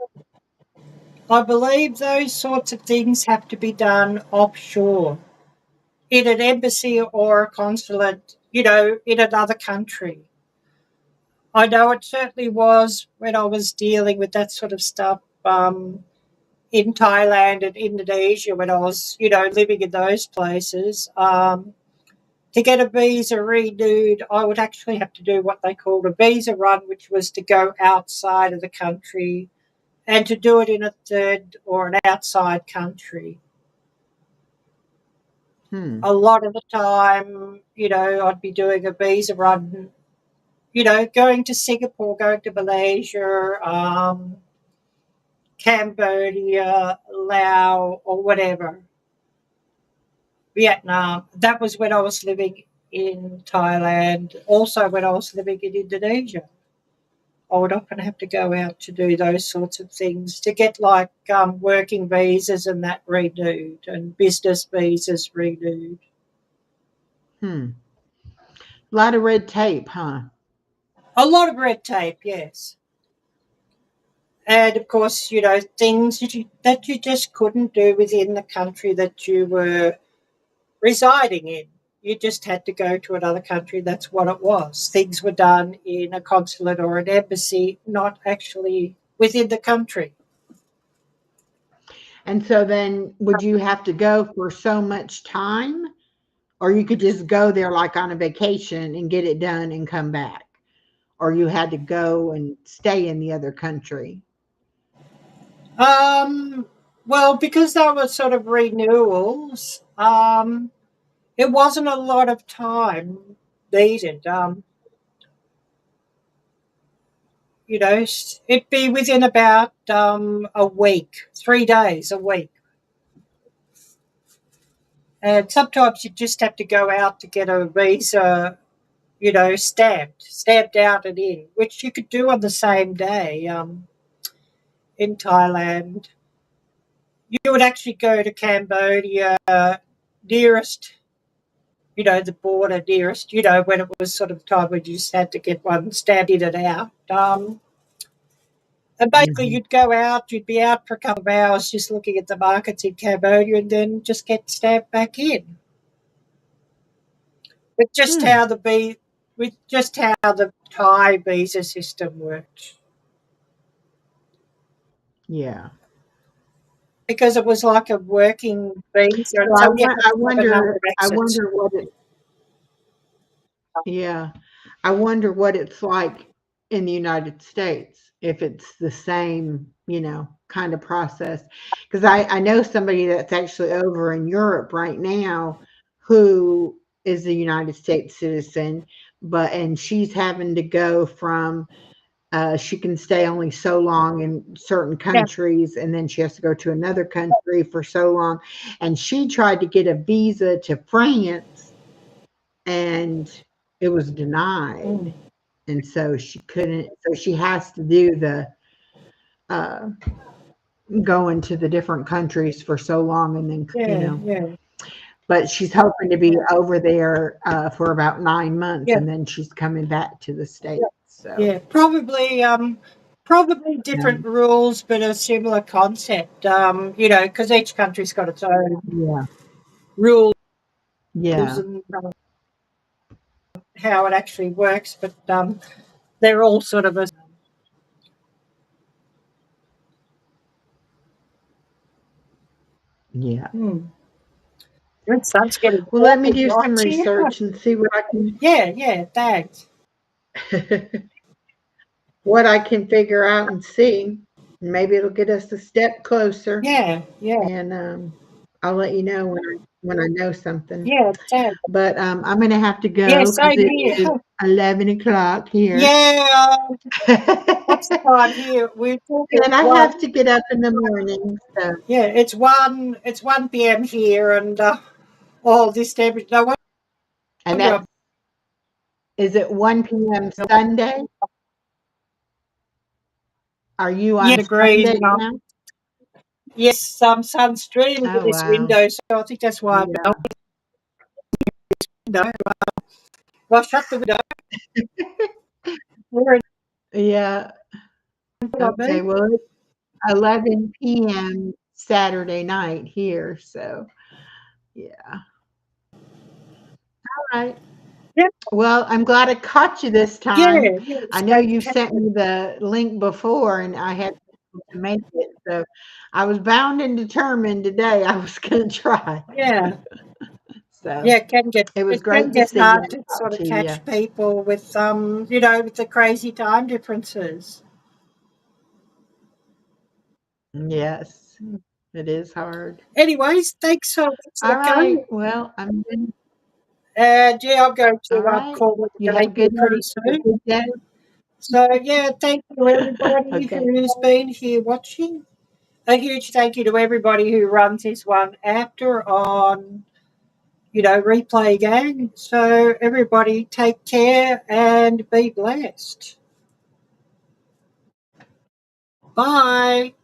I believe those sorts of things have to be done offshore in an embassy or a consulate, in another country. I know it certainly was when I was dealing with that sort of stuff in Thailand and Indonesia when I was, living in those places. To get a visa renewed, I would actually have to do what they called a visa run, which was to go outside of the country and to do it in a third or an outside country. Hmm. A lot of the time, I'd be doing a visa run, going to Singapore, going to Malaysia, Cambodia, Laos, or whatever, Vietnam. That was when I was living in Thailand, also when I was living in Indonesia. I would often have to go out to do those sorts of things to get like working visas and that renewed and business visas renewed. Hmm. A lot of red tape, huh? A lot of red tape, yes. And of course, things that you just couldn't do within the country that you were residing in. You just had to go to another country. That's what it was. Things were done in a consulate or an embassy, not actually within the country. And so then would you have to go for so much time? Or you could just go there like on a vacation and get it done and come back? Or you had to go and stay in the other country? Um, well, because they were sort of renewals, it wasn't a lot of time needed. It'd be within about a week, 3 days a week. And sometimes you just have to go out to get a visa, stamped out and in, which you could do on the same day in Thailand. You would actually go to Cambodia nearest, the border nearest, when it was sort of time when you just had to get one stamped in and out. And basically, Mhm. you'd go out, you'd be out for a couple of hours just looking at the markets in Cambodia and then just get stamped back in. With just Hmm. how the Thai visa system works. Yeah. because it was like a working visa. So So you have I to have a number of exits. wonder what it. Yeah, I wonder what it's like in the United States, if it's the same, kind of process. Because I know somebody that's actually over in Europe right now who is a United States citizen, and she's having to go from she can stay only so long in certain Yeah. countries, and then she has to go to another country for so long. And she tried to get a visa to France, and it was denied. And so she couldn't, so she has to do the uh, going to the different countries for so long, and then, Yeah. but she's hoping to be over there for about 9 months, Yeah. and then she's coming back to the States. So, Yeah. Probably different rules, but a similar concept. Because each country's got its own yeah, rules yeah, and how it actually works, but they're all sort of a. yeah. Your son's getting Well, let me awful do some bright here. research and see what I Yeah, thanks. can what I can figure out and see. Maybe it'll get us a step closer. Yeah. And I'll let you know when I know something. Yeah, thanks. But I'm going to have to Yeah, go because same it here. is 11 o'clock here. Yeah, what's the time here? We're talking And I one. have to get up in the morning. So. Yeah, it's 1 p.m. here, and all this temperature. No And wonder. is it 1 p.m. Sunday? Are you on Degrees. Sunday now? Yes, some sun streaming into Oh, this wow. window, so I think that's why I'm Yeah. window. Well, shut the window. We're in Yeah. Okay. Well, it's 11 p.m. Saturday night here. So, yeah. All right. Yep. Well, I'm glad I caught you this time. Yeah, I it's know you fantastic. sent me the link before, and I had to make it. So I was bound and determined today I was going to try. Yeah. So Yeah, it was it can great to get see you hard and to talk sort of to you. catch people with with the crazy time differences. Yes, it is hard. Anyways, thanks so All much, right. Well, I'm good. and yeah, I'm going All to right. call it You a have day a here good pretty night. A soon. good day. So yeah, thank you everybody Okay. who's been here watching. A huge thank you to everybody who runs this one after on replay gang. So everybody take care and be blessed. Bye.